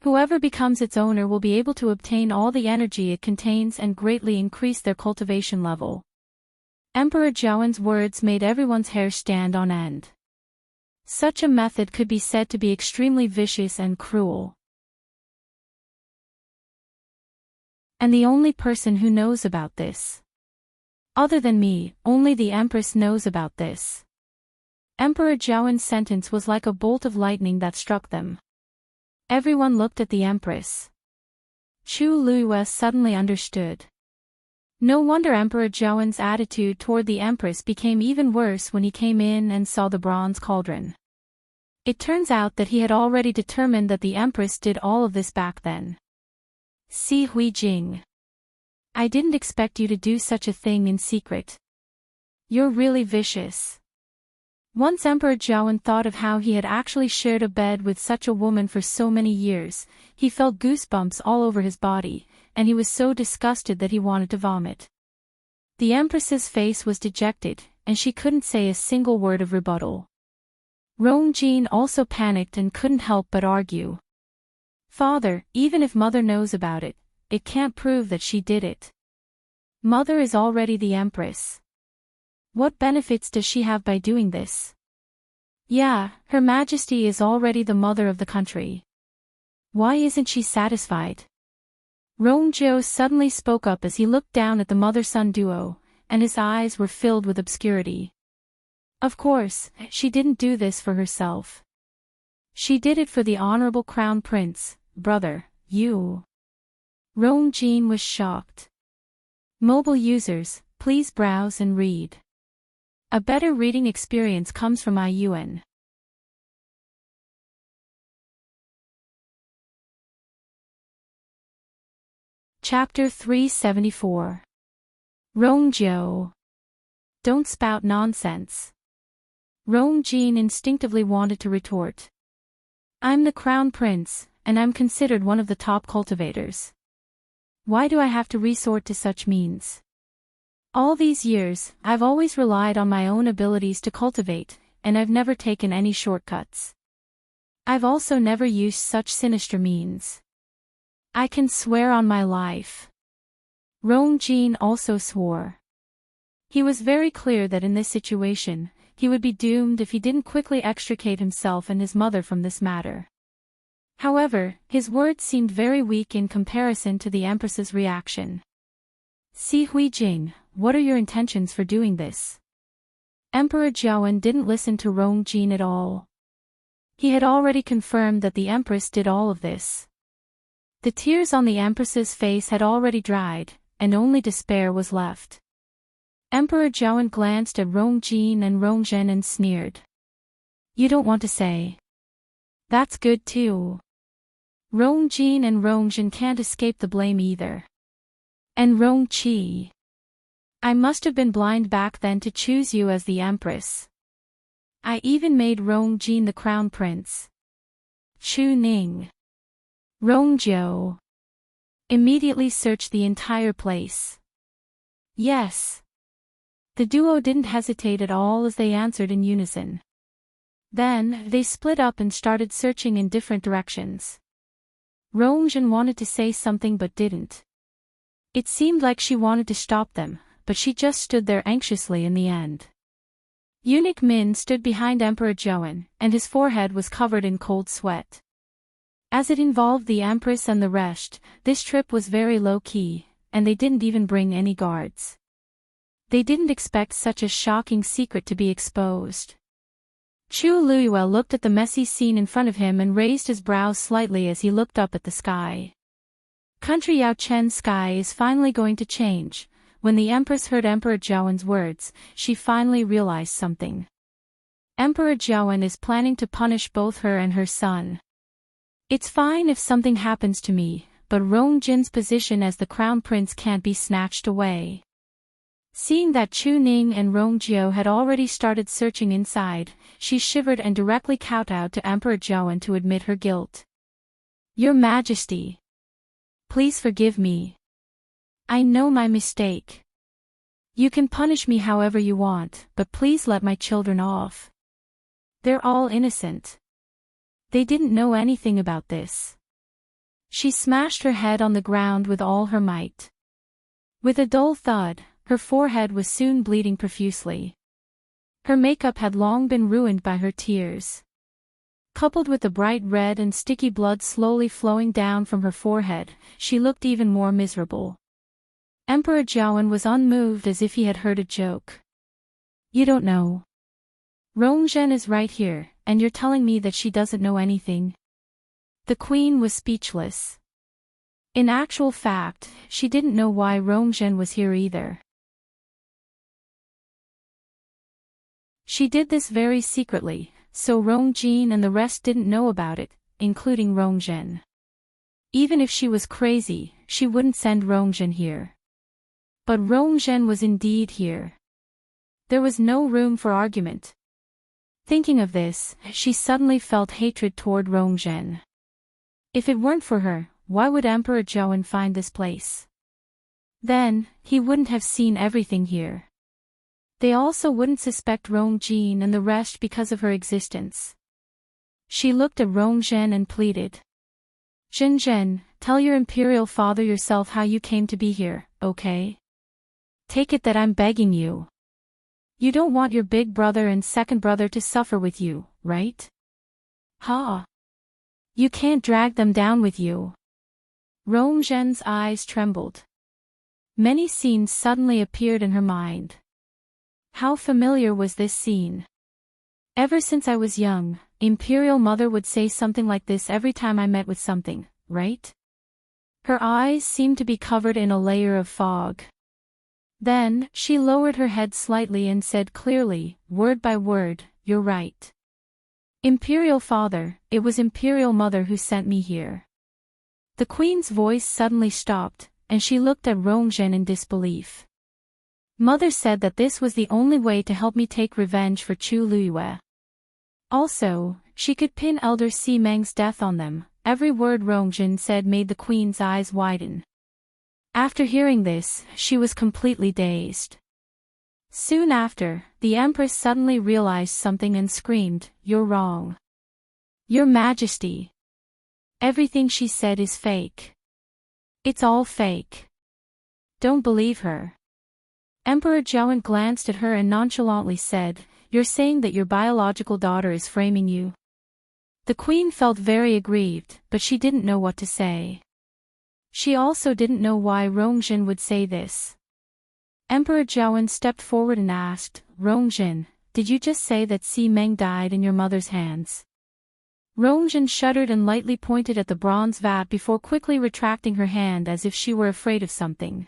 S1: Whoever becomes its owner will be able to obtain all the energy it contains and greatly increase their cultivation level. Emperor Zhaoan's words made everyone's hair stand on end. Such a method could be said to be extremely vicious and cruel. And the only person who knows about this. Other than me, only the Empress knows about this. Emperor Zhaoan's sentence was like a bolt of lightning that struck them. Everyone looked at the Empress. Chu Luiyue suddenly understood. No wonder Emperor Zhaoan's attitude toward the Empress became even worse when he came in and saw the bronze cauldron. It turns out that he had already determined that the Empress did all of this back then. Si Huijing. I didn't expect you to do such a thing in secret. You're really vicious. Once Emperor Zhaoan thought of how he had actually shared a bed with such a woman for so many years, he felt goosebumps all over his body, and he was so disgusted that he wanted to vomit. The Empress's face was dejected, and she couldn't say a single word of rebuttal. Rongjin also panicked and couldn't help but argue. Father, even if Mother knows about it, it can't prove that she did it. Mother is already the Empress. What benefits does she have by doing this? Yeah, Her Majesty is already the mother of the country. Why isn't she satisfied? Rongjiu suddenly spoke up as he looked down at the mother-son duo, and his eyes were filled with obscurity. Of course, she didn't do this for herself. She did it for the honorable crown prince, brother, you. Rongjin was shocked. Mobile users, please browse and read. A better reading experience comes from IUN. Chapter 374. Rongjiu. Don't spout nonsense. Rongjin instinctively wanted to retort. I'm the crown prince, and I'm considered one of the top cultivators. Why do I have to resort to such means? All these years, I've always relied on my own abilities to cultivate, and I've never taken any shortcuts. I've also never used such sinister means. I can swear on my life. Rongjin also swore. He was very clear that in this situation, he would be doomed if he didn't quickly extricate himself and his mother from this matter. However, his words seemed very weak in comparison to the Empress's reaction. Si Huijing, what are your intentions for doing this? Emperor Zhaoan didn't listen to Rongjin at all. He had already confirmed that the Empress did all of this. The tears on the Empress's face had already dried, and only despair was left. Emperor Zhaoan glanced at Rongjin and Rongzhen and sneered. You don't want to say. That's good too. Rongjin and Rongzhen can't escape the blame either. And Rong-chi. I must have been blind back then to choose you as the empress. I even made Rong-jin the crown prince. Chu-ning. Rong-jo. Immediately searched the entire place. Yes. The duo didn't hesitate at all as they answered in unison. Then, they split up and started searching in different directions. Rong-jin wanted to say something but didn't. It seemed like she wanted to stop them, but she just stood there anxiously in the end. Eunuch Min stood behind Emperor Joan, and his forehead was covered in cold sweat. As it involved the Empress and the rest, this trip was very low-key, and they didn't even bring any guards. They didn't expect such a shocking secret to be exposed. Chu Luiyue looked at the messy scene in front of him and raised his brows slightly as he looked up at the sky. Country Yao Chen's sky is finally going to change. When the Empress heard Emperor Zhaowen's words, she finally realized something. Emperor Zhaowen is planning to punish both her and her son. It's fine if something happens to me, but Rong-jin's position as the crown prince can't be snatched away. Seeing that Chu-ning and Rong-jio had already started searching inside, she shivered and directly kowtowed to Emperor Zhaowen to admit her guilt. Your Majesty. Please forgive me. I know my mistake. You can punish me however you want, but please let my children off. They're all innocent. They didn't know anything about this. She smashed her head on the ground with all her might. With a dull thud, her forehead was soon bleeding profusely. Her makeup had long been ruined by her tears. Coupled with the bright red and sticky blood slowly flowing down from her forehead, she looked even more miserable. Emperor Zhaowen was unmoved as if he had heard a joke. You don't know. Rong-zhen is right here, and you're telling me that she doesn't know anything? The queen was speechless. In actual fact, she didn't know why Rong-zhen was here either. She did this very secretly, so Rong-jin and the rest didn't know about it, including Rong-zhen. Even if she was crazy, she wouldn't send Rong-zhen here. But Rong-zhen was indeed here. There was no room for argument. Thinking of this, she suddenly felt hatred toward Rong-zhen. If it weren't for her, why would Emperor Zhaowen find this place? Then, he wouldn't have seen everything here. They also wouldn't suspect Rong-jin and the rest because of her existence. She looked at Rong-zhen and pleaded. Zhen, tell your imperial father yourself how you came to be here, okay? Take it that I'm begging you. You don't want your big brother and second brother to suffer with you, right? Ha! You can't drag them down with you. Rong-zhen's eyes trembled. Many scenes suddenly appeared in her mind. How familiar was this scene? Ever since I was young, Imperial Mother would say something like this every time I met with something, right? Her eyes seemed to be covered in a layer of fog. Then, she lowered her head slightly and said clearly, word by word, you're right. Imperial Father, it was Imperial Mother who sent me here. The queen's voice suddenly stopped, and she looked at Rong-zhen in disbelief. Mother said that this was the only way to help me take revenge for Chu Luiyue. Also, she could pin Elder Si Meng's death on them. Every word Rong-zhen said made the queen's eyes widen. After hearing this, she was completely dazed. Soon after, the Empress suddenly realized something and screamed, "You're wrong. Your Majesty. Everything she said is fake. It's all fake. Don't believe her." Emperor Zhaowen glanced at her and nonchalantly said, "You're saying that your biological daughter is framing you?" The queen felt very aggrieved, but she didn't know what to say. She also didn't know why Rong-zhen would say this. Emperor Zhaowen stepped forward and asked, "Rong-zhen, did you just say that Si Meng died in your mother's hands?" Rong-zhen shuddered and lightly pointed at the bronze vat before quickly retracting her hand as if she were afraid of something.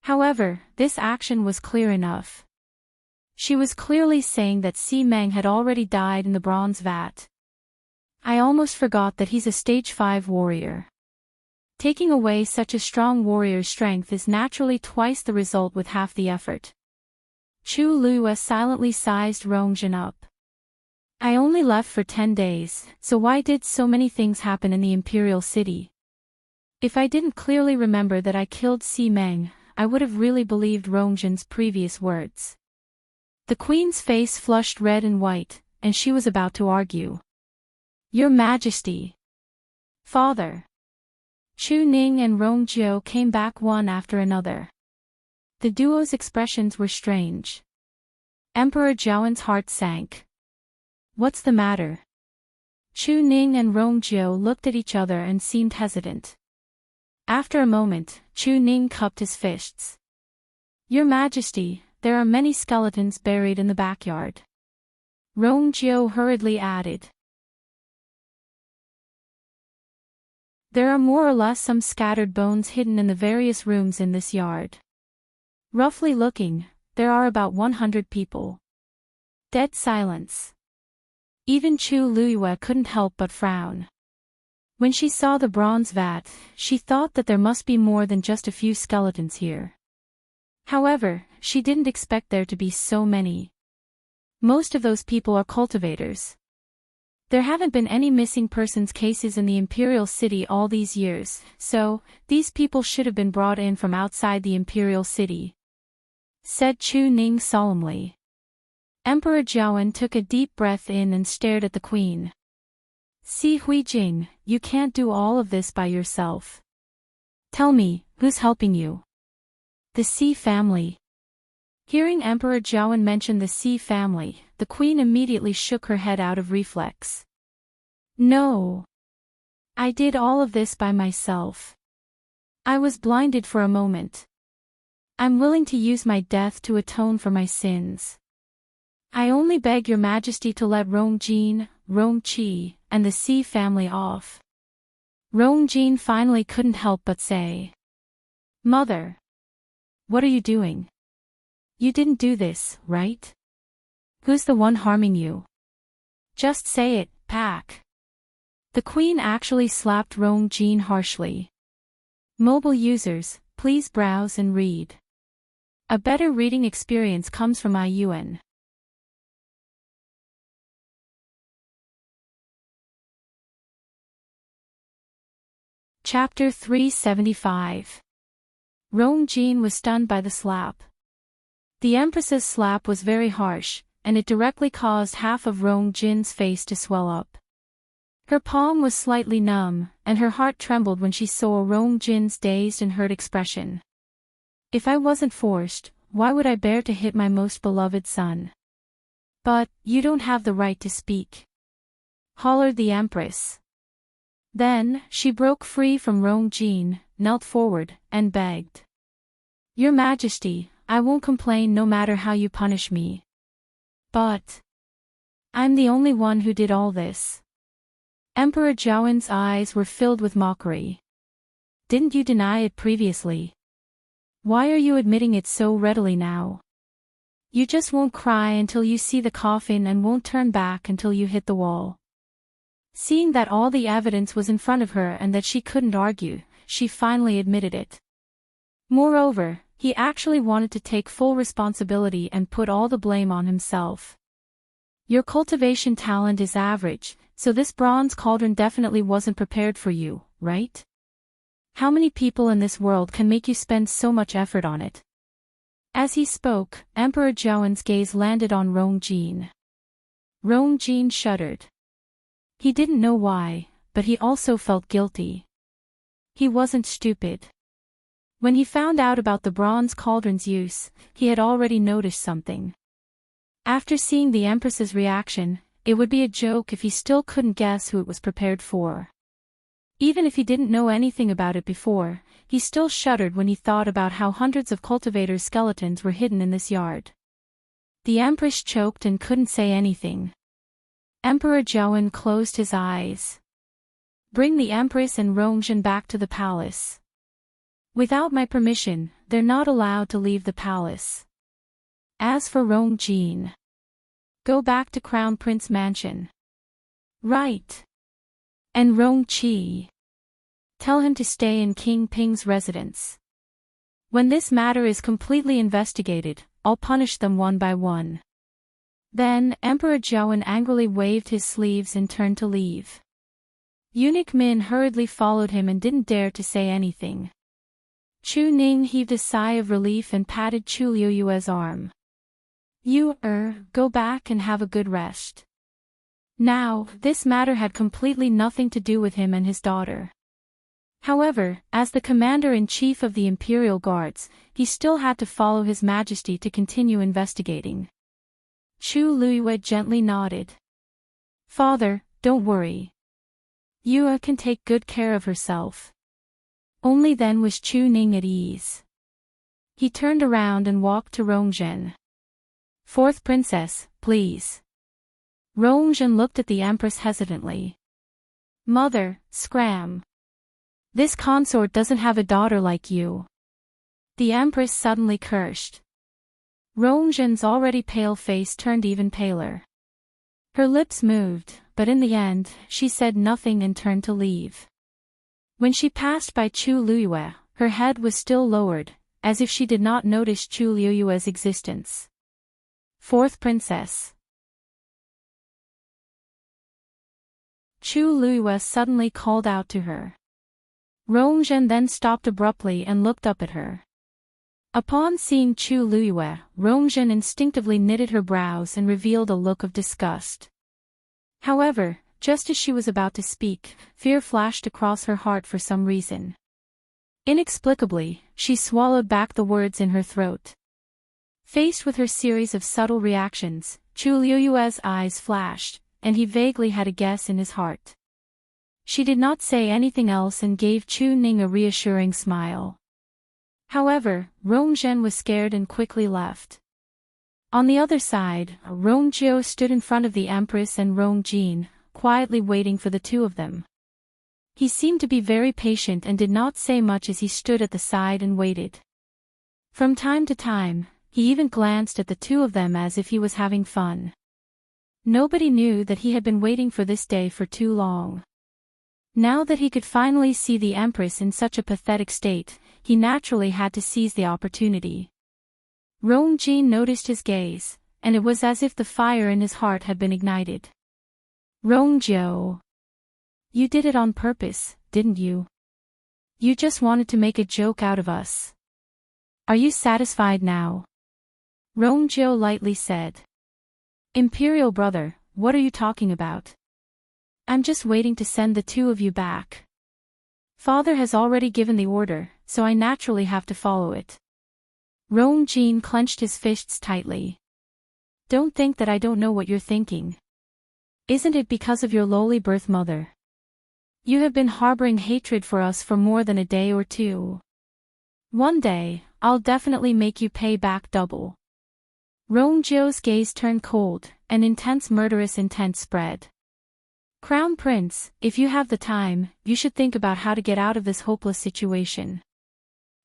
S1: However, this action was clear enough. She was clearly saying that Si Meng had already died in the bronze vat. I almost forgot that he's a stage 5 warrior. Taking away such a strong warrior's strength is naturally twice the result with half the effort. Chu Liyue silently sized Rongjin up. I only left for 10 days, so why did so many things happen in the Imperial City? If I didn't clearly remember that I killed Si Meng, I would have really believed Rongjin's previous words. The queen's face flushed red and white, and she was about to argue. Your Majesty. Father. Chu Ning and Rongjiu came back one after another. The duo's expressions were strange. Emperor Zhaoen's heart sank. What's the matter? Chu Ning and Rongjiu looked at each other and seemed hesitant. After a moment, Chu Ning cupped his fists. Your Majesty, there are many skeletons buried in the backyard. Rongjiu hurriedly added. There are more or less some scattered bones hidden in the various rooms in this yard. Roughly looking, there are about 100 people. Dead silence. Even Chu Liyue couldn't help but frown. When she saw the bronze vat, she thought that there must be more than just a few skeletons here. However, she didn't expect there to be so many. Most of those people are cultivators. There haven't been any missing persons cases in the Imperial City all these years, so, these people should have been brought in from outside the Imperial City, said Chu Ning solemnly. Emperor Zhaoen took a deep breath in and stared at the queen. Si Huijing, you can't do all of this by yourself. Tell me, who's helping you? The Si family. Hearing Emperor Zhaoen mention the Si family, the queen immediately shook her head out of reflex. No. I did all of this by myself. I was blinded for a moment. I'm willing to use my death to atone for my sins. I only beg your Majesty to let Rongjin, Rongqi, and the Si family off. Rongjin finally couldn't help but say. Mother. What are you doing? You didn't do this, right? Who's the one harming you? Just say it, Pack. The queen actually slapped Rongjin harshly. Mobile users, please browse and read. A better reading experience comes from IUN. Chapter 375. Rongjin was stunned by the slap. The Empress's slap was very harsh, and it directly caused half of Rongjin's face to swell up. Her palm was slightly numb, and her heart trembled when she saw Rongjin's dazed and hurt expression. If I wasn't forced, why would I bear to hit my most beloved son? But, you don't have the right to speak, hollered the Empress. Then, she broke free from Rongjin, knelt forward, and begged. Your Majesty, I won't complain no matter how you punish me. But I'm the only one who did all this. Emperor Zhaoen's eyes were filled with mockery. Didn't you deny it previously? Why are you admitting it so readily now? You just won't cry until you see the coffin and won't turn back until you hit the wall. Seeing that all the evidence was in front of her and that she couldn't argue, she finally admitted it. Moreover, he actually wanted to take full responsibility and put all the blame on himself. Your cultivation talent is average, so this bronze cauldron definitely wasn't prepared for you, right? How many people in this world can make you spend so much effort on it? As he spoke, Emperor Zhaoen's gaze landed on Rongjin. Rongjin shuddered. He didn't know why, but he also felt guilty. He wasn't stupid. When he found out about the bronze cauldron's use, he had already noticed something. After seeing the Empress's reaction, it would be a joke if he still couldn't guess who it was prepared for. Even if he didn't know anything about it before, he still shuddered when he thought about how hundreds of cultivators' skeletons were hidden in this yard. The Empress choked and couldn't say anything. Emperor Zhaoen closed his eyes. Bring the Empress and Rongjin back to the palace. Without my permission, they're not allowed to leave the palace. As for Rongjin, go back to Crown Prince Mansion. Right. And Rongqi, Tell him to stay in King Ping's residence. When this matter is completely investigated, I'll punish them one by one." Then, Emperor Zhaoan angrily waved his sleeves and turned to leave. Eunuch Min hurriedly followed him and didn't dare to say anything. Chu Ning heaved a sigh of relief and patted Chu Liuyue's arm. "You, go back and have a good rest." Now, this matter had completely nothing to do with him and his daughter. However, as the commander-in-chief of the Imperial Guards, he still had to follow His Majesty to continue investigating. Chu Liyue gently nodded. "Father, don't worry. Yue can take good care of herself." Only then was Chu Ning at ease. He turned around and walked to Rongzhen. "Fourth princess, please." Rongzhen looked at the Empress hesitantly. "Mother, scram. This consort doesn't have a daughter like you." The Empress suddenly cursed. Rongzhen's already pale face turned even paler. Her lips moved, but in the end, she said nothing and turned to leave. When she passed by Chu Liyue, her head was still lowered, as if she did not notice Chu Liyue's existence. "Fourth princess." Chu Liyue suddenly called out to her. Rongzhen then stopped abruptly and looked up at her. Upon seeing Chu Liyue, Rongzhen instinctively knitted her brows and revealed a look of disgust. However, just as she was about to speak, fear flashed across her heart for some reason. Inexplicably, she swallowed back the words in her throat. Faced with her series of subtle reactions, Chu Liyue's eyes flashed, and he vaguely had a guess in his heart. She did not say anything else and gave Chu Ning a reassuring smile. However, Rongzhen was scared and quickly left. On the other side, Rongjiu stood in front of the Empress and Rongjin, quietly waiting for the two of them. He seemed to be very patient and did not say much as he stood at the side and waited. From time to time, he even glanced at the two of them as if he was having fun. Nobody knew that he had been waiting for this day for too long. Now that he could finally see the Empress in such a pathetic state, he naturally had to seize the opportunity. Rongjin noticed his gaze, and it was as if the fire in his heart had been ignited. "Rongjiu, you did it on purpose, didn't you? You just wanted to make a joke out of us. Are you satisfied now?" Rongjiu lightly said. "Imperial brother, what are you talking about? I'm just waiting to send the two of you back. Father has already given the order, so I naturally have to follow it." Rongjin clenched his fists tightly. "Don't think that I don't know what you're thinking. Isn't it because of your lowly birth mother? You have been harboring hatred for us for more than a day or two. One day, I'll definitely make you pay back double." Rongjiu's gaze turned cold, and intense murderous intent spread. "Crown Prince, if you have the time, you should think about how to get out of this hopeless situation.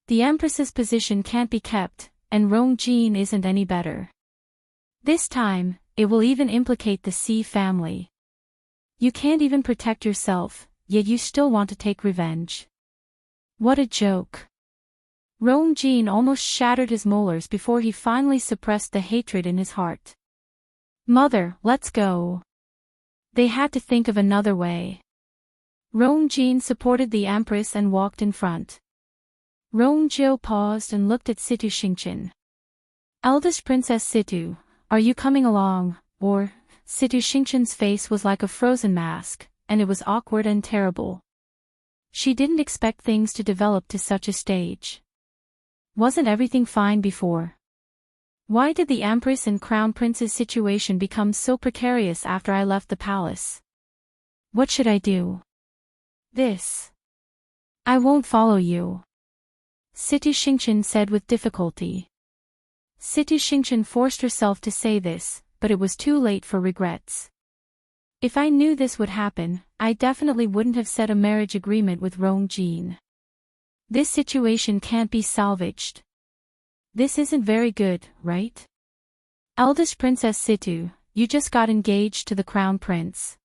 S1: The Empress's position can't be kept, and Rongjin isn't any better. This time, it will even implicate the Xi family. You can't even protect yourself, yet you still want to take revenge. What a joke." Rongjin almost shattered his molars before he finally suppressed the hatred in his heart. "Mother, let's go." They had to think of another way. Rongjin supported the Empress and walked in front. Rongjiu paused and looked at Situ Xingqian. "Eldest Princess Situ, are you coming along, or?" Situ Xingqian's face was like a frozen mask, and it was awkward and terrible. She didn't expect things to develop to such a stage. Wasn't everything fine before? Why did the Empress and Crown Prince's situation become so precarious after I left the palace? What should I do? This. I won't follow you. Situ Xingqian said with difficulty. Situ Xingqian forced herself to say this, but it was too late for regrets. If I knew this would happen, I definitely wouldn't have set a marriage agreement with Rongjin. This situation can't be salvaged. This isn't very good, right? Eldest Princess Situ, you just got engaged to the Crown Prince.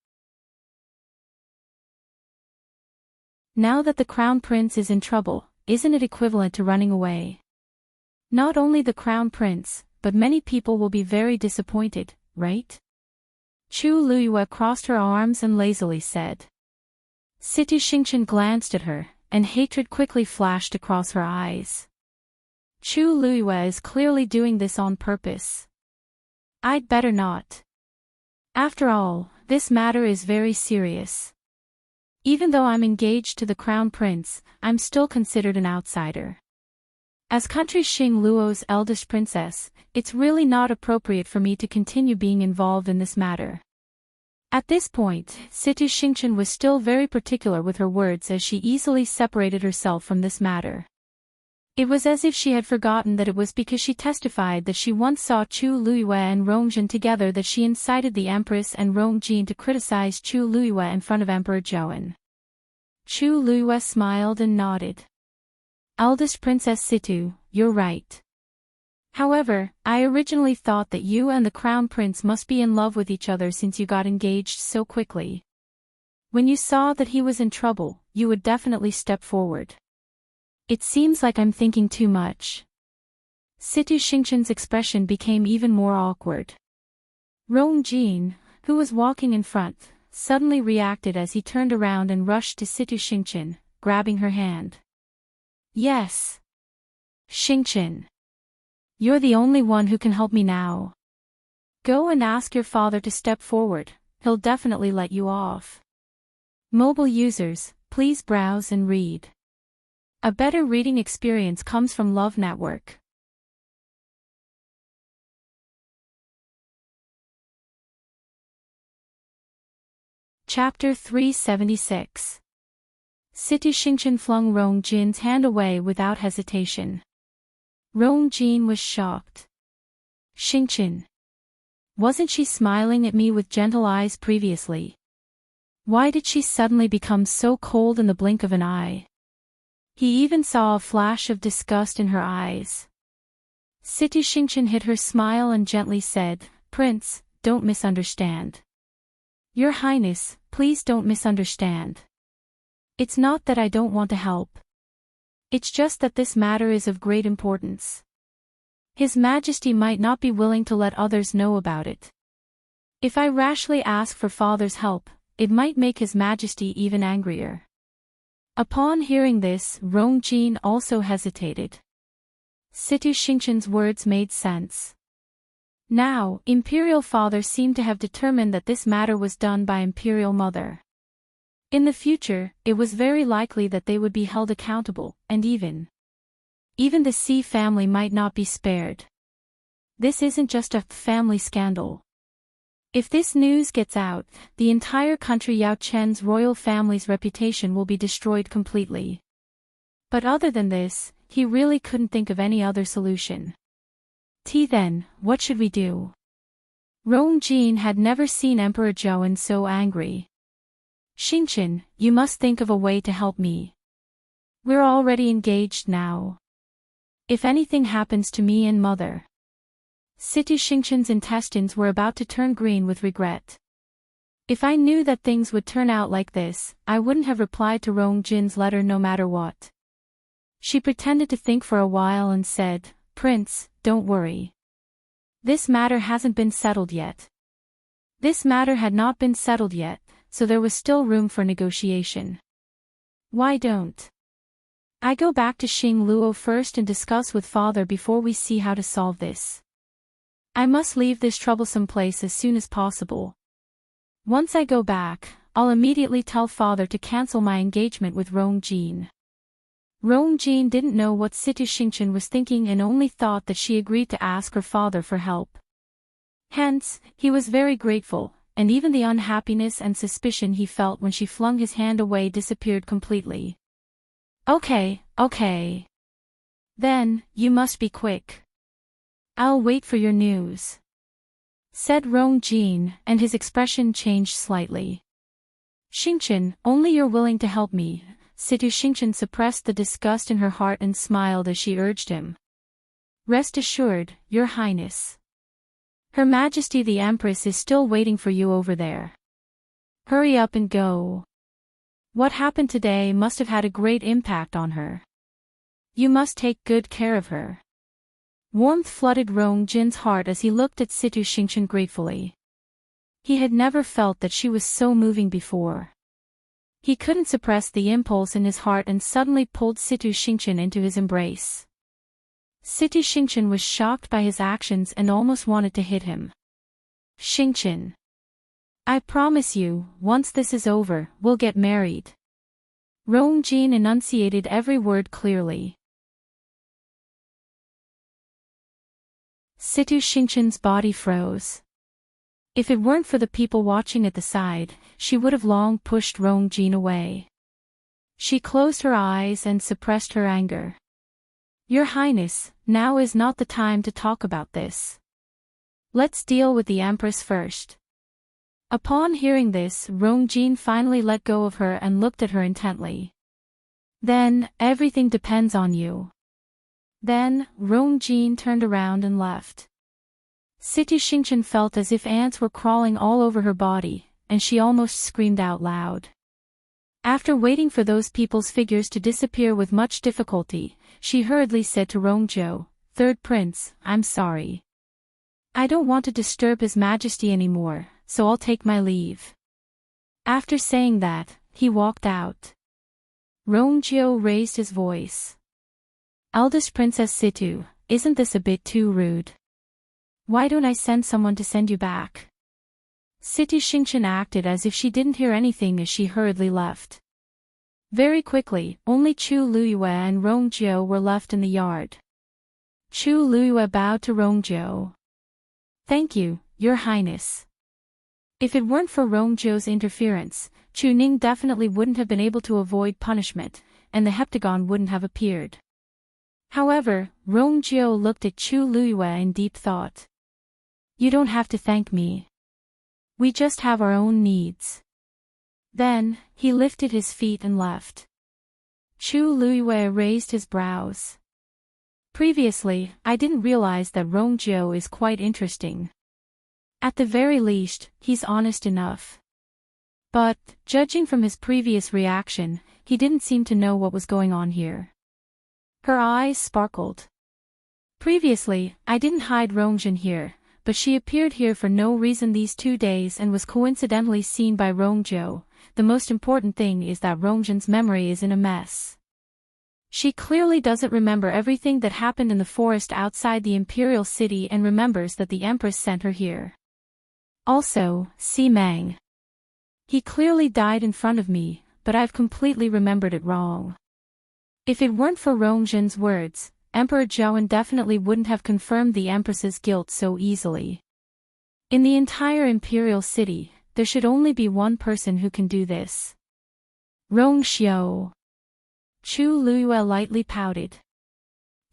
S1: Now that the crown prince is in trouble, isn't it equivalent to running away? Not only the crown prince, but many people will be very disappointed, right? Chu Luyue crossed her arms and lazily said. Situ Xingchen glanced at her, and hatred quickly flashed across her eyes. Chu Luyue is clearly doing this on purpose. I'd better not. After all, this matter is very serious. Even though I'm engaged to the crown prince, I'm still considered an outsider. As country Xing Luo's eldest princess, it's really not appropriate for me to continue being involved in this matter. At this point, Situ Xingchen was still very particular with her words as she easily separated herself from this matter. It was as if she had forgotten that it was because she testified that she once saw Chu Luyue and Rongjin together that she incited the Empress and Rongjin to criticize Chu Luyue in front of Emperor Zhou. Chu Luyue smiled and nodded. Eldest Princess Situ, you're right. However, I originally thought that you and the Crown Prince must be in love with each other since you got engaged so quickly. When you saw that he was in trouble, you would definitely step forward. It seems like I'm thinking too much. Situ Xingchen's expression became even more awkward. Rongjin, who was walking in front, suddenly reacted as he turned around and rushed to Situ Xingchen, grabbing her hand. Yes. Xingchen. You're the only one who can help me now. Go and ask your father to step forward, he'll definitely let you off. Mobile users, please browse and read. A better reading experience comes from Love Network. Chapter 376. Situ Xingchen flung Rongjin's hand away without hesitation. Rongjin was shocked. Xingchen. Wasn't she smiling at me with gentle eyes previously? Why did she suddenly become so cold in the blink of an eye? He even saw a flash of disgust in her eyes. Situ Xingchen hid her smile and gently said, Prince, don't misunderstand. Your Highness, please don't misunderstand. It's not that I don't want to help. It's just that this matter is of great importance. His Majesty might not be willing to let others know about it. If I rashly ask for father's help, it might make His Majesty even angrier. Upon hearing this, Rongjin also hesitated. Situ Xingchen's words made sense. Now, Imperial father seemed to have determined that this matter was done by Imperial mother. In the future, it was very likely that they would be held accountable, and even the Xi family might not be spared. This isn't just a family scandal. If this news gets out, the entire country Yao Chen's royal family's reputation will be destroyed completely. But other than this, he really couldn't think of any other solution. Then, what should we do? Rongjin had never seen Emperor Zhou so angry. Xingchen, you must think of a way to help me. We're already engaged now. If anything happens to me and mother. Situ Xingchen's intestines were about to turn green with regret. If I knew that things would turn out like this, I wouldn't have replied to Rongjin's letter no matter what. She pretended to think for a while and said, Prince, don't worry. This matter hasn't been settled yet. This matter had not been settled yet, so there was still room for negotiation. Why don't I go back to Xing Luo first and discuss with father before we see how to solve this? I must leave this troublesome place as soon as possible. Once I go back, I'll immediately tell father to cancel my engagement with Rongjin. Rongjin didn't know what Situ Xingchen was thinking and only thought that she agreed to ask her father for help. Hence, he was very grateful, and even the unhappiness and suspicion he felt when she flung his hand away disappeared completely. Okay. Then, you must be quick. I'll wait for your news, said Rongjin, and his expression changed slightly. Xingchen, only you're willing to help me. Situ Xingchen suppressed the disgust in her heart and smiled as she urged him. Rest assured, Your Highness. Her Majesty the Empress is still waiting for you over there. Hurry up and go. What happened today must have had a great impact on her. You must take good care of her. Warmth flooded Rong Jin's heart as he looked at Situ Xingchen gratefully. He had never felt that she was so moving before. He couldn't suppress the impulse in his heart and suddenly pulled Situ Xingchen into his embrace. Situ Xingchen was shocked by his actions and almost wanted to hit him. Xingchen. I promise you, once this is over, we'll get married. Rong Jin enunciated every word clearly. Situ Xingchen's body froze. If it weren't for the people watching at the side, she would have long pushed Rong Jin away. She closed her eyes and suppressed her anger. Your Highness, now is not the time to talk about this. Let's deal with the Empress first. Upon hearing this, Rong Jin finally let go of her and looked at her intently. Then, everything depends on you. Then, Rong Jin turned around and left. Situ Xingchen felt as if ants were crawling all over her body, and she almost screamed out loud. After waiting for those people's figures to disappear with much difficulty, she hurriedly said to Rongzhou, Third Prince, I'm sorry. I don't want to disturb His Majesty anymore, so I'll take my leave. After saying that, he walked out. Rongzhou raised his voice. Eldest Princess Situ, isn't this a bit too rude? Why don't I send someone to send you back? Situ Xingchen acted as if she didn't hear anything as she hurriedly left. Very quickly, only Chu Luyue and Rongzhou were left in the yard. Chu Luyue bowed to Rongzhou. Thank you, Your Highness. If it weren't for Rongzhou's interference, Chu Ning definitely wouldn't have been able to avoid punishment, and the heptagon wouldn't have appeared. However, Rongzhou looked at Chu Luyue in deep thought. You don't have to thank me. We just have our own needs. Then, he lifted his feet and left. Chu Luyue raised his brows. Previously, I didn't realize that Rongzhou is quite interesting. At the very least, he's honest enough. But, judging from his previous reaction, he didn't seem to know what was going on here. Her eyes sparkled. Previously, I didn't hide Rongjin here, but she appeared here for no reason these 2 days and was coincidentally seen by Rongzhou. The most important thing is that Rongjin's memory is in a mess. She clearly doesn't remember everything that happened in the forest outside the Imperial city and remembers that the Empress sent her here. Also, Si Meng. He clearly died in front of me, but I've completely remembered it wrong. If it weren't for Rongjin's words, Emperor Zhaoan definitely wouldn't have confirmed the Empress's guilt so easily. In the entire Imperial city, there should only be one person who can do this. Rongxiu. Chu Luyue lightly pouted.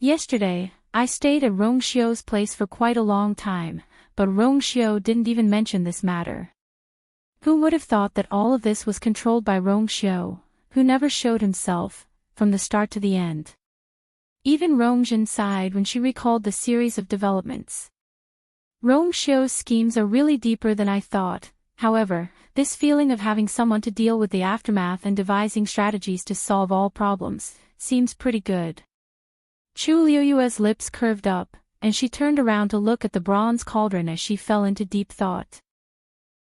S1: Yesterday, I stayed at Rongxiu's place for quite a long time, but Rongxiu didn't even mention this matter. Who would have thought that all of this was controlled by Rongxiu, who never showed himself, from the start to the end. Even Rongjin sighed when she recalled the series of developments. Rongxiu's schemes are really deeper than I thought. However, this feeling of having someone to deal with the aftermath and devising strategies to solve all problems seems pretty good. Chu Liyue's lips curved up, and she turned around to look at the bronze cauldron as she fell into deep thought.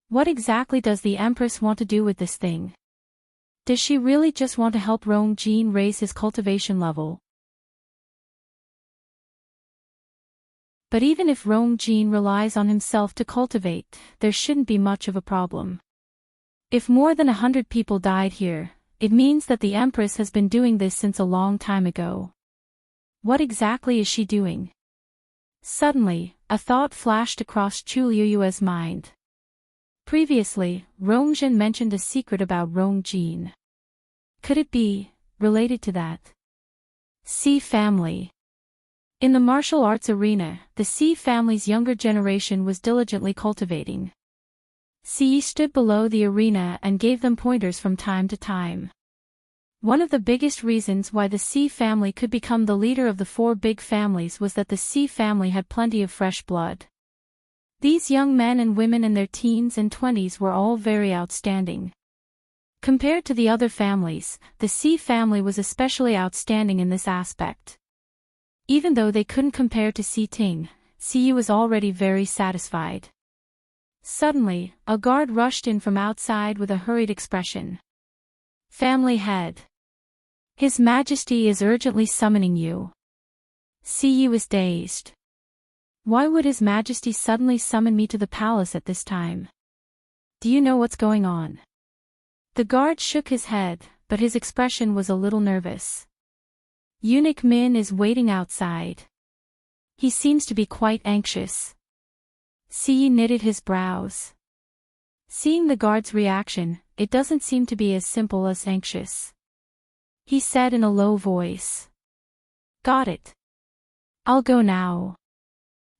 S1: What exactly does the Empress want to do with this thing? Does she really just want to help Rongjin raise his cultivation level? But even if Rongjin relies on himself to cultivate, there shouldn't be much of a problem. If more than 100 people died here, it means that the Empress has been doing this since a long time ago. What exactly is she doing? Suddenly, a thought flashed across Chu Liyue's mind. Previously, Rongjin mentioned a secret about Rongjin. Could it be related to that? Si family. In the martial arts arena, the Si family's younger generation was diligently cultivating. Si stood below the arena and gave them pointers from time to time. One of the biggest reasons why the Si family could become the leader of the 4 big families was that the Si family had plenty of fresh blood. These young men and women in their teens and 20s were all very outstanding. Compared to the other families, the C family was especially outstanding in this aspect. Even though they couldn't compare to Si Ting, Siyu was already very satisfied. Suddenly, a guard rushed in from outside with a hurried expression. Family head. His Majesty is urgently summoning you. Siyu was dazed. Why would His Majesty suddenly summon me to the palace at this time? Do you know what's going on? The guard shook his head, but his expression was a little nervous. Eunuch Min is waiting outside. He seems to be quite anxious. Siyi knitted his brows. Seeing the guard's reaction, it doesn't seem to be as simple as anxious. He said in a low voice. Got it. I'll go now.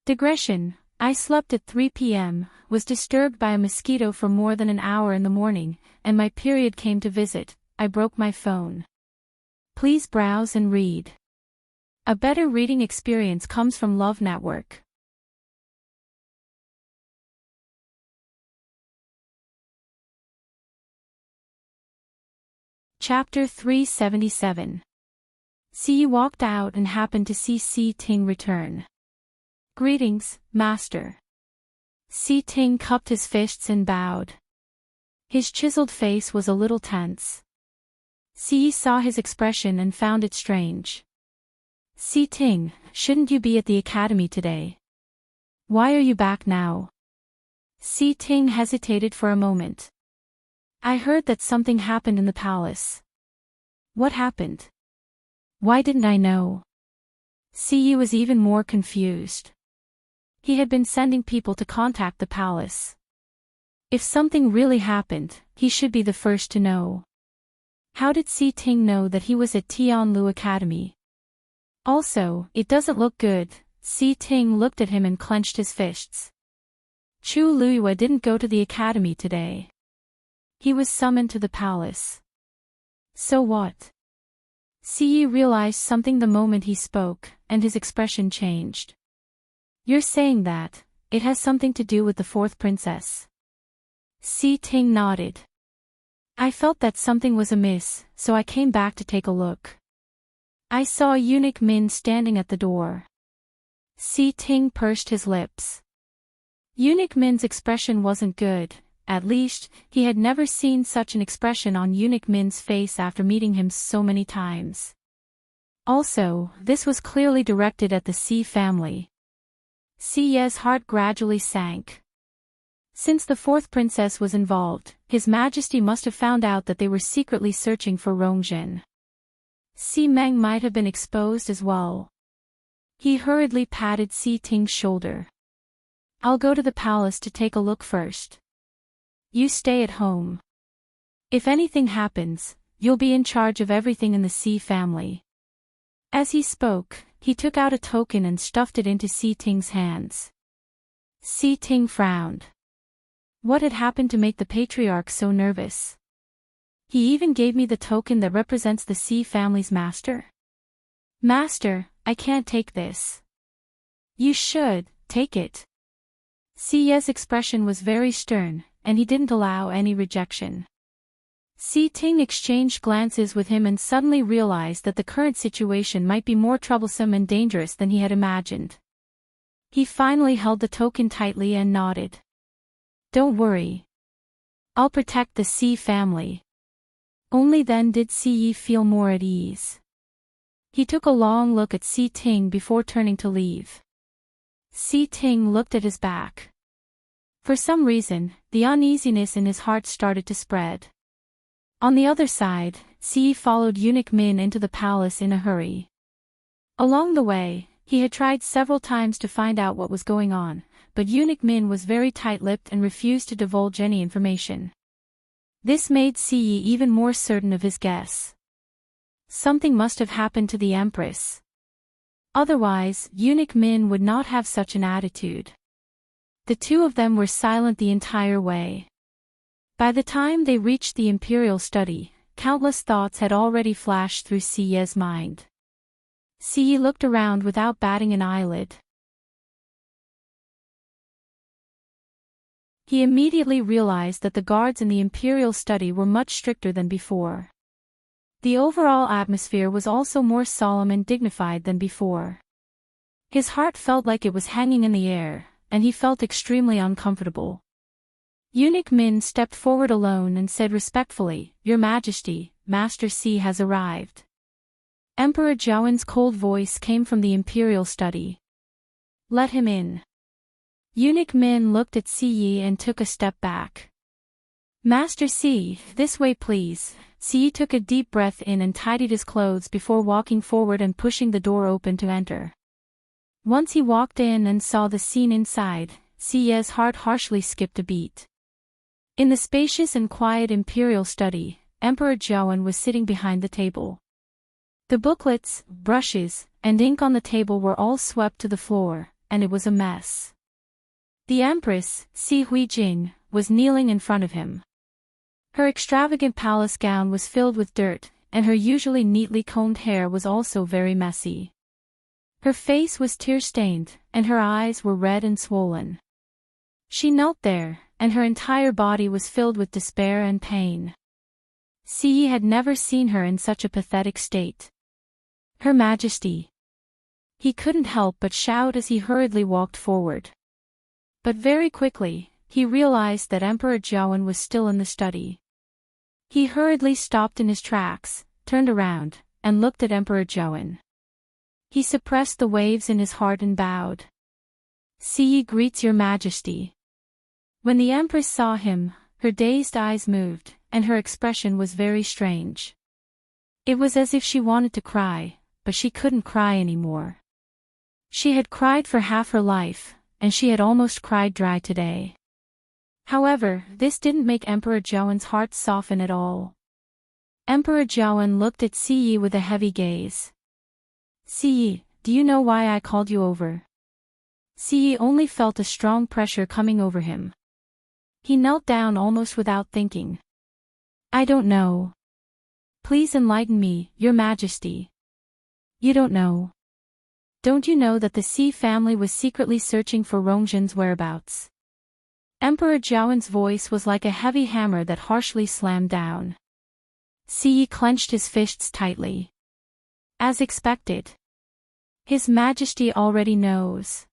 S1: Digression. I slept at 3 p.m., was disturbed by a mosquito for more than an hour in the morning, and my period came to visit. I broke my phone. Please browse and read. A better reading experience comes from Love Network. Chapter 377. Siyi walked out and happened to see Si Ting return. Greetings, Master. Si Ting cupped his fists and bowed. His chiseled face was a little tense. Siyi saw his expression and found it strange. Si Ting, shouldn't you be at the academy today? Why are you back now? Si Ting hesitated for a moment. I heard that something happened in the palace. What happened? Why didn't I know? Siyi was even more confused. He had been sending people to contact the palace. If something really happened, he should be the first to know. How did Si Ting know that he was at Tianlu Academy? Also, it doesn't look good. Si Ting looked at him and clenched his fists. Chu Luiyue didn't go to the academy today. He was summoned to the palace. So what? Siyi realized something the moment he spoke, and his expression changed. You're saying that it has something to do with the fourth princess? Si Ting nodded. I felt that something was amiss, so I came back to take a look. I saw Eunuch Min standing at the door. Si Ting pursed his lips. Eunuch Min's expression wasn't good. At least, he had never seen such an expression on Eunuch Min's face after meeting him so many times. Also, this was clearly directed at the Si family. Si Ye's heart gradually sank. Since the fourth princess was involved, His Majesty must have found out that they were secretly searching for Rongjin. Si Meng might have been exposed as well. He hurriedly patted Si Ting's shoulder. I'll go to the palace to take a look first. You stay at home. If anything happens, you'll be in charge of everything in the Si family. As he spoke, he took out a token and stuffed it into Si Ting's hands. Si Ting frowned. What had happened to make the patriarch so nervous? He even gave me the token that represents the Si family's master. Master, I can't take this. You should, take it. Si Ye's expression was very stern, and he didn't allow any rejection. Si Ting exchanged glances with him and suddenly realized that the current situation might be more troublesome and dangerous than he had imagined. He finally held the token tightly and nodded. Don't worry. I'll protect the Si family. Only then did Siyi feel more at ease. He took a long look at Si Ting before turning to leave. Si Ting looked at his back. For some reason, the uneasiness in his heart started to spread. On the other side, Siyi followed Eunuch Min into the palace in a hurry. Along the way, he had tried several times to find out what was going on, but Eunuch Min was very tight-lipped and refused to divulge any information. This made Siyi even more certain of his guess. Something must have happened to the Empress. Otherwise, Eunuch Min would not have such an attitude. The two of them were silent the entire way. By the time they reached the Imperial study, countless thoughts had already flashed through Si Ye's mind. Si looked around without batting an eyelid. He immediately realized that the guards in the Imperial study were much stricter than before. The overall atmosphere was also more solemn and dignified than before. His heart felt like it was hanging in the air, and he felt extremely uncomfortable. Eunuch Min stepped forward alone and said respectfully, "Your Majesty, Master C has arrived." Emperor Zhaoen's cold voice came from the Imperial study. "Let him in." Eunuch Min looked at Si Yi and took a step back. "Master C, this way please." Si Yi took a deep breath in and tidied his clothes before walking forward and pushing the door open to enter. Once he walked in and saw the scene inside, Si Yi's heart harshly skipped a beat. In the spacious and quiet Imperial study, Emperor Zhaoen was sitting behind the table. The booklets, brushes, and ink on the table were all swept to the floor, and it was a mess. The Empress, Si Huijing, was kneeling in front of him. Her extravagant palace gown was filled with dirt, and her usually neatly combed hair was also very messy. Her face was tear-stained, and her eyes were red and swollen. She knelt there, and her entire body was filled with despair and pain. Si Yi had never seen her in such a pathetic state. "Her Majesty." He couldn't help but shout as he hurriedly walked forward. But very quickly, he realized that Emperor Zhaoen was still in the study. He hurriedly stopped in his tracks, turned around, and looked at Emperor Zhaoen. He suppressed the waves in his heart and bowed. "Si Yi greets your Majesty." When the Empress saw him, her dazed eyes moved, and her expression was very strange. It was as if she wanted to cry, but she couldn't cry anymore. She had cried for half her life, and she had almost cried dry today. However, this didn't make Emperor Zhaoen's heart soften at all. Emperor Zhaoen looked at Si Yi with a heavy gaze. "Si Yi, do you know why I called you over?" Si Yi only felt a strong pressure coming over him. He knelt down almost without thinking. "I don't know. Please enlighten me, Your Majesty." "You don't know? Don't you know that the Si family was secretly searching for Rongzhen's whereabouts?" Emperor Zhaoen's voice was like a heavy hammer that harshly slammed down. Si Yi clenched his fists tightly. As expected. His Majesty already knows.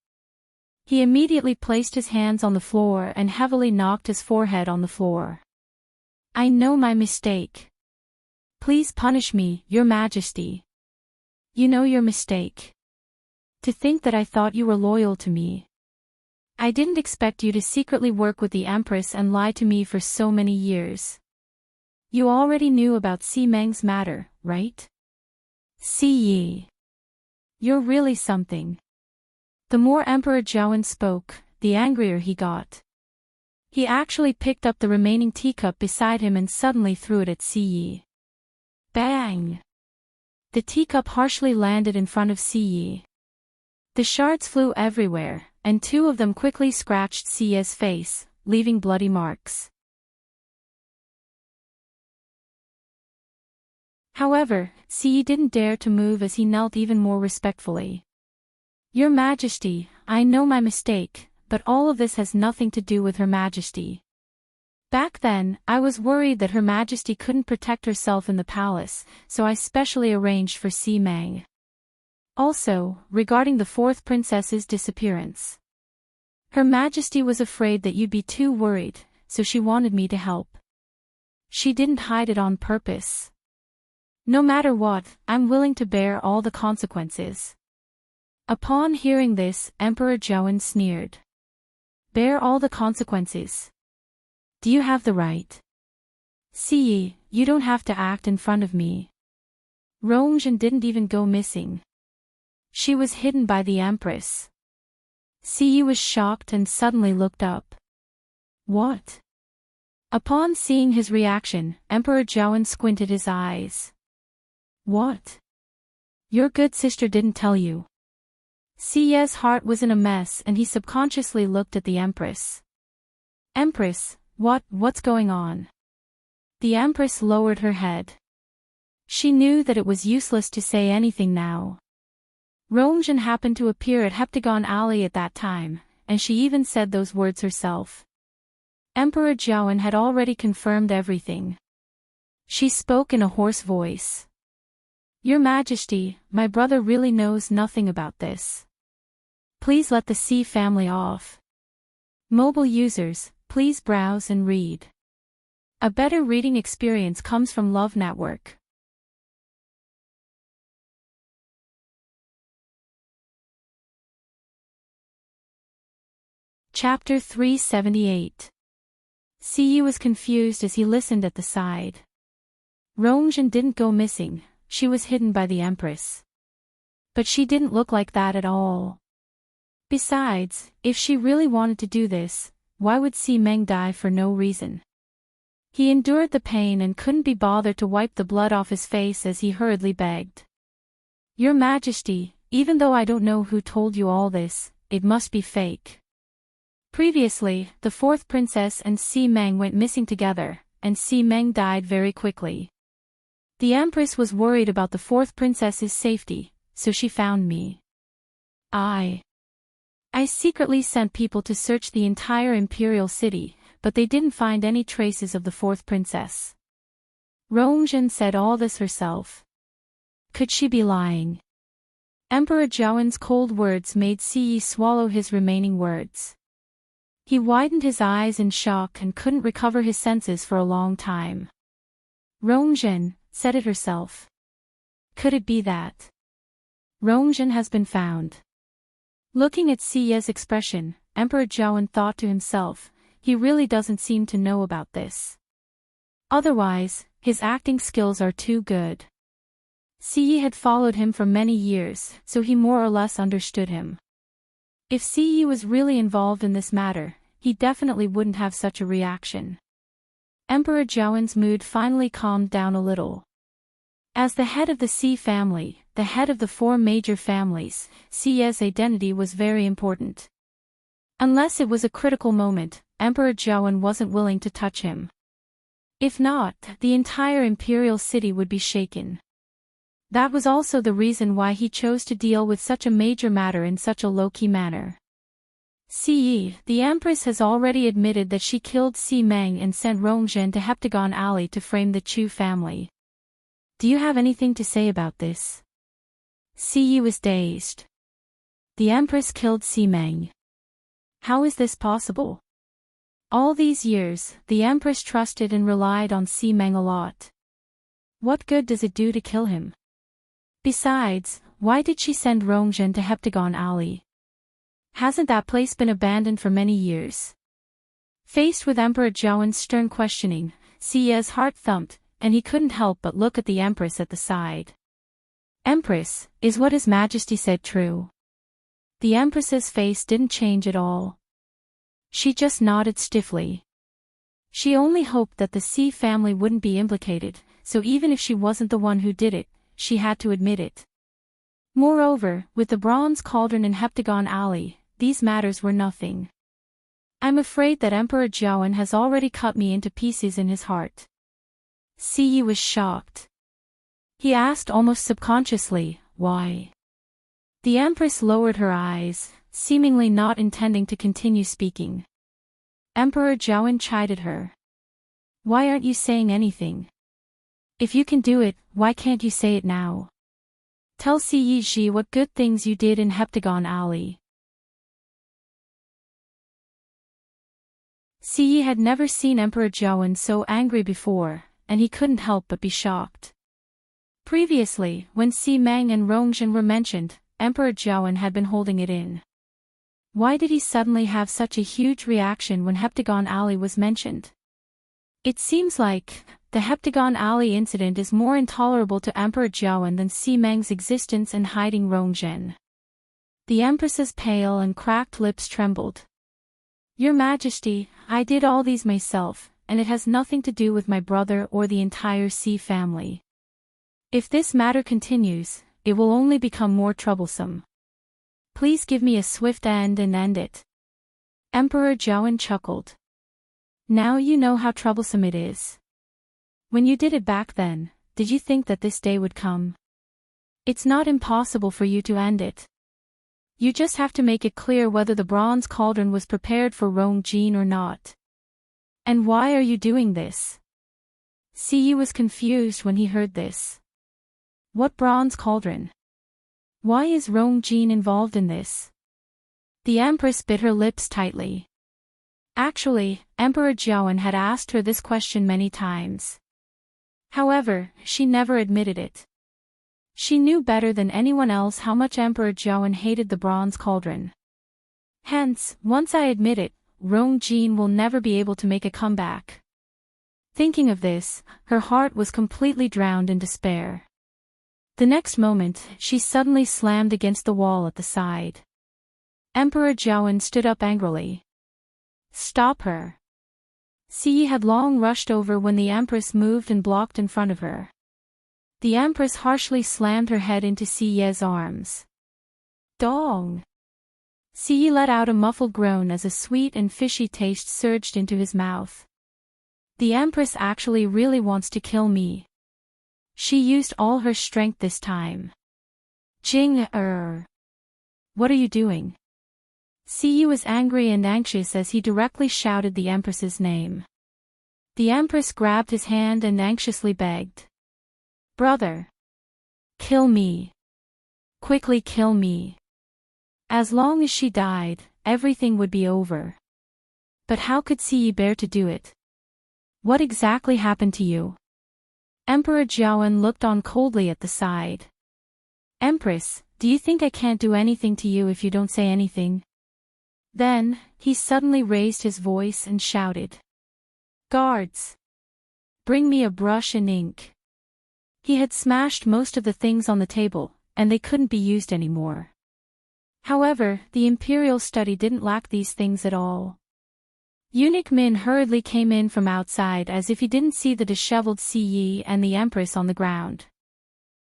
S1: He immediately placed his hands on the floor and heavily knocked his forehead on the floor. "I know my mistake. Please punish me, Your Majesty. You know your mistake. To think that I thought you were loyal to me. I didn't expect you to secretly work with the Empress and lie to me for so many years. You already knew about Si Meng's matter, right? Si Yi. You're really something." The more Emperor Zhaoen spoke, the angrier he got. He actually picked up the remaining teacup beside him and suddenly threw it at Si Yi. Bang! The teacup harshly landed in front of Si Yi. The shards flew everywhere, and two of them quickly scratched Si Yi's face, leaving bloody marks. However, Si Yi didn't dare to move as he knelt even more respectfully. "Your Majesty, I know my mistake, but all of this has nothing to do with Her Majesty. Back then, I was worried that Her Majesty couldn't protect herself in the palace, so I specially arranged for Si Meng. Also, regarding the fourth princess's disappearance. Her Majesty was afraid that you'd be too worried, so she wanted me to help. She didn't hide it on purpose. No matter what, I'm willing to bear all the consequences." Upon hearing this, Emperor Zhaoen sneered. "Bear all the consequences? Do you have the right? Si Yi, you don't have to act in front of me. Rongzhen didn't even go missing. She was hidden by the Empress." Si Yi was shocked and suddenly looked up. "What?" Upon seeing his reaction, Emperor Zhaoen squinted his eyes. "What? Your good sister didn't tell you?" Si Yi's heart was in a mess and he subconsciously looked at the Empress. "Empress, what's going on?" The Empress lowered her head. She knew that it was useless to say anything now. Rongzhen happened to appear at Heptagon Alley at that time, and she even said those words herself. Emperor Jiawen had already confirmed everything. She spoke in a hoarse voice. Your Majesty, my brother really knows nothing about this. Please let the C family off. Mobile users, please browse and read. A better reading experience comes from Love Network. Chapter 378. Siyi was confused as he listened at the side. Rongjin didn't go missing, she was hidden by the Empress. But she didn't look like that at all. Besides, if she really wanted to do this, why would Si Meng die for no reason? He endured the pain and couldn't be bothered to wipe the blood off his face as he hurriedly begged. Your Majesty, even though I don't know who told you all this, it must be fake. Previously, the fourth princess and Si Meng went missing together, and Si Meng died very quickly. The Empress was worried about the fourth princess's safety, so she found me. I secretly sent people to search the entire Imperial city, but they didn't find any traces of the fourth princess. Rongjin said all this herself. Could she be lying? Emperor Jiawen's cold words made Siyi swallow his remaining words. He widened his eyes in shock and couldn't recover his senses for a long time. Rongjin said it herself. Could it be that Rongjin has been found? Looking at Siyi's expression, Emperor Jiawen thought to himself, he really doesn't seem to know about this. Otherwise, his acting skills are too good. Siyi had followed him for many years, so he more or less understood him. If Siyi was really involved in this matter, he definitely wouldn't have such a reaction. Emperor Jiawen's mood finally calmed down a little. As the head of the Si family, the head of the four major families, Siyi's identity was very important. Unless it was a critical moment, Emperor Jiawen wasn't willing to touch him. If not, the entire Imperial city would be shaken. That was also the reason why he chose to deal with such a major matter in such a low-key manner. Siyi, the Empress has already admitted that she killed Si Meng and sent Rongjin to Heptagon Alley to frame the Chu family. Do you have anything to say about this? Siyi was dazed. The Empress killed Si Meng. How is this possible? All these years, the Empress trusted and relied on Si Meng a lot. What good does it do to kill him? Besides, why did she send Rongjin to Heptagon Alley? Hasn't that place been abandoned for many years? Faced with Emperor Jiawen's stern questioning, Siyi's heart thumped, and he couldn't help but look at the Empress at the side. Empress, is what His Majesty said true? The Empress's face didn't change at all. She just nodded stiffly. She only hoped that the Si family wouldn't be implicated, so even if she wasn't the one who did it, she had to admit it. Moreover, with the bronze cauldron in Heptagon Alley, these matters were nothing. I'm afraid that Emperor Jiawen has already cut me into pieces in his heart. Siyi was shocked. He asked almost subconsciously, why? The Empress lowered her eyes, seemingly not intending to continue speaking. Emperor Jiawen chided her. Why aren't you saying anything? If you can do it, why can't you say it now? Tell Siyi Ji what good things you did in Heptagon Alley. Siyi had never seen Emperor Jiawen so angry before, and he couldn't help but be shocked. Previously, when Si Meng and Rongjin were mentioned, Emperor Jiawen had been holding it in. Why did he suddenly have such a huge reaction when Heptagon Alley was mentioned? It seems like the Heptagon Alley incident is more intolerable to Emperor Jiawen than Si Meng's existence and hiding Rongjin. The Empress's pale and cracked lips trembled. Your Majesty, I did all these myself, and it has nothing to do with my brother or the entire Si family. If this matter continues, it will only become more troublesome. Please give me a swift end and end it. Emperor Jiawen chuckled. Now you know how troublesome it is. When you did it back then, did you think that this day would come? It's not impossible for you to end it. You just have to make it clear whether the bronze cauldron was prepared for Rongjin or not. And why are you doing this? Siyi was confused when he heard this. What bronze cauldron? Why is Rongjin involved in this? The Empress bit her lips tightly. Actually, Emperor Jiawen had asked her this question many times. However, she never admitted it. She knew better than anyone else how much Emperor Jiawen hated the bronze cauldron. Hence, once I admit it, Rongjin will never be able to make a comeback. Thinking of this, her heart was completely drowned in despair. The next moment, she suddenly slammed against the wall at the side. Emperor Jiawen stood up angrily. Stop her. Siyi had long rushed over when the Empress moved and blocked in front of her. The Empress harshly slammed her head into Siyi's arms. Dong! Siyi let out a muffled groan as a sweet and fishy taste surged into his mouth. The Empress actually really wants to kill me. She used all her strength this time. Jing-er! What are you doing? Siyi was angry and anxious as he directly shouted the Empress's name. The Empress grabbed his hand and anxiously begged. Brother! Kill me! Quickly kill me! As long as she died, everything would be over. But how could Siyi bear to do it? What exactly happened to you? Emperor Jiawen looked on coldly at the side. Empress, do you think I can't do anything to you if you don't say anything? Then, he suddenly raised his voice and shouted. Guards! Bring me a brush and ink. He had smashed most of the things on the table, and they couldn't be used anymore. However, the Imperial study didn't lack these things at all. Eunuch Min hurriedly came in from outside as if he didn't see the disheveled Siyi and the Empress on the ground.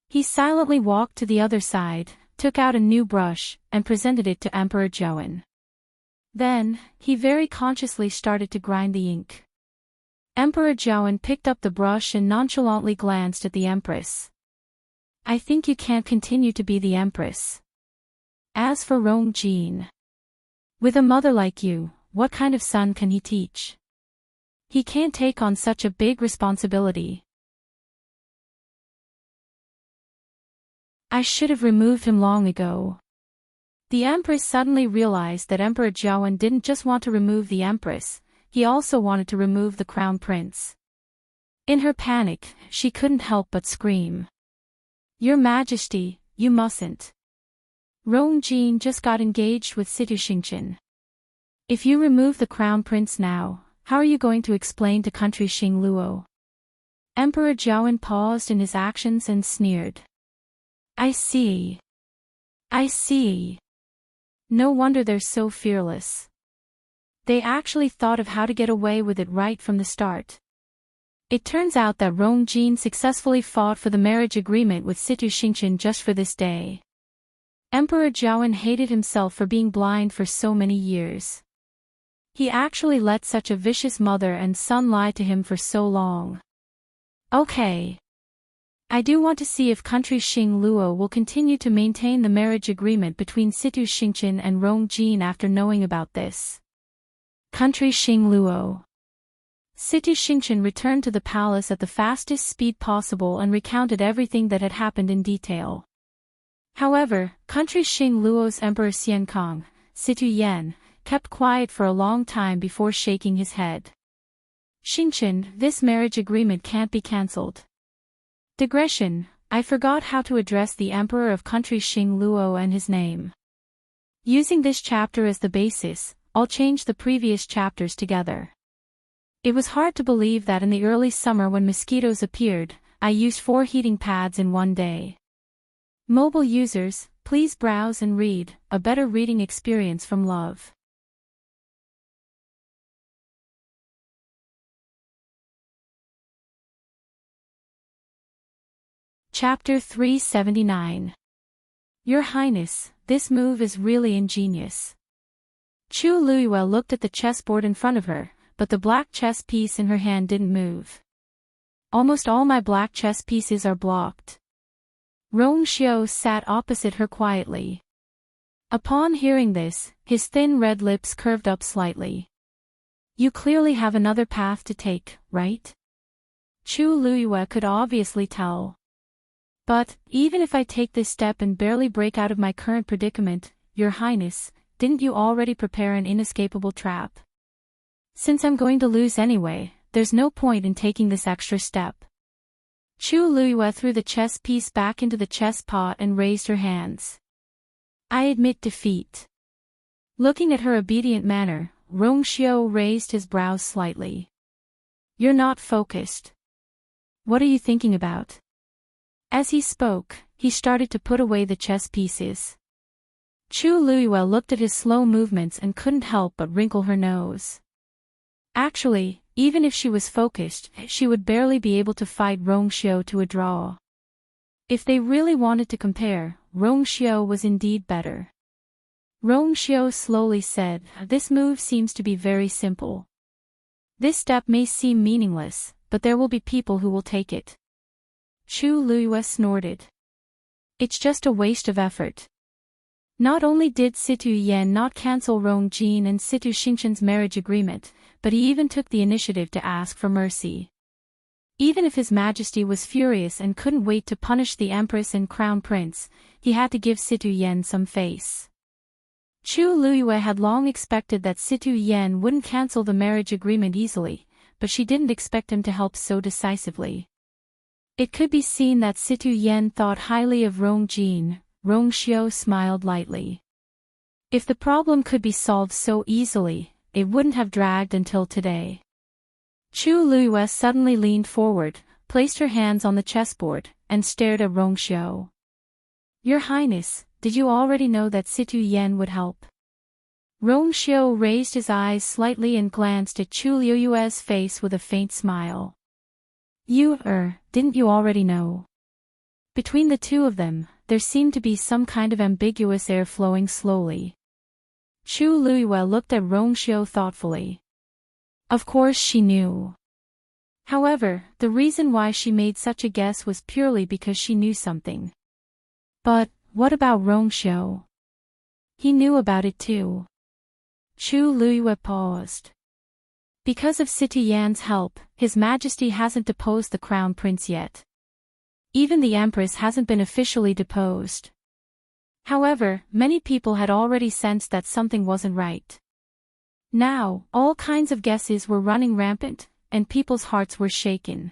S1: He silently walked to the other side, took out a new brush, and presented it to Emperor Jiawen. Then, he very consciously started to grind the ink. Emperor Jiawen picked up the brush and nonchalantly glanced at the Empress. I think you can't continue to be the Empress. As for Rongjin, with a mother like you, what kind of son can he teach? He can't take on such a big responsibility. I should have removed him long ago. The Empress suddenly realized that Emperor Jiawen didn't just want to remove the Empress, he also wanted to remove the Crown Prince. In her panic, she couldn't help but scream. Your Majesty, you mustn't. Rongjin just got engaged with Situ Xingqian. If you remove the Crown Prince now, how are you going to explain to country Xingluo? Emperor Jiawen paused in his actions and sneered. I see. I see. No wonder they're so fearless. They actually thought of how to get away with it right from the start. It turns out that Rongjin successfully fought for the marriage agreement with Situ Xingqian just for this day. Emperor Jiawen hated himself for being blind for so many years. He actually let such a vicious mother and son lie to him for so long. Okay. I do want to see if country Xingluo will continue to maintain the marriage agreement between Situ Xingqian and Rongjin after knowing about this. Country Xingluo. Situ Xingqian returned to the palace at the fastest speed possible and recounted everything that had happened in detail. However, country Xingluo's Emperor Xiankong, Situ Yan, kept quiet for a long time before shaking his head. Xingqian, this marriage agreement can't be cancelled. Digression, I forgot how to address the Emperor of country Xingluo and his name. Using this chapter as the basis, I'll change the previous chapters together. It was hard to believe that in the early summer when mosquitoes appeared, I used 4 heating pads in one day. Mobile users, please browse and read, a better reading experience from Love. Chapter 379. Your Highness, this move is really ingenious. Chu Luiyue looked at the chessboard in front of her, but the black chess piece in her hand didn't move. Almost all my black chess pieces are blocked. Rong Xiao sat opposite her quietly. Upon hearing this, his thin red lips curved up slightly. You clearly have another path to take, right? Chu Luiyue could obviously tell. But, even if I take this step and barely break out of my current predicament, Your Highness, didn't you already prepare an inescapable trap? Since I'm going to lose anyway, there's no point in taking this extra step. Chu Luiyue threw the chess piece back into the chess pot and raised her hands. I admit defeat. Looking at her obedient manner, Rongxiu raised his brows slightly. You're not focused. What are you thinking about? As he spoke, he started to put away the chess pieces. Chu Luiyue looked at his slow movements and couldn't help but wrinkle her nose. Actually, even if she was focused, she would barely be able to fight Rongxiu to a draw. If they really wanted to compare, Rongxiu was indeed better. Rongxiu slowly said, this move seems to be very simple. This step may seem meaningless, but there will be people who will take it. Chu Luiyue snorted. It's just a waste of effort. Not only did Situ Yan not cancel Rong Jin and Situ Xingchen's marriage agreement, but he even took the initiative to ask for mercy. Even if His Majesty was furious and couldn't wait to punish the Empress and Crown Prince, he had to give Situ Yan some face. Chu Luiyue had long expected that Situ Yan wouldn't cancel the marriage agreement easily, but she didn't expect him to help so decisively. It could be seen that Situ Yan thought highly of Rong Jin. Rongxiu smiled lightly. If the problem could be solved so easily, it wouldn't have dragged until today. Chu Luiyue suddenly leaned forward, placed her hands on the chessboard, and stared at Rongxiu. Your Highness, did you already know that Situ Yan would help? Rongxiu raised his eyes slightly and glanced at Chu Luiyue's face with a faint smile. Didn't you already know? Between the two of them, there seemed to be some kind of ambiguous air flowing slowly. Chu Luiyue looked at Rongxiu thoughtfully. Of course she knew. However, the reason why she made such a guess was purely because she knew something. But, what about Rongxiu? He knew about it too. Chu Luiyue paused. Because of Situ Yan's help, His Majesty hasn't deposed the Crown Prince yet. Even the Empress hasn't been officially deposed. However, many people had already sensed that something wasn't right. Now, all kinds of guesses were running rampant, and people's hearts were shaken.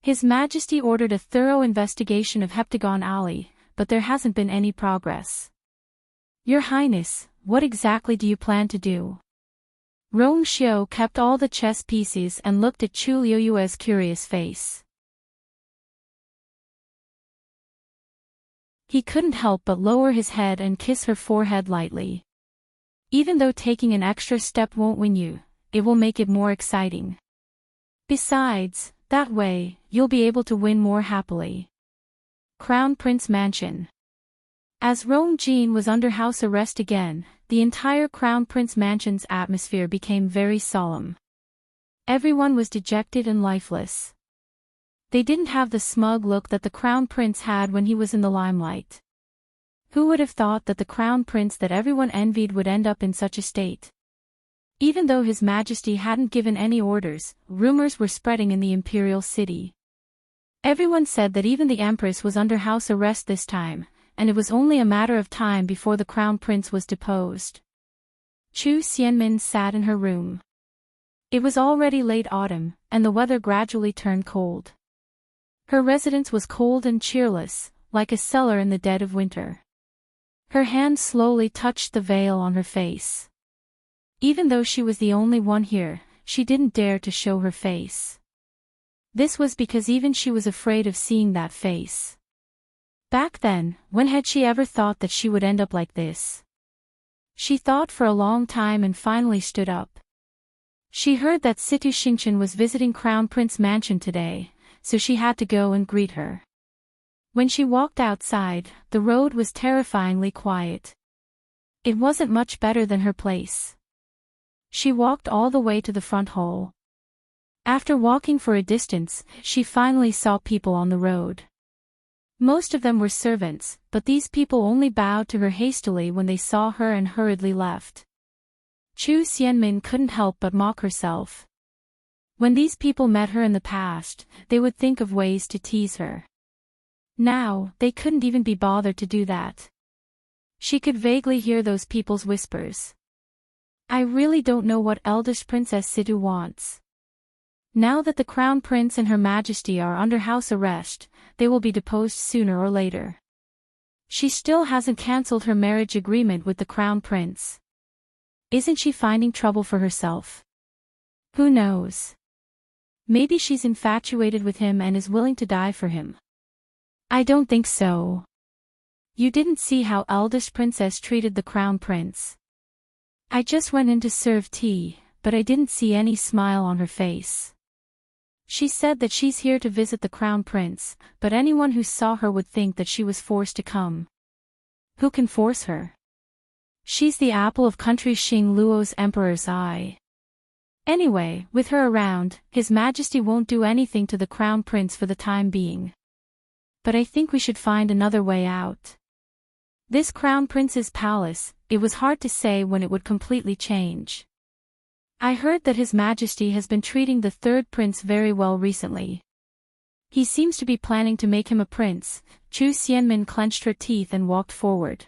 S1: His Majesty ordered a thorough investigation of Heptagon Alley, but there hasn't been any progress. Your Highness, what exactly do you plan to do? Rongxiu kept all the chess pieces and looked at Chu Luiyue's curious face. He couldn't help but lower his head and kiss her forehead lightly. Even though taking an extra step won't win you, it will make it more exciting. Besides, that way, you'll be able to win more happily. Crown Prince Mansion. As Rong Jin was under house arrest again, the entire Crown Prince Mansion's atmosphere became very solemn. Everyone was dejected and lifeless. They didn't have the smug look that the Crown Prince had when he was in the limelight. Who would have thought that the Crown Prince that everyone envied would end up in such a state? Even though His Majesty hadn't given any orders, rumors were spreading in the Imperial city. Everyone said that even the Empress was under house arrest this time, and it was only a matter of time before the Crown Prince was deposed. Chu Xianmin sat in her room. It was already late autumn, and the weather gradually turned cold. Her residence was cold and cheerless, like a cellar in the dead of winter. Her hand slowly touched the veil on her face. Even though she was the only one here, she didn't dare to show her face. This was because even she was afraid of seeing that face. Back then, when had she ever thought that she would end up like this? She thought for a long time and finally stood up. She heard that Situ Xingchen was visiting Crown Prince Mansion today, so she had to go and greet her. When she walked outside, the road was terrifyingly quiet. It wasn't much better than her place. She walked all the way to the front hall. After walking for a distance, she finally saw people on the road. Most of them were servants, but these people only bowed to her hastily when they saw her and hurriedly left. Chu Xianmin couldn't help but mock herself. When these people met her in the past, they would think of ways to tease her. Now, they couldn't even be bothered to do that. She could vaguely hear those people's whispers. I really don't know what eldest Princess Situ wants. Now that the Crown Prince and Her Majesty are under house arrest, they will be deposed sooner or later. She still hasn't cancelled her marriage agreement with the Crown Prince. Isn't she finding trouble for herself? Who knows? Maybe she's infatuated with him and is willing to die for him. I don't think so. You didn't see how eldest princess treated the Crown Prince. I just went in to serve tea, but I didn't see any smile on her face. She said that she's here to visit the Crown Prince, but anyone who saw her would think that she was forced to come. Who can force her? She's the apple of country Xing Luo's emperor's eye. Anyway, with her around, His Majesty won't do anything to the Crown Prince for the time being. But I think we should find another way out. This Crown Prince's palace, it was hard to say when it would completely change. I heard that His Majesty has been treating the third prince very well recently. He seems to be planning to make him a prince. Chu Xianmin clenched her teeth and walked forward.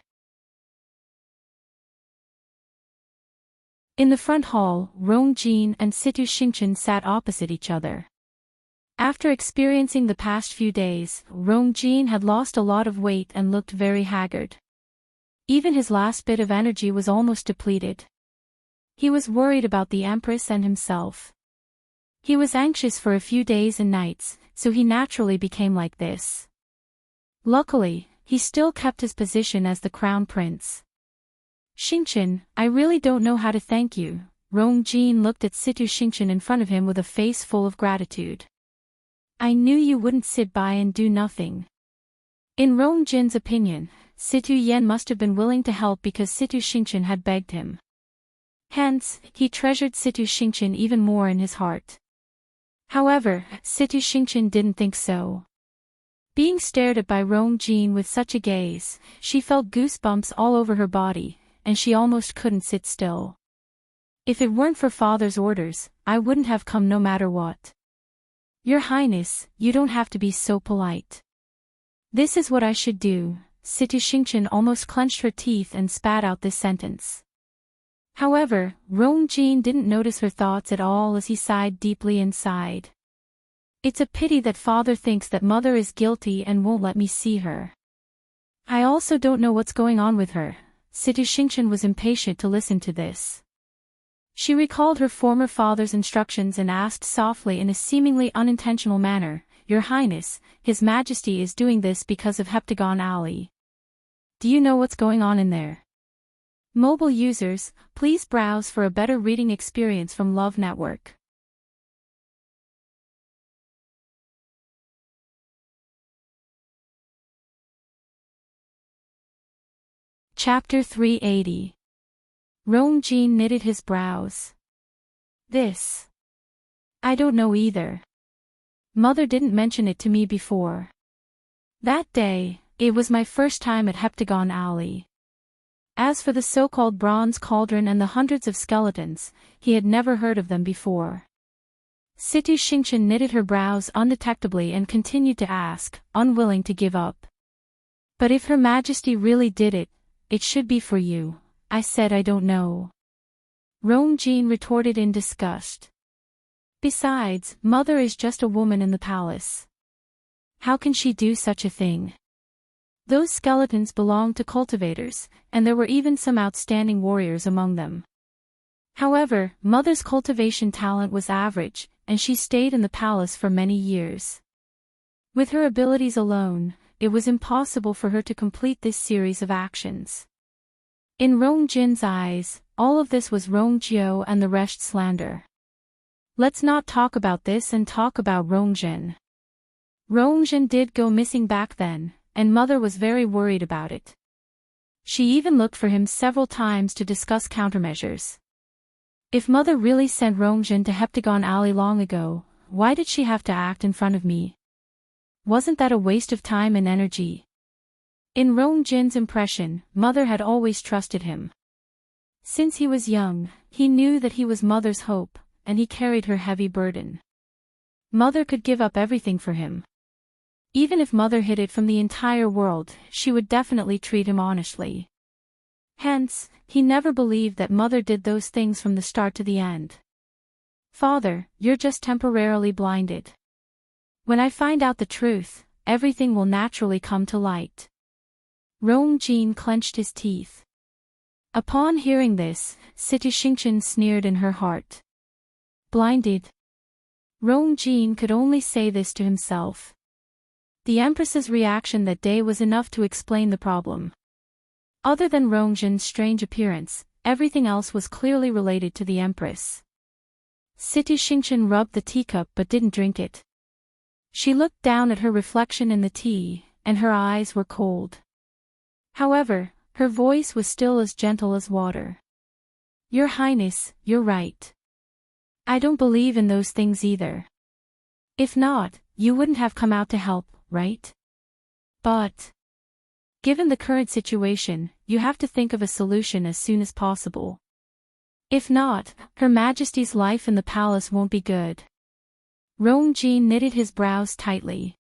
S1: In the front hall, Rong Jin and Situ Xingchen sat opposite each other. After experiencing the past few days, Rong Jin had lost a lot of weight and looked very haggard. Even his last bit of energy was almost depleted. He was worried about the Empress and himself. He was anxious for a few days and nights, so he naturally became like this. Luckily, he still kept his position as the Crown Prince. Xingchen, I really don't know how to thank you. Rong Jin looked at Situ Xingchen in front of him with a face full of gratitude. I knew you wouldn't sit by and do nothing. In Rong Jin's opinion, Situ Yan must have been willing to help because Situ Xingchen had begged him. Hence, he treasured Situ Xingchen even more in his heart. However, Situ Xingchen didn't think so. Being stared at by Rong Jin with such a gaze, she felt goosebumps all over her body, and she almost couldn't sit still. If it weren't for father's orders, I wouldn't have come no matter what. Your Highness, you don't have to be so polite. This is what I should do. Situ Xingchen almost clenched her teeth and spat out this sentence. However, Rong Jin didn't notice her thoughts at all as he sighed deeply inside. It's a pity that father thinks that mother is guilty and won't let me see her. I also don't know what's going on with her. Situ Xingchen was impatient to listen to this. She recalled her former father's instructions and asked softly in a seemingly unintentional manner, Your Highness, His Majesty is doing this because of Heptagon Alley. Do you know what's going on in there? Mobile users, please browse for a better reading experience from Love Network. Chapter 380. Rong Jin knitted his brows. This. I don't know either. Mother didn't mention it to me before. That day, it was my first time at Heptagon Alley. As for the so-called bronze cauldron and the hundreds of skeletons, he had never heard of them before. Situ Xingchen knitted her brows undetectably and continued to ask, unwilling to give up. But if Her Majesty really did it, it should be for you. I said I don't know. Rong Jin retorted in disgust. Besides, mother is just a woman in the palace. How can she do such a thing? Those skeletons belonged to cultivators, and there were even some outstanding warriors among them. However, mother's cultivation talent was average, and she stayed in the palace for many years. With her abilities alone, it was impossible for her to complete this series of actions. In Rong Jin's eyes, all of this was Rong Jiao and the rest slander. Let's not talk about this and talk about Rong Jin. Rong Jin did go missing back then, and mother was very worried about it. She even looked for him several times to discuss countermeasures. If mother really sent Rong Jin to Heptagon Alley long ago, why did she have to act in front of me? Wasn't that a waste of time and energy? In Rong Jin's impression, mother had always trusted him. Since he was young, he knew that he was Mother's hope, and he carried her heavy burden. Mother could give up everything for him. Even if Mother hid it from the entire world, she would definitely treat him honestly. Hence, he never believed that Mother did those things from the start to the end. Father, you're just temporarily blinded. When I find out the truth, everything will naturally come to light. Rong Jin clenched his teeth. Upon hearing this, Siti Xingqian sneered in her heart. Blinded? Rong Jin could only say this to himself. The Empress's reaction that day was enough to explain the problem. Other than Rong Jin's strange appearance, everything else was clearly related to the Empress. Siti Xingqian rubbed the teacup but didn't drink it. She looked down at her reflection in the tea, and her eyes were cold. However, her voice was still as gentle as water. Your Highness, you're right. I don't believe in those things either. If not, you wouldn't have come out to help, right? But given the current situation, you have to think of a solution as soon as possible. If not, Her Majesty's life in the palace won't be good. Rong Jin knitted his brows tightly.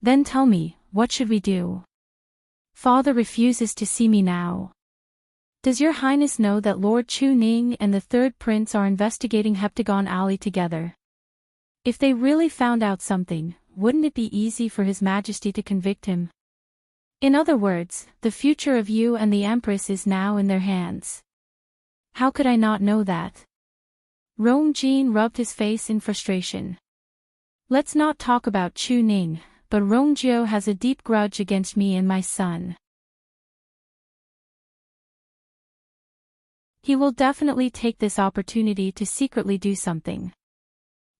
S1: Then tell me, what should we do? Father refuses to see me now. Does your Highness know that Lord Chu Ning and the third prince are investigating Heptagon Alley together? If they really found out something, wouldn't it be easy for His Majesty to convict him? In other words, the future of you and the Empress is now in their hands. How could I not know that? Rong Jin rubbed his face in frustration. Let's not talk about Chu Ning, but Rongjiu has a deep grudge against me and my son. He will definitely take this opportunity to secretly do something.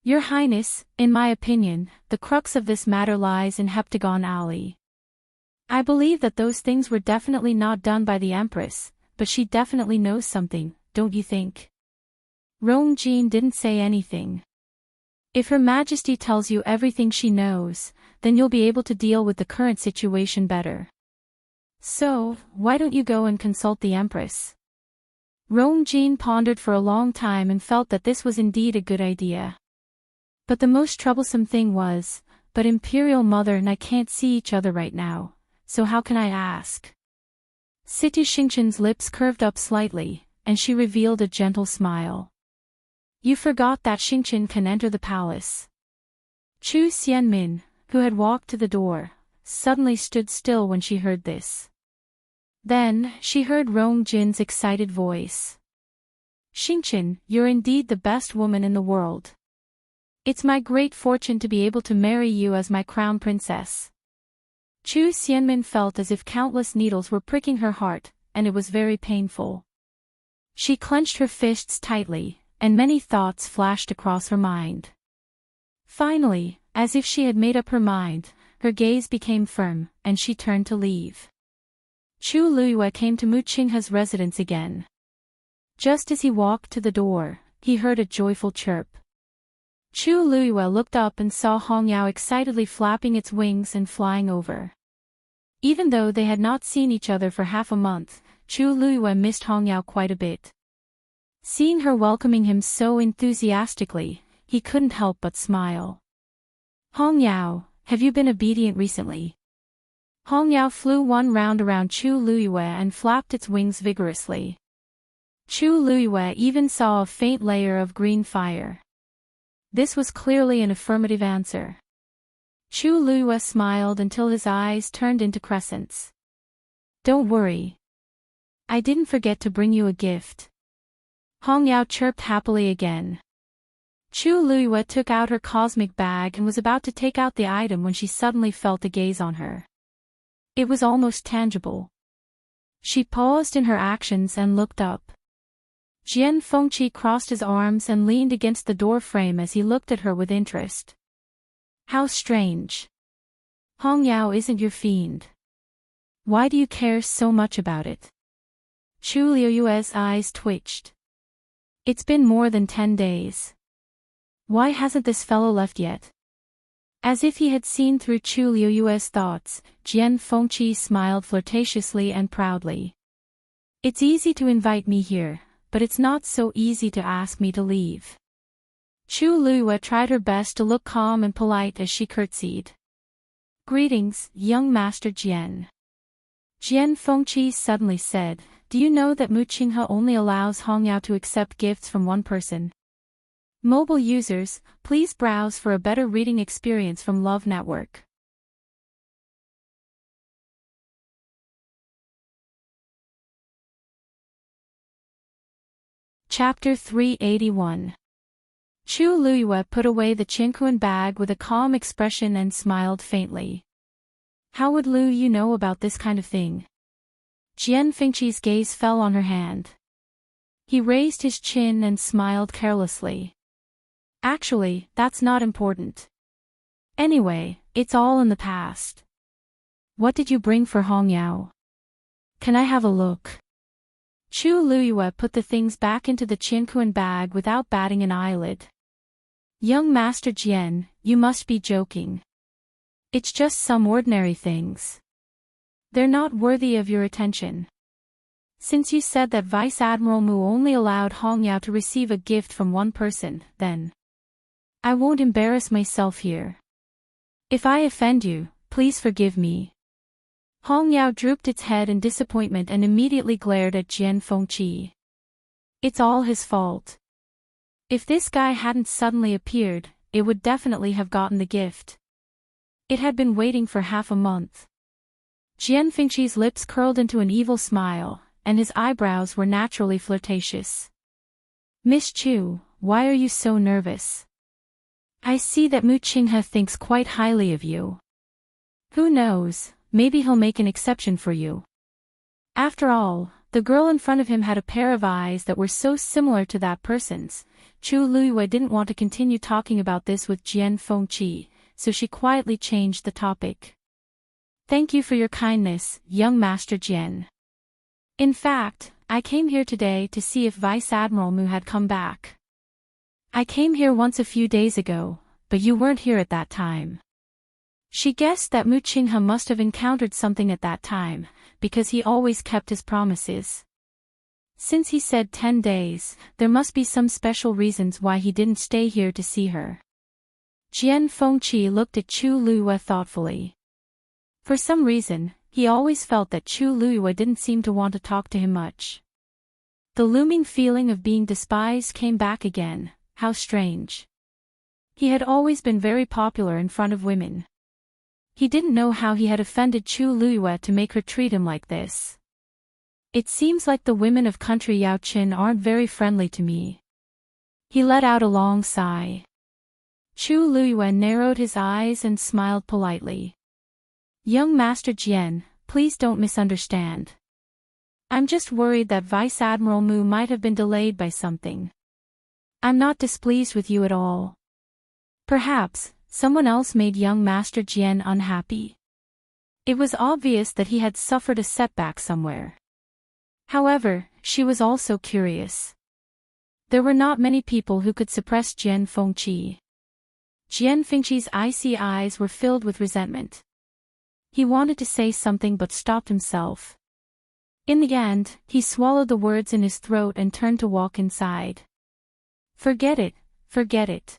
S1: Your Highness, in my opinion, the crux of this matter lies in Heptagon Alley. I believe that those things were definitely not done by the Empress, but she definitely knows something, don't you think? Rong Jin didn't say anything. If Her Majesty tells you everything she knows, then you'll be able to deal with the current situation better. So, why don't you go and consult the Empress? Rong Jin pondered for a long time and felt that this was indeed a good idea. But the most troublesome thing was, but Imperial Mother and I can't see each other right now, so how can I ask? Siti Xingqian's lips curved up slightly, and she revealed a gentle smile. You forgot that Xingqian can enter the palace. Chu Xianmin, who had walked to the door, suddenly stood still when she heard this. Then, she heard Rong Jin's excited voice. Xingqian, you're indeed the best woman in the world. It's my great fortune to be able to marry you as my crown princess. Chu Xianmin felt as if countless needles were pricking her heart, and it was very painful. She clenched her fists tightly, and many thoughts flashed across her mind. Finally, as if she had made up her mind, her gaze became firm, and she turned to leave. Chu Luiyue came to Mu Qinghe's residence again. Just as he walked to the door, he heard a joyful chirp. Chu Luiyue looked up and saw Hongyao excitedly flapping its wings and flying over. Even though they had not seen each other for half a month, Chu Luiyue missed Hongyao quite a bit. Seeing her welcoming him so enthusiastically, he couldn't help but smile. Hongyao, have you been obedient recently? Hongyao flew one round around Chu Luiyue and flapped its wings vigorously. Chu Luiyue even saw a faint layer of green fire. This was clearly an affirmative answer. Chu Luiyue smiled until his eyes turned into crescents. Don't worry. I didn't forget to bring you a gift. Hongyao chirped happily again. Chu Luiyue took out her cosmic bag and was about to take out the item when she suddenly felt a gaze on her. It was almost tangible. She paused in her actions and looked up. Jian Fengqi crossed his arms and leaned against the door frame as he looked at her with interest. How strange. Hongyao isn't your fiend. Why do you care so much about it? Chu Luiyue's eyes twitched. It's been more than 10 days. Why hasn't this fellow left yet? As if he had seen through Chu Luiyue's thoughts, Jian Fengqi smiled flirtatiously and proudly. It's easy to invite me here, but it's not so easy to ask me to leave. Chu Luiyue tried her best to look calm and polite as she curtsied. Greetings, young Master Jian. Jian Fengqi suddenly said, do you know that Mu Qinghe only allows Hongyao to accept gifts from one person? Mobile users, please browse for a better reading experience from Love Network. Chapter 381. Chu Luiyue put away the Qingquan bag with a calm expression and smiled faintly. How would Lu Yu know about this kind of thing? Jian Fengqi's gaze fell on her hand. He raised his chin and smiled carelessly. Actually, that's not important. Anyway, it's all in the past. What did you bring for Hongyao? Can I have a look? Chu Luiyue put the things back into the Qingquan bag without batting an eyelid. Young Master Jian, you must be joking. It's just some ordinary things. They're not worthy of your attention. Since you said that Vice Admiral Mu only allowed Hongyao to receive a gift from one person, then I won't embarrass myself here. If I offend you, please forgive me. Hongyao drooped its head in disappointment and immediately glared at Jian Fengqi. It's all his fault. If this guy hadn't suddenly appeared, it would definitely have gotten the gift. It had been waiting for half a month. Jian Fengqi's lips curled into an evil smile, and his eyebrows were naturally flirtatious. Miss Chu, why are you so nervous? I see that Mu Qinghe thinks quite highly of you. Who knows, maybe he'll make an exception for you. After all, the girl in front of him had a pair of eyes that were so similar to that person's. Chu Luiyue didn't want to continue talking about this with Jian Fengqi, so she quietly changed the topic. Thank you for your kindness, young Master Jian. In fact, I came here today to see if Vice Admiral Mu had come back. I came here once a few days ago, but you weren't here at that time. She guessed that Mu Qinghe must have encountered something at that time, because he always kept his promises. Since he said 10 days, there must be some special reasons why he didn't stay here to see her. Jian Fengqi looked at Chu Luiyue thoughtfully. For some reason, he always felt that Chu Luiyue didn't seem to want to talk to him much. The looming feeling of being despised came back again. How strange. He had always been very popular in front of women. He didn't know how he had offended Chu Luiyue to make her treat him like this. It seems like the women of country Yaoqin aren't very friendly to me. He let out a long sigh. Chu Luiyue narrowed his eyes and smiled politely. Young Master Jian, please don't misunderstand. I'm just worried that Vice Admiral Mu might have been delayed by something. I'm not displeased with you at all. Perhaps, someone else made young Master Jian unhappy. It was obvious that he had suffered a setback somewhere. However, she was also curious. There were not many people who could suppress Jian Fengqi. Jian Fengqi's icy eyes were filled with resentment. He wanted to say something but stopped himself. In the end, he swallowed the words in his throat and turned to walk inside. Forget it, forget it.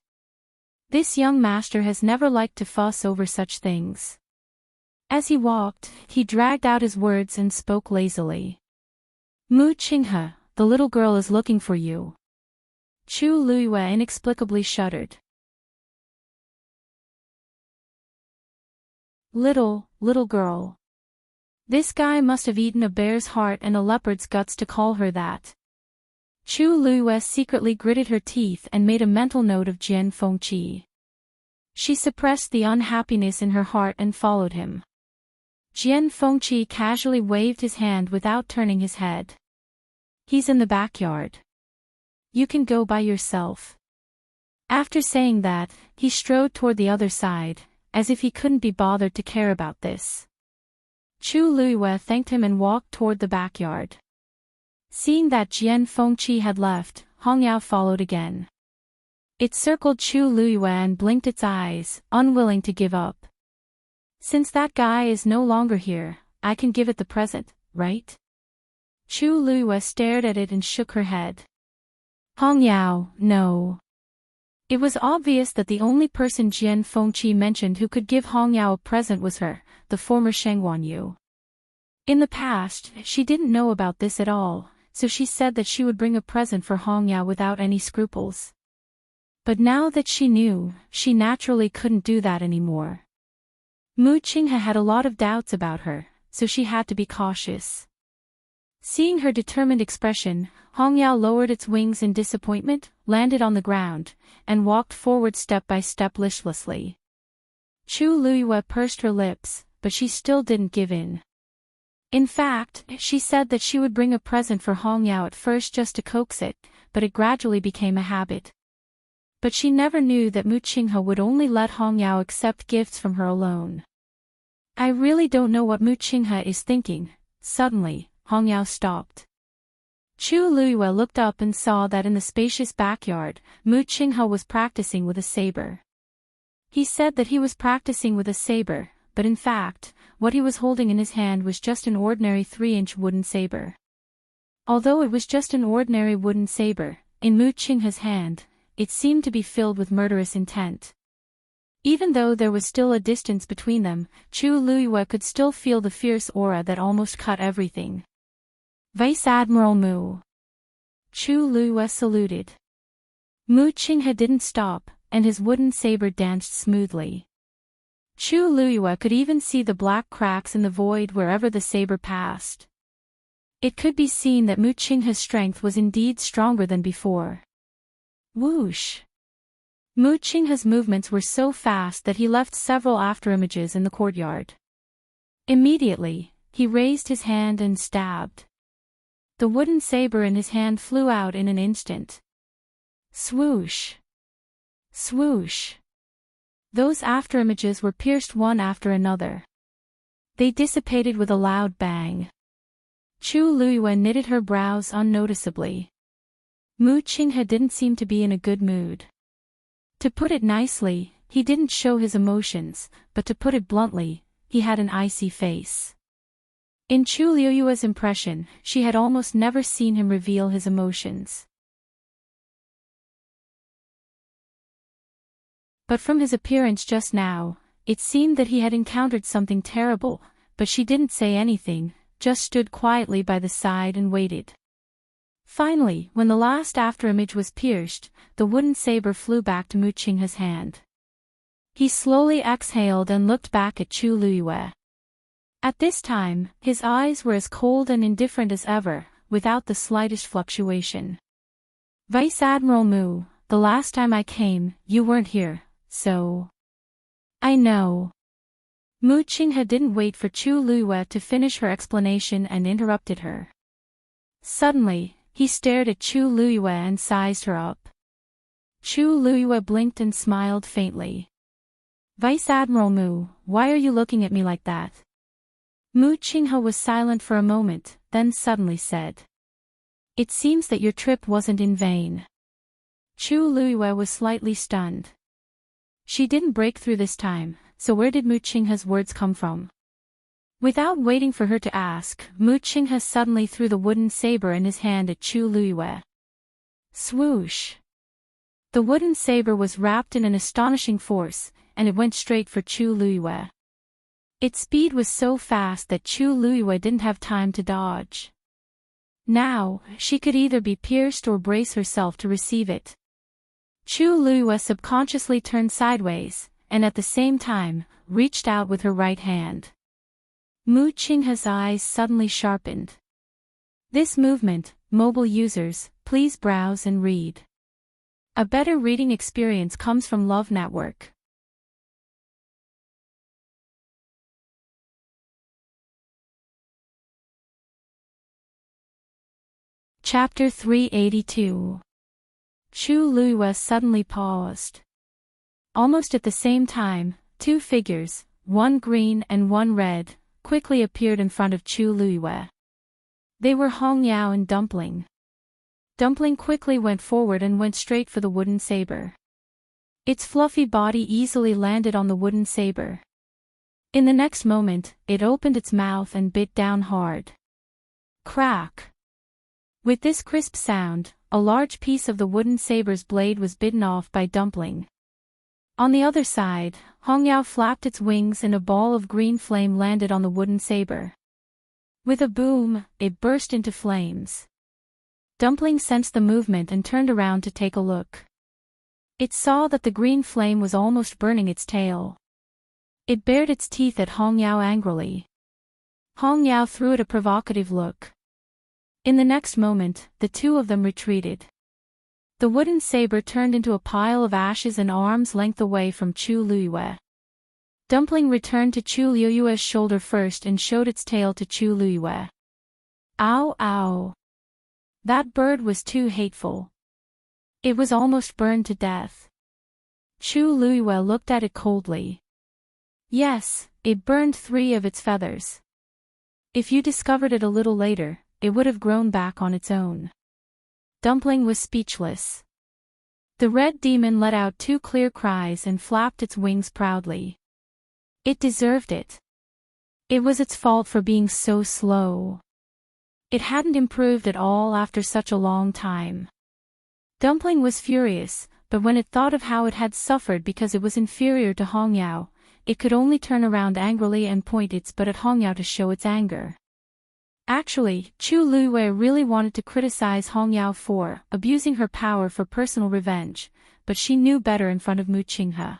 S1: This young master has never liked to fuss over such things. As he walked, he dragged out his words and spoke lazily. Mu Qinghe, the little girl is looking for you. Chu Luiyue inexplicably shuddered. Little girl. This guy must have eaten a bear's heart and a leopard's guts to call her that. Chu Luiyue secretly gritted her teeth and made a mental note of Jian Fengqi. She suppressed the unhappiness in her heart and followed him. Jian Fengqi casually waved his hand without turning his head. He's in the backyard. You can go by yourself. After saying that, he strode toward the other side, as if he couldn't be bothered to care about this. Chu Luiyue thanked him and walked toward the backyard. Seeing that Jian Fengqi had left, Hongyao followed again. It circled Chu Luiyue and blinked its eyes, unwilling to give up. Since that guy is no longer here, I can give it the present, right? Chu Luiyue stared at it and shook her head. Hong Yao, no. It was obvious that the only person Jian Fengqi mentioned who could give Hong Yao a present was her, the former Shengguan Yu. In the past, she didn't know about this at all, so she said that she would bring a present for Hong Yao without any scruples. But now that she knew, she naturally couldn't do that anymore. Mu Qinghe had a lot of doubts about her, so she had to be cautious. Seeing her determined expression, Hong Yao lowered its wings in disappointment, landed on the ground, and walked forward step by step listlessly. Chu Luiyue pursed her lips, but she still didn't give in. In fact, she said that she would bring a present for Hong Yao at first just to coax it, but it gradually became a habit. But she never knew that Mu Qinghe would only let Hong Yao accept gifts from her alone. I really don't know what Mu Qinghe is thinking. Suddenly, Hong Yao stopped. Chu Luiyue looked up and saw that in the spacious backyard, Mu Qinghe was practicing with a saber. He said that he was practicing with a saber, but in fact, what he was holding in his hand was just an ordinary 3-inch wooden saber. Although it was just an ordinary wooden saber, in Mu Qinghe's hand, it seemed to be filled with murderous intent. Even though there was still a distance between them, Chu Luiyue could still feel the fierce aura that almost cut everything. Vice Admiral Mu. Chu Luiyue saluted. Mu Qinghe didn't stop, and his wooden saber danced smoothly. Chu Luiyue could even see the black cracks in the void wherever the saber passed. It could be seen that Mu Qinghe's strength was indeed stronger than before. Whoosh! Mu Qinghe's movements were so fast that he left several afterimages in the courtyard. Immediately, he raised his hand and stabbed. The wooden saber in his hand flew out in an instant. Swoosh! Swoosh! Those afterimages were pierced one after another. They dissipated with a loud bang. Chu Luiyue knitted her brows unnoticeably. Mu Qinghe didn't seem to be in a good mood. To put it nicely, he didn't show his emotions, but to put it bluntly, he had an icy face. In Chu Luiyue's impression, she had almost never seen him reveal his emotions. But from his appearance just now, it seemed that he had encountered something terrible, but she didn't say anything, just stood quietly by the side and waited. Finally, when the last afterimage was pierced, the wooden saber flew back to Mu Qinghe's hand. He slowly exhaled and looked back at Chu Luiyue. At this time, his eyes were as cold and indifferent as ever, without the slightest fluctuation. Vice Admiral Mu, the last time I came, you weren't here, so... I know. Mu Qinghe didn't wait for Chu Luiyue to finish her explanation and interrupted her. Suddenly, he stared at Chu Luiyue and sized her up. Chu Luiyue blinked and smiled faintly. Vice Admiral Mu, why are you looking at me like that? Mu Qinghe was silent for a moment, then suddenly said. It seems that your trip wasn't in vain. Chu Luiyue was slightly stunned. She didn't break through this time, so where did Mu Qinghe's words come from? Without waiting for her to ask, Mu Qinghe suddenly threw the wooden saber in his hand at Chu Luiyue. Swoosh! The wooden saber was wrapped in an astonishing force, and it went straight for Chu Luiyue. Its speed was so fast that Chu Luiyue didn't have time to dodge. Now, she could either be pierced or brace herself to receive it. Chu Luiyue subconsciously turned sideways, and at the same time, reached out with her right hand. Mu Qinghe's eyes suddenly sharpened. This movement, mobile users, please browse and read. A better reading experience comes from Love Network. Chapter 382. Chu Luiyue suddenly paused. Almost at the same time, two figures, one green and one red, quickly appeared in front of Chu Luiyue. They were Hong Yao and Dumpling. Dumpling quickly went forward and went straight for the wooden saber. Its fluffy body easily landed on the wooden saber. In the next moment, it opened its mouth and bit down hard. Crack! With this crisp sound, a large piece of the wooden saber's blade was bitten off by Dumpling. On the other side, Hongyao flapped its wings and a ball of green flame landed on the wooden saber. With a boom, it burst into flames. Dumpling sensed the movement and turned around to take a look. It saw that the green flame was almost burning its tail. It bared its teeth at Hongyao angrily. Hongyao threw it a provocative look. In the next moment, the two of them retreated. The wooden saber turned into a pile of ashes an arm's length away from Chu Liyue. Dumpling returned to Chu Liyue's shoulder first and showed its tail to Chu Liyue. Ow, ow. That bird was too hateful. It was almost burned to death. Chu Liyue looked at it coldly. Yes, it burned 3 of its feathers. If you discovered it a little later, it would have grown back on its own. Dumpling was speechless. The red demon let out 2 clear cries and flapped its wings proudly. It deserved it. It was its fault for being so slow. It hadn't improved at all after such a long time. Dumpling was furious, but when it thought of how it had suffered because it was inferior to Hongyao, it could only turn around angrily and point its butt at Hongyao to show its anger. Actually, Chu Liyue really wanted to criticize Hongyao for abusing her power for personal revenge, but she knew better in front of Mu Qinghe.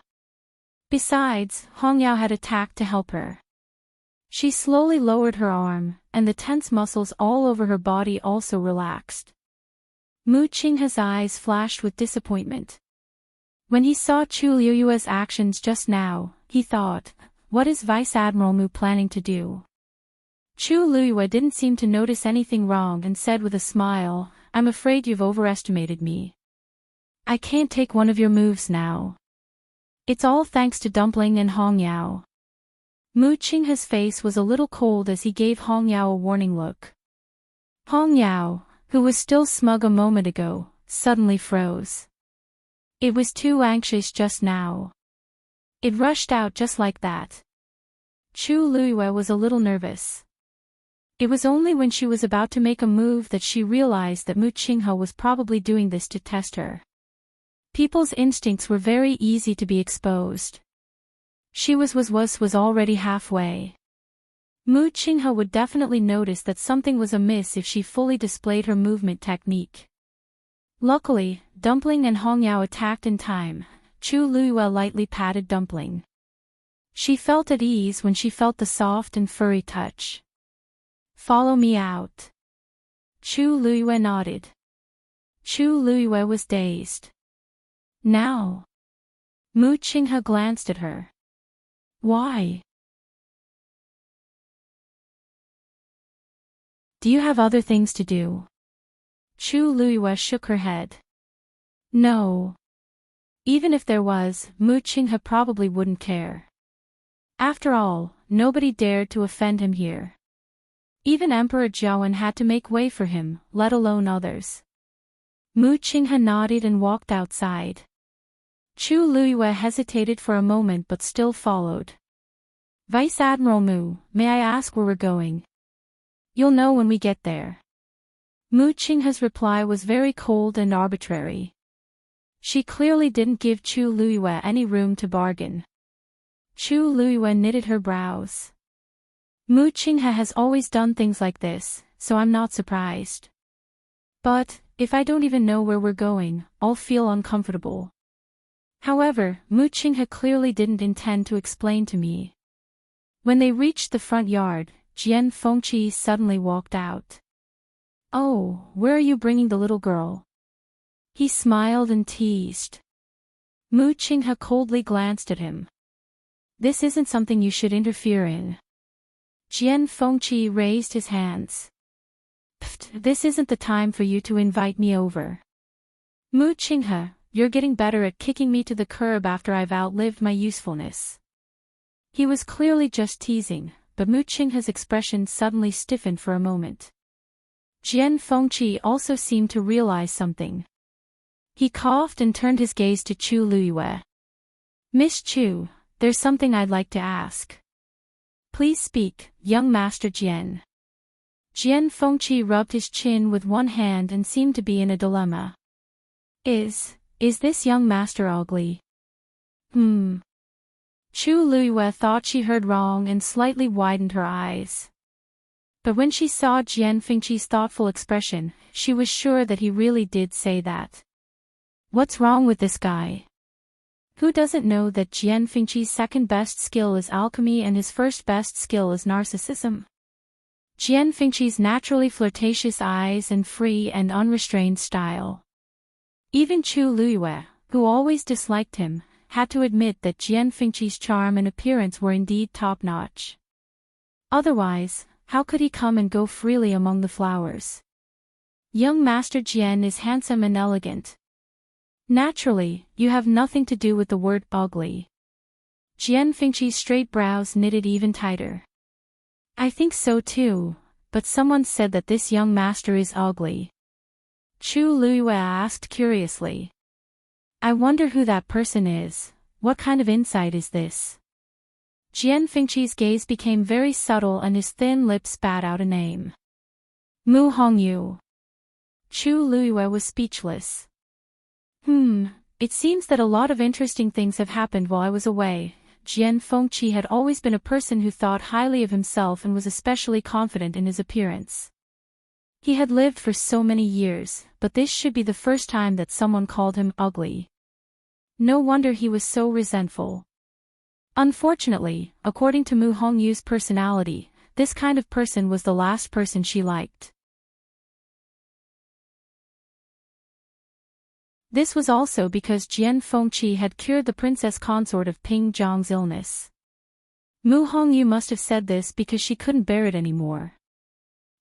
S1: Besides, Hongyao had attacked to help her. She slowly lowered her arm, and the tense muscles all over her body also relaxed. Mu Qinghe's eyes flashed with disappointment. When he saw Chu Liyue's actions just now, he thought, what is Vice Admiral Mu planning to do? Chu Liyue didn't seem to notice anything wrong and said with a smile, I'm afraid you've overestimated me. I can't take one of your moves now. It's all thanks to Dumpling and Hongyao. Mu Qinghe's face was a little cold as he gave Hongyao a warning look. Hongyao, who was still smug a moment ago, suddenly froze. It was too anxious just now. It rushed out just like that. Chu Liyue was a little nervous. It was only when she was about to make a move that she realized that Mu Qinghe was probably doing this to test her. People's instincts were very easy to be exposed. She was already halfway. Mu Qinghe would definitely notice that something was amiss if she fully displayed her movement technique. Luckily, Dumpling and Hongyao attacked in time. Chu Liyue lightly patted Dumpling. She felt at ease when she felt the soft and furry touch. Follow me out. Chu Liyue nodded. Chu Liyue was dazed. Now. Mu Qinghe glanced at her. Why? Do you have other things to do? Chu Liyue shook her head. No. Even if there was, Mu Qinghe probably wouldn't care. After all, nobody dared to offend him here. Even Emperor Jiawen had to make way for him, let alone others. Mu Qinghe nodded and walked outside. Chu Liyue hesitated for a moment but still followed. Vice Admiral Mu, may I ask where we're going? You'll know when we get there. Mu Qinghe's reply was very cold and arbitrary. She clearly didn't give Chu Liyue any room to bargain. Chu Liyue knitted her brows. Mu Qinghe has always done things like this, so I'm not surprised. But, if I don't even know where we're going, I'll feel uncomfortable. However, Mu Qinghe clearly didn't intend to explain to me. When they reached the front yard, Jian Fengqi suddenly walked out. Oh, where are you bringing the little girl? He smiled and teased. Mu Qinghe coldly glanced at him. This isn't something you should interfere in. Jian Fengqi raised his hands. Pfft, this isn't the time for you to invite me over. Mu Qinghe, you're getting better at kicking me to the curb after I've outlived my usefulness. He was clearly just teasing, but Mu Qinghe's expression suddenly stiffened for a moment. Jian Fengqi also seemed to realize something. He coughed and turned his gaze to Chu Liyue. Miss Chu, there's something I'd like to ask. Please speak, young Master Jian. Jian Fengqi rubbed his chin with one hand and seemed to be in a dilemma. Is this young master ugly? Chu Luiyue thought she heard wrong and slightly widened her eyes. But when she saw Jian Fengqi's thoughtful expression, she was sure that he really did say that. What's wrong with this guy? Who doesn't know that Jian Fengqi's second best skill is alchemy and his first best skill is narcissism? Jian Fengqi's naturally flirtatious eyes and free and unrestrained style. Even Chu Luiyue, who always disliked him, had to admit that Jian Fengqi's charm and appearance were indeed top-notch. Otherwise, how could he come and go freely among the flowers? Young Master Jian is handsome and elegant. Naturally, you have nothing to do with the word ugly. Jian Fengqi's straight brows knitted even tighter. I think so too, but someone said that this young master is ugly. Chu Luiyue asked curiously. I wonder who that person is. What kind of insight is this? Jian Fengqi's gaze became very subtle and his thin lips spat out a name. Mu Hongyu. Chu Luiyue was speechless. It seems that a lot of interesting things have happened while I was away. Jian Fengqi had always been a person who thought highly of himself and was especially confident in his appearance. He had lived for so many years, but this should be the first time that someone called him ugly. No wonder he was so resentful. Unfortunately, according to Mu Hongyu's personality, this kind of person was the last person she liked. This was also because Jian Fengqi had cured the princess consort of Ping Zhang's illness. Mu Hongyu must have said this because she couldn't bear it anymore.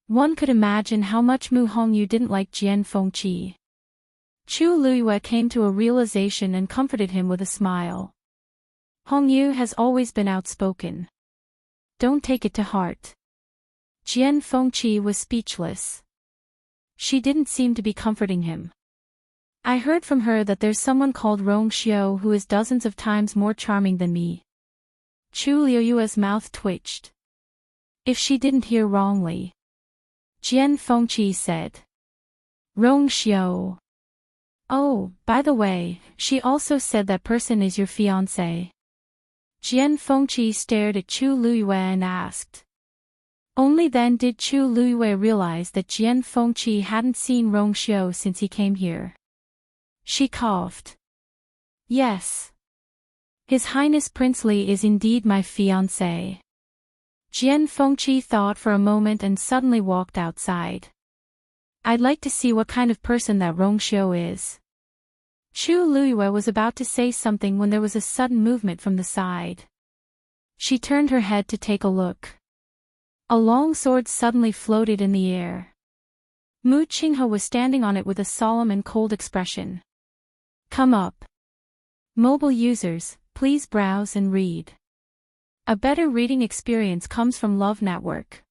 S1: One could imagine how much Mu Hongyu didn't like Jian Fengqi. Chu Luiyue came to a realization and comforted him with a smile. Hongyu has always been outspoken. Don't take it to heart. Jian Fengqi was speechless. She didn't seem to be comforting him. I heard from her that there's someone called Rong Xiao who is dozens of times more charming than me. Chu Luiyue's mouth twitched. If she didn't hear wrongly. Jian Fengqi said. Rong Xiao. Oh, by the way, she also said that person is your fiancé. Jian Fengqi stared at Chu Luiyue and asked. Only then did Chu Luiyue realize that Jian Fengqi hadn't seen Rong Xiao since he came here. She coughed. Yes. His Highness Prince Li is indeed my fiancé. Jian Fengqi thought for a moment and suddenly walked outside. I'd like to see what kind of person that Rong Xiao is. Chu Luiyue was about to say something when there was a sudden movement from the side. She turned her head to take a look. A long sword suddenly floated in the air. Mu Qinghe was standing on it with a solemn and cold expression. Come up. Mobile users, please browse and read. A better reading experience comes from Love Network.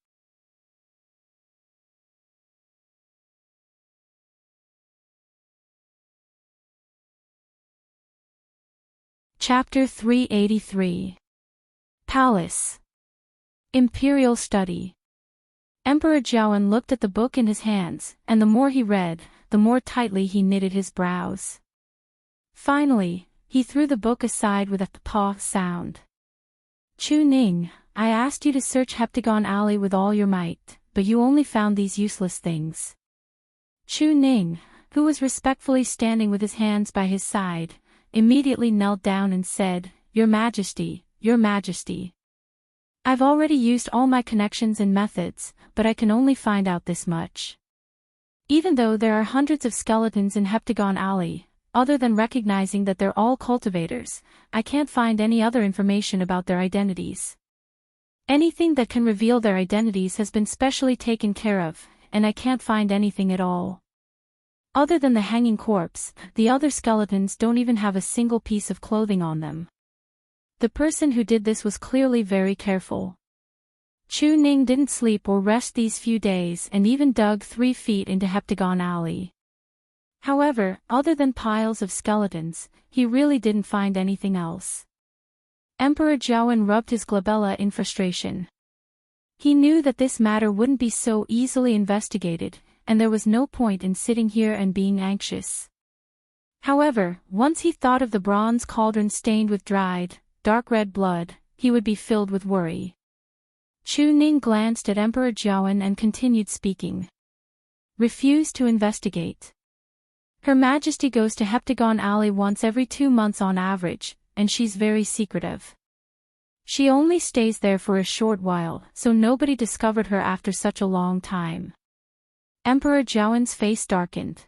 S1: Chapter 383. Palace. Imperial Study. Emperor Zhaoan looked at the book in his hands, and the more he read, the more tightly he knitted his brows. Finally, he threw the book aside with a paw sound. Chu Ning, I asked you to search Heptagon Alley with all your might, but you only found these useless things. Chu Ning, who was respectfully standing with his hands by his side, immediately knelt down and said, Your Majesty, Your Majesty. I've already used all my connections and methods, but I can only find out this much. Even though there are hundreds of skeletons in Heptagon Alley, other than recognizing that they're all cultivators, I can't find any other information about their identities. Anything that can reveal their identities has been specially taken care of, and I can't find anything at all. Other than the hanging corpse, the other skeletons don't even have a single piece of clothing on them. The person who did this was clearly very careful. Chu Ning didn't sleep or rest these few days and even dug 3 feet into Heptagon Alley. However, other than piles of skeletons, he really didn't find anything else. Emperor Zhaoan rubbed his glabella in frustration. He knew that this matter wouldn't be so easily investigated, and there was no point in sitting here and being anxious. However, once he thought of the bronze cauldron stained with dried, dark red blood, he would be filled with worry. Chu Ning glanced at Emperor Jiawen and continued speaking. Refuse to investigate. Her Majesty goes to Heptagon Alley once every 2 months on average, and she's very secretive. She only stays there for a short while, so nobody discovered her after such a long time. Emperor Jiawen's face darkened.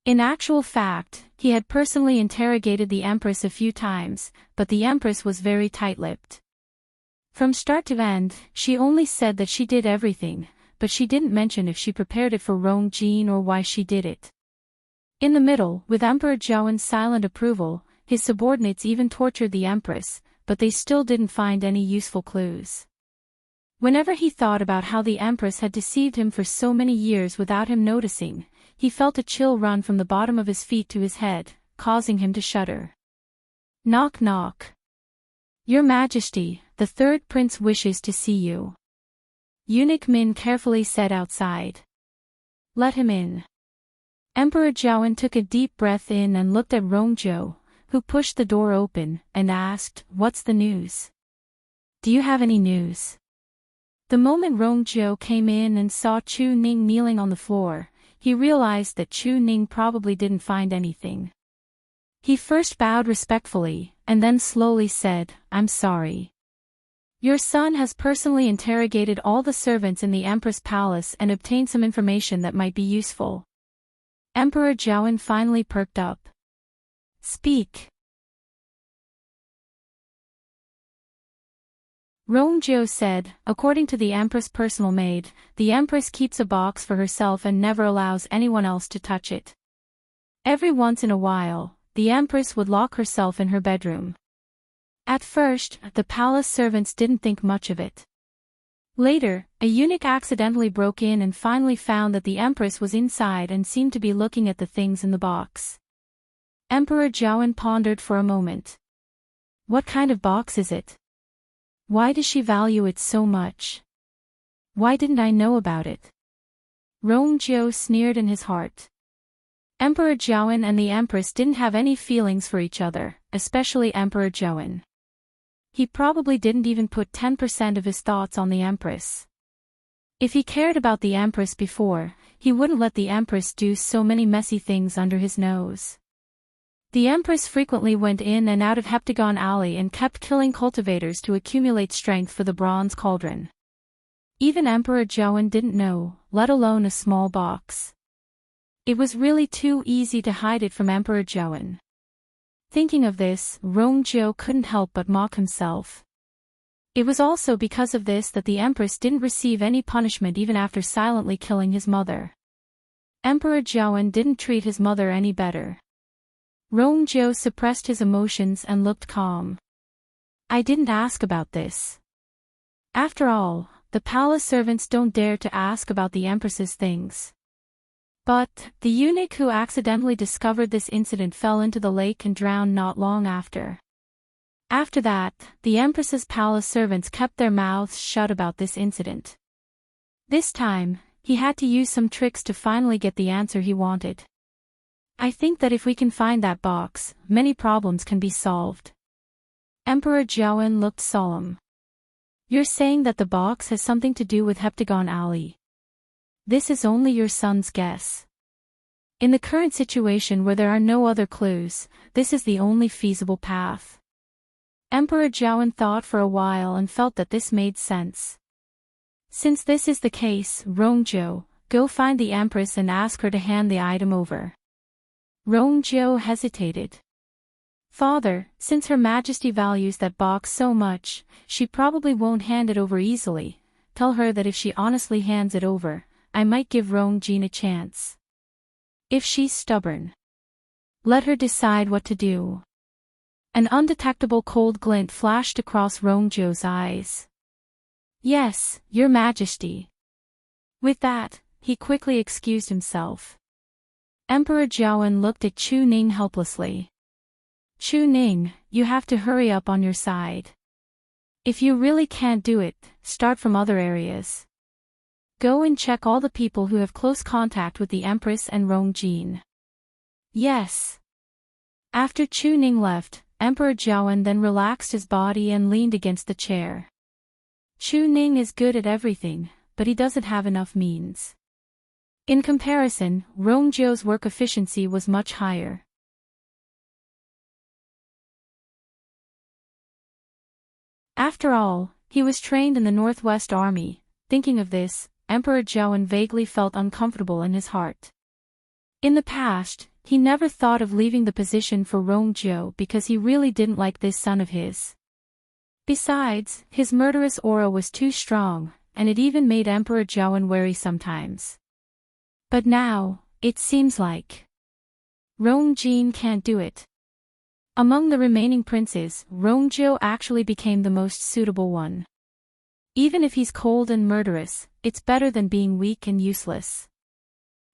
S1: In actual fact, he had personally interrogated the Empress a few times, but the Empress was very tight-lipped. From start to end, she only said that she did everything, but she didn't mention if she prepared it for Rong Jin or why she did it. In the middle, with Emperor Jiawen's silent approval, his subordinates even tortured the Empress, but they still didn't find any useful clues. Whenever he thought about how the Empress had deceived him for so many years without him noticing, he felt a chill run from the bottom of his feet to his head, causing him to shudder. Knock knock. Your Majesty, the third prince wishes to see you. Eunuch Min carefully said outside. Let him in. Emperor Jiawen took a deep breath in and looked at Rongzhou, who pushed the door open, and asked, What's the news? Do you have any news? The moment Rongzhou came in and saw Chu Ning kneeling on the floor, he realized that Chu Ning probably didn't find anything. He first bowed respectfully, and then slowly said, I'm sorry. Your son has personally interrogated all the servants in the Empress Palace and obtained some information that might be useful. Emperor Jiawen finally perked up. Speak. Rongzhou said, according to the Empress' personal maid, the Empress keeps a box for herself and never allows anyone else to touch it. Every once in a while, the Empress would lock herself in her bedroom. At first, the palace servants didn't think much of it. Later, a eunuch accidentally broke in and finally found that the Empress was inside and seemed to be looking at the things in the box. Emperor Jiawen pondered for a moment. What kind of box is it? Why does she value it so much? Why didn't I know about it? Rongzhou sneered in his heart. Emperor Jiawen and the Empress didn't have any feelings for each other, especially Emperor Jiawen. He probably didn't even put 10% of his thoughts on the Empress. If he cared about the Empress before, he wouldn't let the Empress do so many messy things under his nose. The Empress frequently went in and out of Heptagon Alley and kept killing cultivators to accumulate strength for the bronze cauldron. Even Emperor Jiawen didn't know, let alone a small box. It was really too easy to hide it from Emperor Jiawen. Thinking of this, Rongzhou couldn't help but mock himself. It was also because of this that the Empress didn't receive any punishment even after silently killing his mother. Emperor Jiawen didn't treat his mother any better. Rongzhou suppressed his emotions and looked calm. I didn't ask about this. After all, the palace servants don't dare to ask about the Empress's things. But, the eunuch who accidentally discovered this incident fell into the lake and drowned not long after. After that, the Empress's palace servants kept their mouths shut about this incident. This time, he had to use some tricks to finally get the answer he wanted. I think that if we can find that box, many problems can be solved. Emperor Jiawen looked solemn. You're saying that the box has something to do with Heptagon Alley. This is only your son's guess. In the current situation where there are no other clues, this is the only feasible path. Emperor Jiawen thought for a while and felt that this made sense. Since this is the case, Rongzhou, go find the Empress and ask her to hand the item over. Rongzhou hesitated. Father, since Her Majesty values that box so much, she probably won't hand it over easily. Tell her that if she honestly hands it over, I might give Rongjin a chance. If she's stubborn, let her decide what to do. An undetectable cold glint flashed across Rongzhou's eyes. Yes, Your Majesty. With that, he quickly excused himself. Emperor Jiawen looked at Chu Ning helplessly. Chu Ning, you have to hurry up on your side. If you really can't do it, start from other areas. Go and check all the people who have close contact with the Empress and Rongjin. Yes. After Chu Ning left, Emperor Jiawen then relaxed his body and leaned against the chair. Chu Ning is good at everything, but he doesn't have enough means. In comparison, Rongjio's work efficiency was much higher. After all, he was trained in the Northwest Army. Thinking of this, Emperor Jiawen vaguely felt uncomfortable in his heart. In the past, he never thought of leaving the position for Rongjio because he really didn't like this son of his. Besides, his murderous aura was too strong, and it even made Emperor Jiawen wary sometimes. But now, it seems like Rongjin can't do it. Among the remaining princes, Rongjio actually became the most suitable one. Even if he's cold and murderous, it's better than being weak and useless.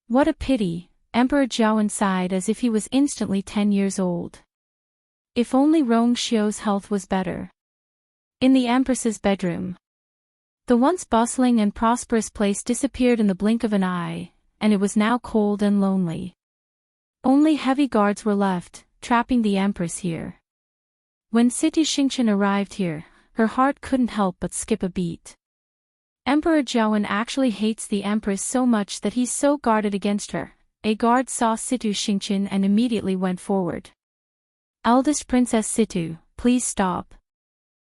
S1: What a pity, Emperor Jiawen sighed as if he was instantly 10 years old. If only Rongjio's health was better. In the Empress's bedroom. The once bustling and prosperous place disappeared in the blink of an eye, and it was now cold and lonely. Only heavy guards were left, trapping the Empress here. When City Xingqian arrived here, her heart couldn't help but skip a beat. Emperor Jiawen actually hates the Empress so much that he's so guarded against her. A guard saw Situ Xingqian and immediately went forward. Eldest Princess Situ, please stop.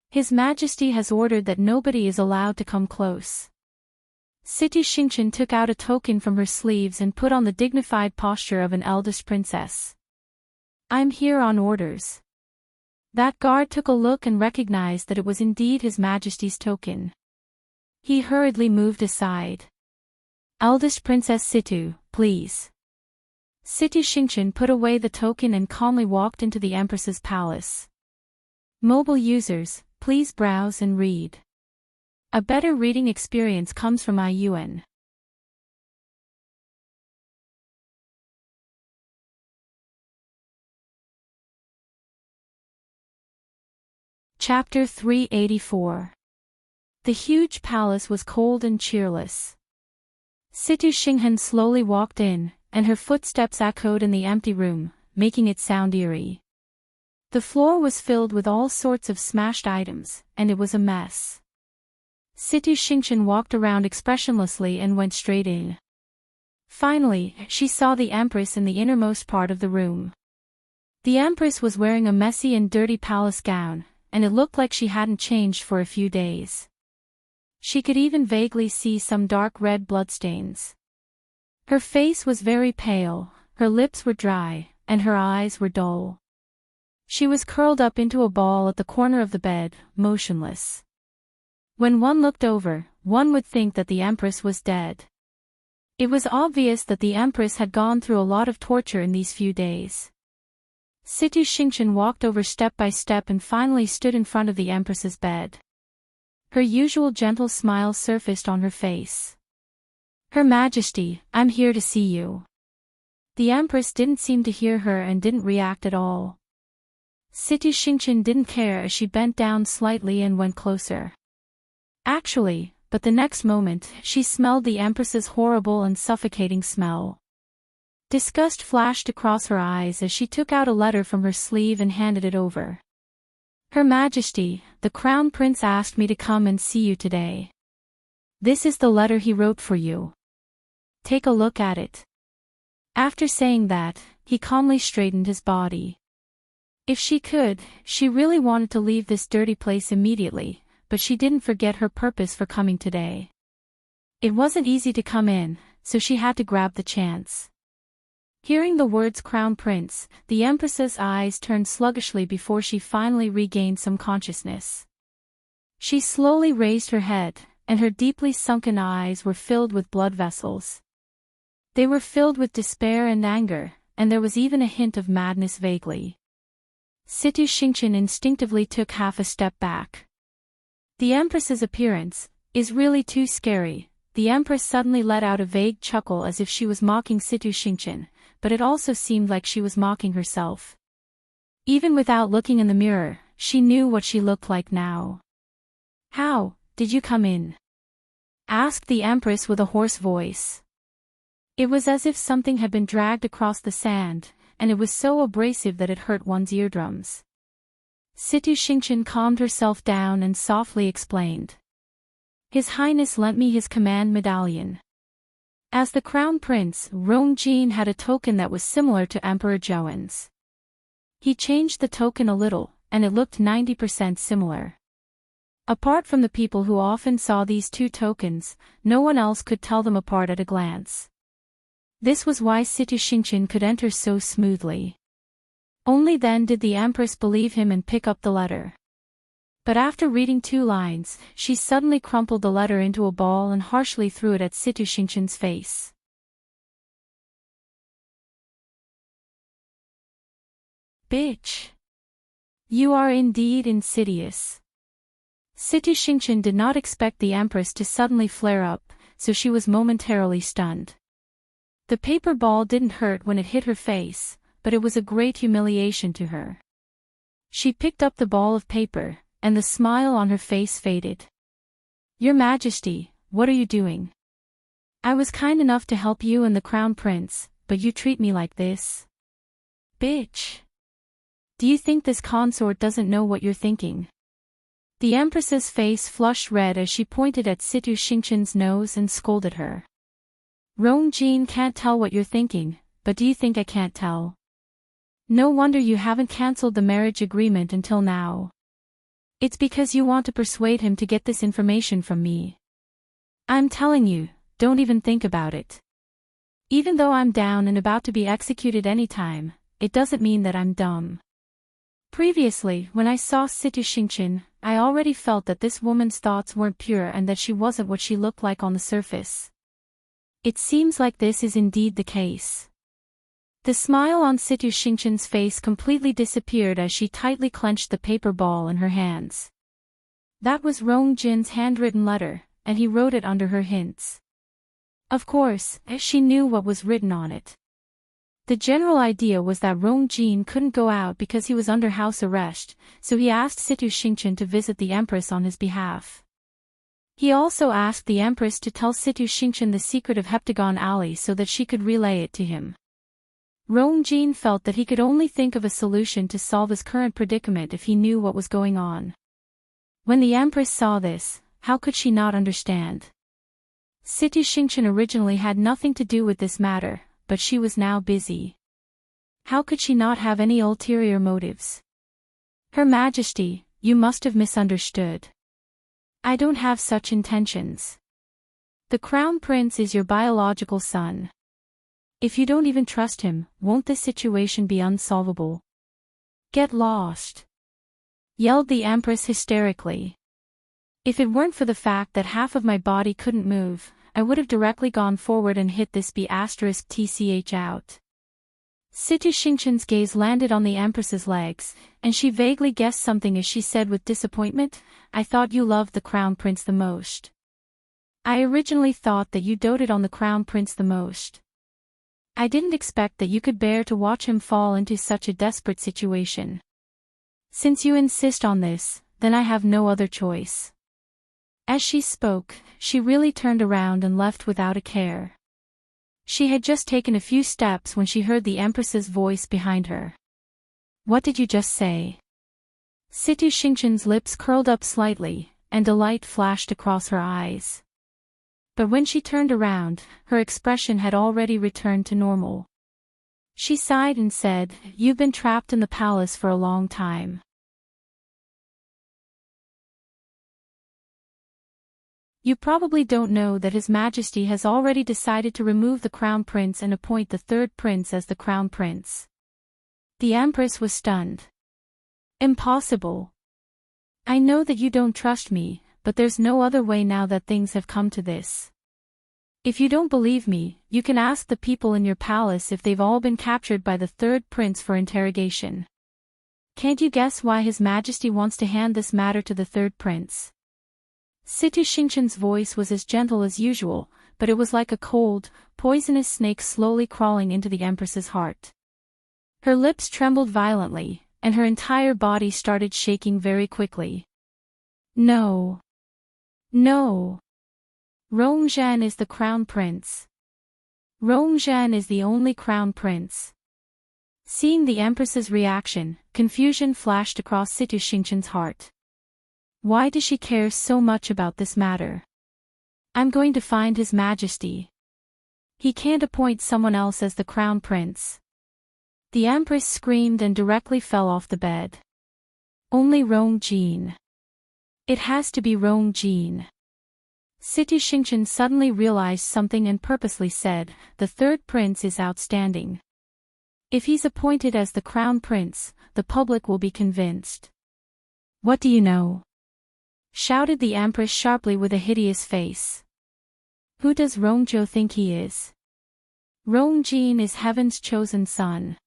S1: His Majesty has ordered that nobody is allowed to come close. Situ Xingqian took out a token from her sleeves and put on the dignified posture of an eldest princess. I'm here on orders. That guard took a look and recognized that it was indeed His Majesty's token. He hurriedly moved aside. Eldest Princess Situ, please. Situ Xingqian put away the token and calmly walked into the Empress's palace. Mobile users, please browse and read. A better reading experience comes from IUN. Chapter 384. The huge palace was cold and cheerless. Situ Xinghan slowly walked in, and her footsteps echoed in the empty room, making it sound eerie. The floor was filled with all sorts of smashed items, and it was a mess. Situ Xingqian walked around expressionlessly and went straight in. Finally, she saw the Empress in the innermost part of the room. The Empress was wearing a messy and dirty palace gown, and it looked like she hadn't changed for a few days. She could even vaguely see some dark red bloodstains. Her face was very pale, her lips were dry, and her eyes were dull. She was curled up into a ball at the corner of the bed, motionless. When one looked over, one would think that the Empress was dead. It was obvious that the Empress had gone through a lot of torture in these few days. Situ Xingqian walked over step by step and finally stood in front of the Empress's bed. Her usual gentle smile surfaced on her face. Her Majesty, I'm here to see you. The Empress didn't seem to hear her and didn't react at all. Situ Xingqian didn't care as she bent down slightly and went closer. Actually, but the next moment, she smelled the Empress's horrible and suffocating smell. Disgust flashed across her eyes as she took out a letter from her sleeve and handed it over. Her Majesty, the Crown Prince asked me to come and see you today. This is the letter he wrote for you. Take a look at it. After saying that, he calmly straightened his body. If she could, she really wanted to leave this dirty place immediately, but she didn't forget her purpose for coming today. It wasn't easy to come in, so she had to grab the chance. Hearing the words Crown Prince, the Empress's eyes turned sluggishly before she finally regained some consciousness. She slowly raised her head, and her deeply sunken eyes were filled with blood vessels. They were filled with despair and anger, and there was even a hint of madness vaguely. Situ Xingqian instinctively took half a step back. The Empress's appearance is really too scary. The Empress suddenly let out a vague chuckle as if she was mocking Situ Xingqian, but it also seemed like she was mocking herself. Even without looking in the mirror, she knew what she looked like now. How did you come in? Asked the Empress with a hoarse voice. It was as if something had been dragged across the sand, and it was so abrasive that it hurt one's eardrums. Situ Xingqian calmed herself down and softly explained. His Highness lent me his command medallion. As the Crown Prince, Rong Jin had a token that was similar to Emperor Zhouen's. He changed the token a little, and it looked 90% similar. Apart from the people who often saw these two tokens, no one else could tell them apart at a glance. This was why Situ Xingqian could enter so smoothly. Only then did the Empress believe him and pick up the letter. But after reading 2 lines, she suddenly crumpled the letter into a ball and harshly threw it at Situ Xingqian's face. Bitch! You are indeed insidious. Situ Xingqian did not expect the Empress to suddenly flare up, so she was momentarily stunned. The paper ball didn't hurt when it hit her face, but it was a great humiliation to her. She picked up the ball of paper, and the smile on her face faded. Your Majesty, what are you doing? I was kind enough to help you and the Crown Prince, but you treat me like this? Bitch! Do you think this consort doesn't know what you're thinking? The Empress's face flushed red as she pointed at Situ Xingqian's nose and scolded her. Rong Jin can't tell what you're thinking, but do you think I can't tell? No wonder you haven't cancelled the marriage agreement until now. It's because you want to persuade him to get this information from me. I'm telling you, don't even think about it. Even though I'm down and about to be executed anytime, it doesn't mean that I'm dumb. Previously, when I saw Situ Xingqian, I already felt that this woman's thoughts weren't pure and that she wasn't what she looked like on the surface. It seems like this is indeed the case. The smile on Situ Xingqian's face completely disappeared as she tightly clenched the paper ball in her hands. That was Rong Jin's handwritten letter, and he wrote it under her hints. Of course, she knew what was written on it. The general idea was that Rong Jin couldn't go out because he was under house arrest, so he asked Situ Xingqian to visit the Empress on his behalf. He also asked the Empress to tell Situ Xingqian the secret of Heptagon Alley so that she could relay it to him. Rong Jin felt that he could only think of a solution to solve his current predicament if he knew what was going on. When the Empress saw this, how could she not understand? Situ Xingqian originally had nothing to do with this matter, but she was now busy. How could she not have any ulterior motives? Her Majesty, you must have misunderstood. I don't have such intentions. The Crown Prince is your biological son. If you don't even trust him, won't this situation be unsolvable? Get lost! Yelled the Empress hysterically. If it weren't for the fact that half of my body couldn't move, I would have directly gone forward and hit this B***tch out. Situ Xingqian's gaze landed on the Empress's legs, and she vaguely guessed something as she said with disappointment, I thought you loved the Crown Prince the most. I originally thought that you doted on the Crown Prince the most. I didn't expect that you could bear to watch him fall into such a desperate situation. Since you insist on this, then I have no other choice. As she spoke, she really turned around and left without a care. She had just taken a few steps when she heard the Empress's voice behind her. What did you just say? Situ Xingqian's lips curled up slightly, and delight flashed across her eyes. But when she turned around, her expression had already returned to normal. She sighed and said, You've been trapped in the palace for a long time. You probably don't know that His Majesty has already decided to remove the Crown Prince and appoint the third prince as the Crown Prince. The Empress was stunned. Impossible. I know that you don't trust me, but there's no other way now that things have come to this. If you don't believe me, you can ask the people in your palace if they've all been captured by the third prince for interrogation. Can't you guess why His Majesty wants to hand this matter to the third prince? Situ Xingqian's voice was as gentle as usual, but it was like a cold, poisonous snake slowly crawling into the Empress's heart. Her lips trembled violently, and her entire body started shaking very quickly. No. No. Rongzhen is the crown prince. Rongzhen is the only crown prince. Seeing the Empress's reaction, confusion flashed across Situ Xingqian's heart. Why does she care so much about this matter? I'm going to find His Majesty. He can't appoint someone else as the crown prince. The Empress screamed and directly fell off the bed. Only Rongjin. It has to be Rongjin. Situ Xingqian suddenly realized something and purposely said, the third prince is outstanding. If he's appointed as the crown prince, the public will be convinced. What do you know? Shouted the Empress sharply with a hideous face. Who does Rongzhou think he is? Rongjin is heaven's chosen son.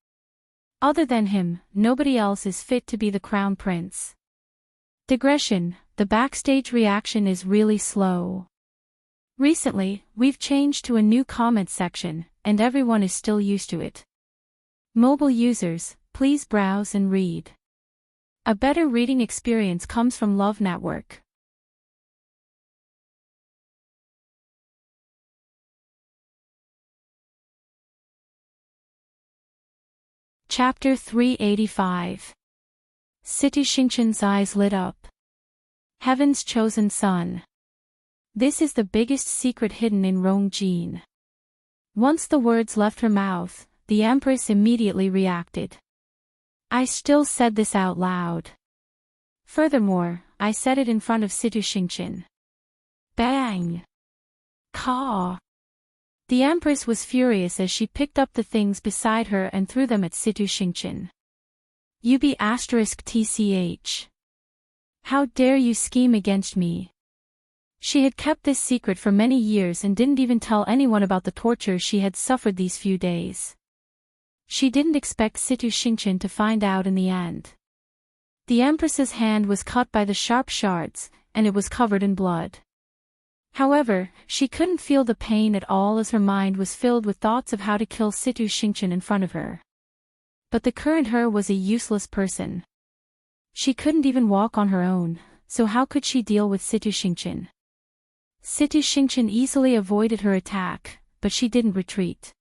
S1: Other than him, nobody else is fit to be the crown prince. Digression, the backstage reaction is really slow. Recently, we've changed to a new comment section, and everyone is still used to it. Mobile users, please browse and read. A better reading experience comes from Love Network. Chapter 385. Situ Xingqian's eyes lit up. Heaven's chosen son. This is the biggest secret hidden in Rongjin. Once the words left her mouth, the Empress immediately reacted. I still said this out loud. Furthermore, I said it in front of Situ Xingqian. Bang! Caw! The Empress was furious as she picked up the things beside her and threw them at Situ Xingqian. *TCH. How dare you scheme against me? She had kept this secret for many years and didn't even tell anyone about the torture she had suffered these few days. She didn't expect Situ Xingqian to find out in the end. The Empress's hand was cut by the sharp shards, and it was covered in blood. However, she couldn't feel the pain at all as her mind was filled with thoughts of how to kill Situ Xingqian in front of her. But the current her was a useless person. She couldn't even walk on her own, so how could she deal with Situ Xingqian? Situ Xingqian easily avoided her attack, but she didn't retreat.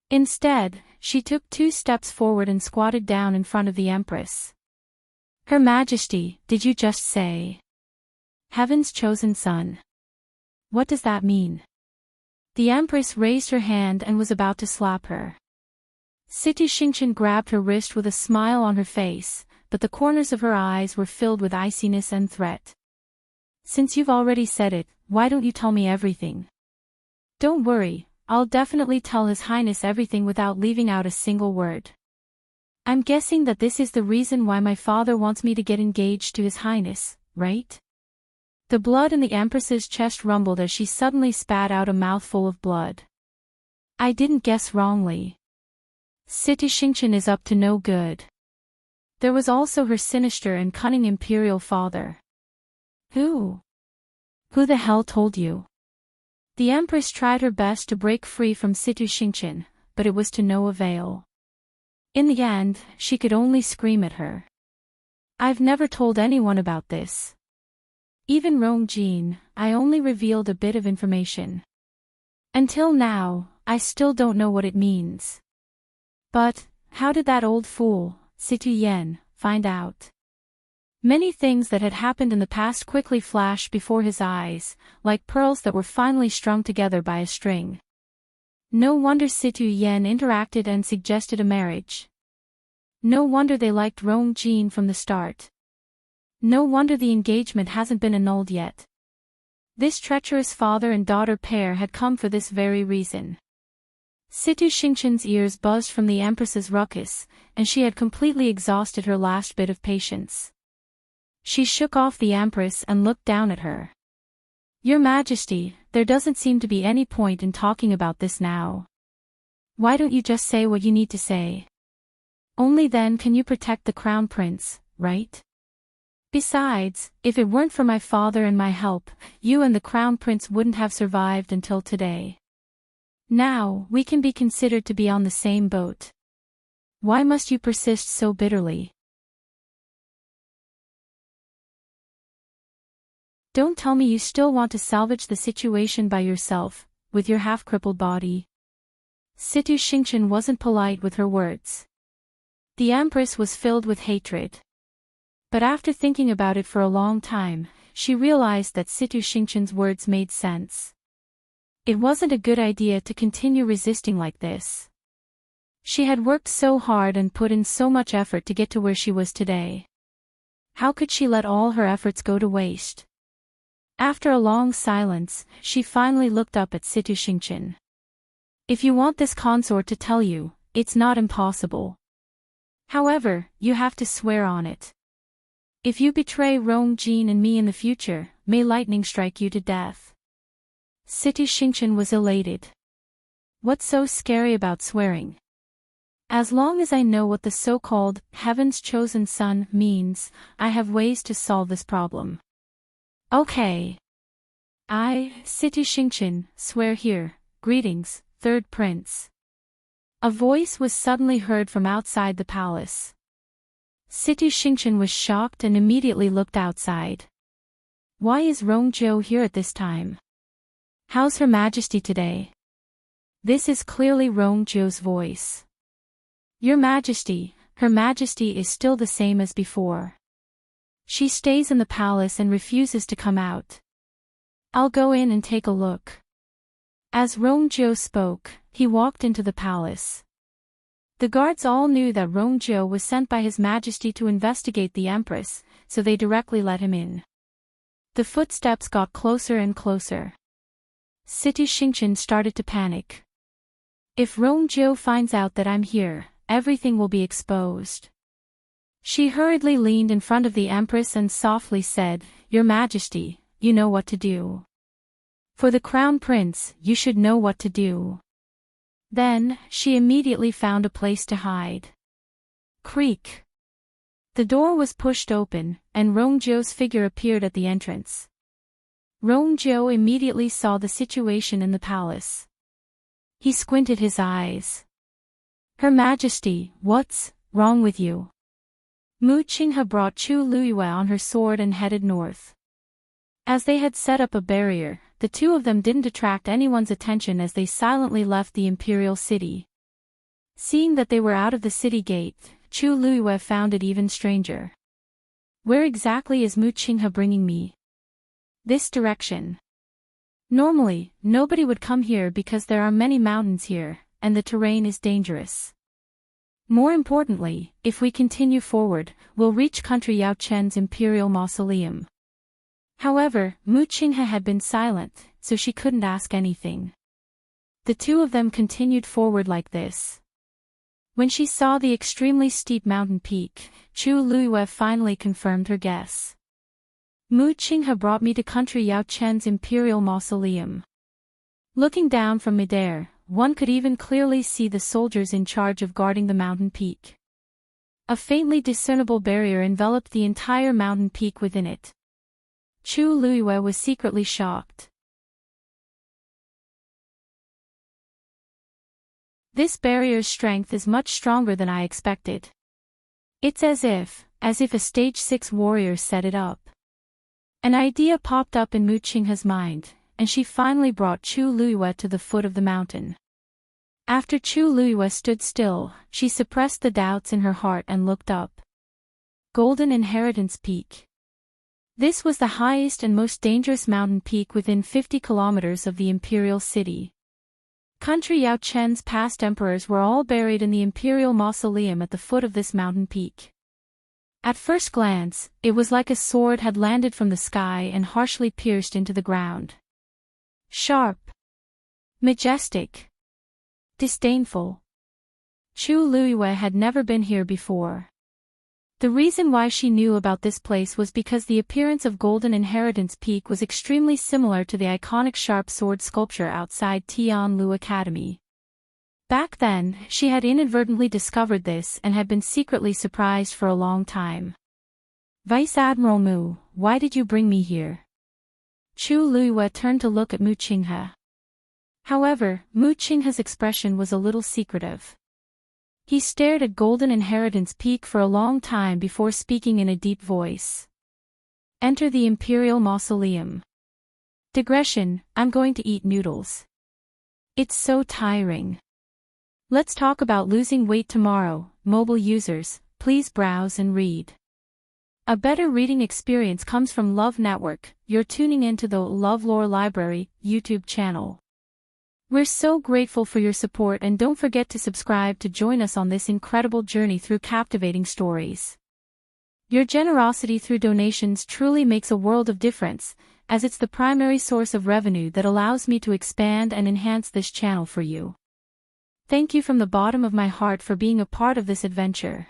S1: Instead, she took 2 steps forward and squatted down in front of the Empress. Her Majesty, did you just say? Heaven's chosen son. What does that mean? The Empress raised her hand and was about to slap her. Situ Xingqian grabbed her wrist with a smile on her face, but the corners of her eyes were filled with iciness and threat. Since you've already said it, why don't you tell me everything? Don't worry, I'll definitely tell His Highness everything without leaving out a single word. I'm guessing that this is the reason why my father wants me to get engaged to His Highness, right? The blood in the Empress's chest rumbled as she suddenly spat out a mouthful of blood. I didn't guess wrongly. Situ Xingqian is up to no good. There was also her sinister and cunning Imperial father. Who? Who the hell told you? The Empress tried her best to break free from Situ Xingqian, but it was to no avail. In the end, she could only scream at her. I've never told anyone about this. Even Rongjin, I only revealed a bit of information. Until now, I still don't know what it means. But, how did that old fool, Situ Yen, find out? Many things that had happened in the past quickly flashed before his eyes, like pearls that were finally strung together by a string. No wonder Situ Yen interacted and suggested a marriage. No wonder they liked Rongjin from the start. No wonder the engagement hasn't been annulled yet. This treacherous father and daughter pair had come for this very reason. Situ Xingqian's ears buzzed from the Empress's ruckus, and she had completely exhausted her last bit of patience. She shook off the Empress and looked down at her. Your Majesty, there doesn't seem to be any point in talking about this now. Why don't you just say what you need to say? Only then can you protect the crown prince, right? Besides, if it weren't for my father and my help, you and the crown prince wouldn't have survived until today. Now, we can be considered to be on the same boat. Why must you persist so bitterly? Don't tell me you still want to salvage the situation by yourself, with your half-crippled body. Situ Xingchen wasn't polite with her words. The Empress was filled with hatred. But after thinking about it for a long time, she realized that Situ Xingchen's words made sense. It wasn't a good idea to continue resisting like this. She had worked so hard and put in so much effort to get to where she was today. How could she let all her efforts go to waste? After a long silence, she finally looked up at Situ Xingchen. If you want this consort to tell you, it's not impossible. However, you have to swear on it. If you betray Rong Jin and me in the future, may lightning strike you to death. Situ Xingchen was elated. What's so scary about swearing? As long as I know what the so-called Heaven's Chosen Son means, I have ways to solve this problem. Okay. I, Situ Xingchen, swear here. Greetings, Third Prince. A voice was suddenly heard from outside the palace. Situ Xingchen was shocked and immediately looked outside. Why is Rongjiu here at this time? How's Her Majesty today? This is clearly Rongjiu's voice. Your Majesty, Her Majesty is still the same as before. She stays in the palace and refuses to come out. I'll go in and take a look. As Rongjiu spoke, he walked into the palace. The guards all knew that Rongjiu was sent by His Majesty to investigate the Empress, so they directly let him in. The footsteps got closer and closer. Situ Xingchen started to panic. If Rongjiu finds out that I'm here, everything will be exposed. She hurriedly leaned in front of the Empress and softly said, Your Majesty, you know what to do. For the Crown Prince, you should know what to do. Then, she immediately found a place to hide. Creak. The door was pushed open, and Rongjiu's figure appeared at the entrance. Rongjiu immediately saw the situation in the palace. He squinted his eyes. Her Majesty, what's wrong with you? Mu Qinghe brought Chu Luiyue on her sword and headed north. As they had set up a barrier, the two of them didn't attract anyone's attention as they silently left the Imperial city. Seeing that they were out of the city gate, Chu Luiyue found it even stranger. Where exactly is Mu Qinghe bringing me? This direction. Normally, nobody would come here because there are many mountains here, and the terrain is dangerous. More importantly, if we continue forward, we'll reach Country Yao Chen's Imperial Mausoleum. However, Mu Qinghe had been silent, so she couldn't ask anything. The two of them continued forward like this. When she saw the extremely steep mountain peak, Chu Luiyue finally confirmed her guess. Mu Qinghe brought me to Country Yao Chen's Imperial Mausoleum. Looking down from midair, one could even clearly see the soldiers in charge of guarding the mountain peak. A faintly discernible barrier enveloped the entire mountain peak within it. Chu Luiyue was secretly shocked. This barrier's strength is much stronger than I expected. It's as if a stage 6 warrior set it up. An idea popped up in Mu Qinghe's mind, and she finally brought Chu Luiyue to the foot of the mountain. After Chu Luiyue stood still, she suppressed the doubts in her heart and looked up. Golden Inheritance Peak. This was the highest and most dangerous mountain peak within 50 kilometers of the Imperial city. Country Yao Chen's past emperors were all buried in the Imperial Mausoleum at the foot of this mountain peak. At first glance, it was like a sword had landed from the sky and harshly pierced into the ground. Sharp. Majestic. Disdainful. Chu Luiyue had never been here before. The reason why she knew about this place was because the appearance of Golden Inheritance Peak was extremely similar to the iconic sharp sword sculpture outside Tianlu Academy. Back then, she had inadvertently discovered this and had been secretly surprised for a long time. Vice Admiral Mu, why did you bring me here? Chu Luiyue turned to look at Mu Qinghe. However, Mu Qinghe's expression was a little secretive. He stared at Golden Inheritance Peak for a long time before speaking in a deep voice. Enter the Imperial Mausoleum. Digression, I'm going to eat noodles. It's so tiring. Let's talk about losing weight tomorrow. Mobile users, please browse and read. A better reading experience comes from Love Network. You're tuning into the LoveLore Library YouTube channel. We're so grateful for your support, and don't forget to subscribe to join us on this incredible journey through captivating stories. Your generosity through donations truly makes a world of difference, as it's the primary source of revenue that allows me to expand and enhance this channel for you. Thank you from the bottom of my heart for being a part of this adventure.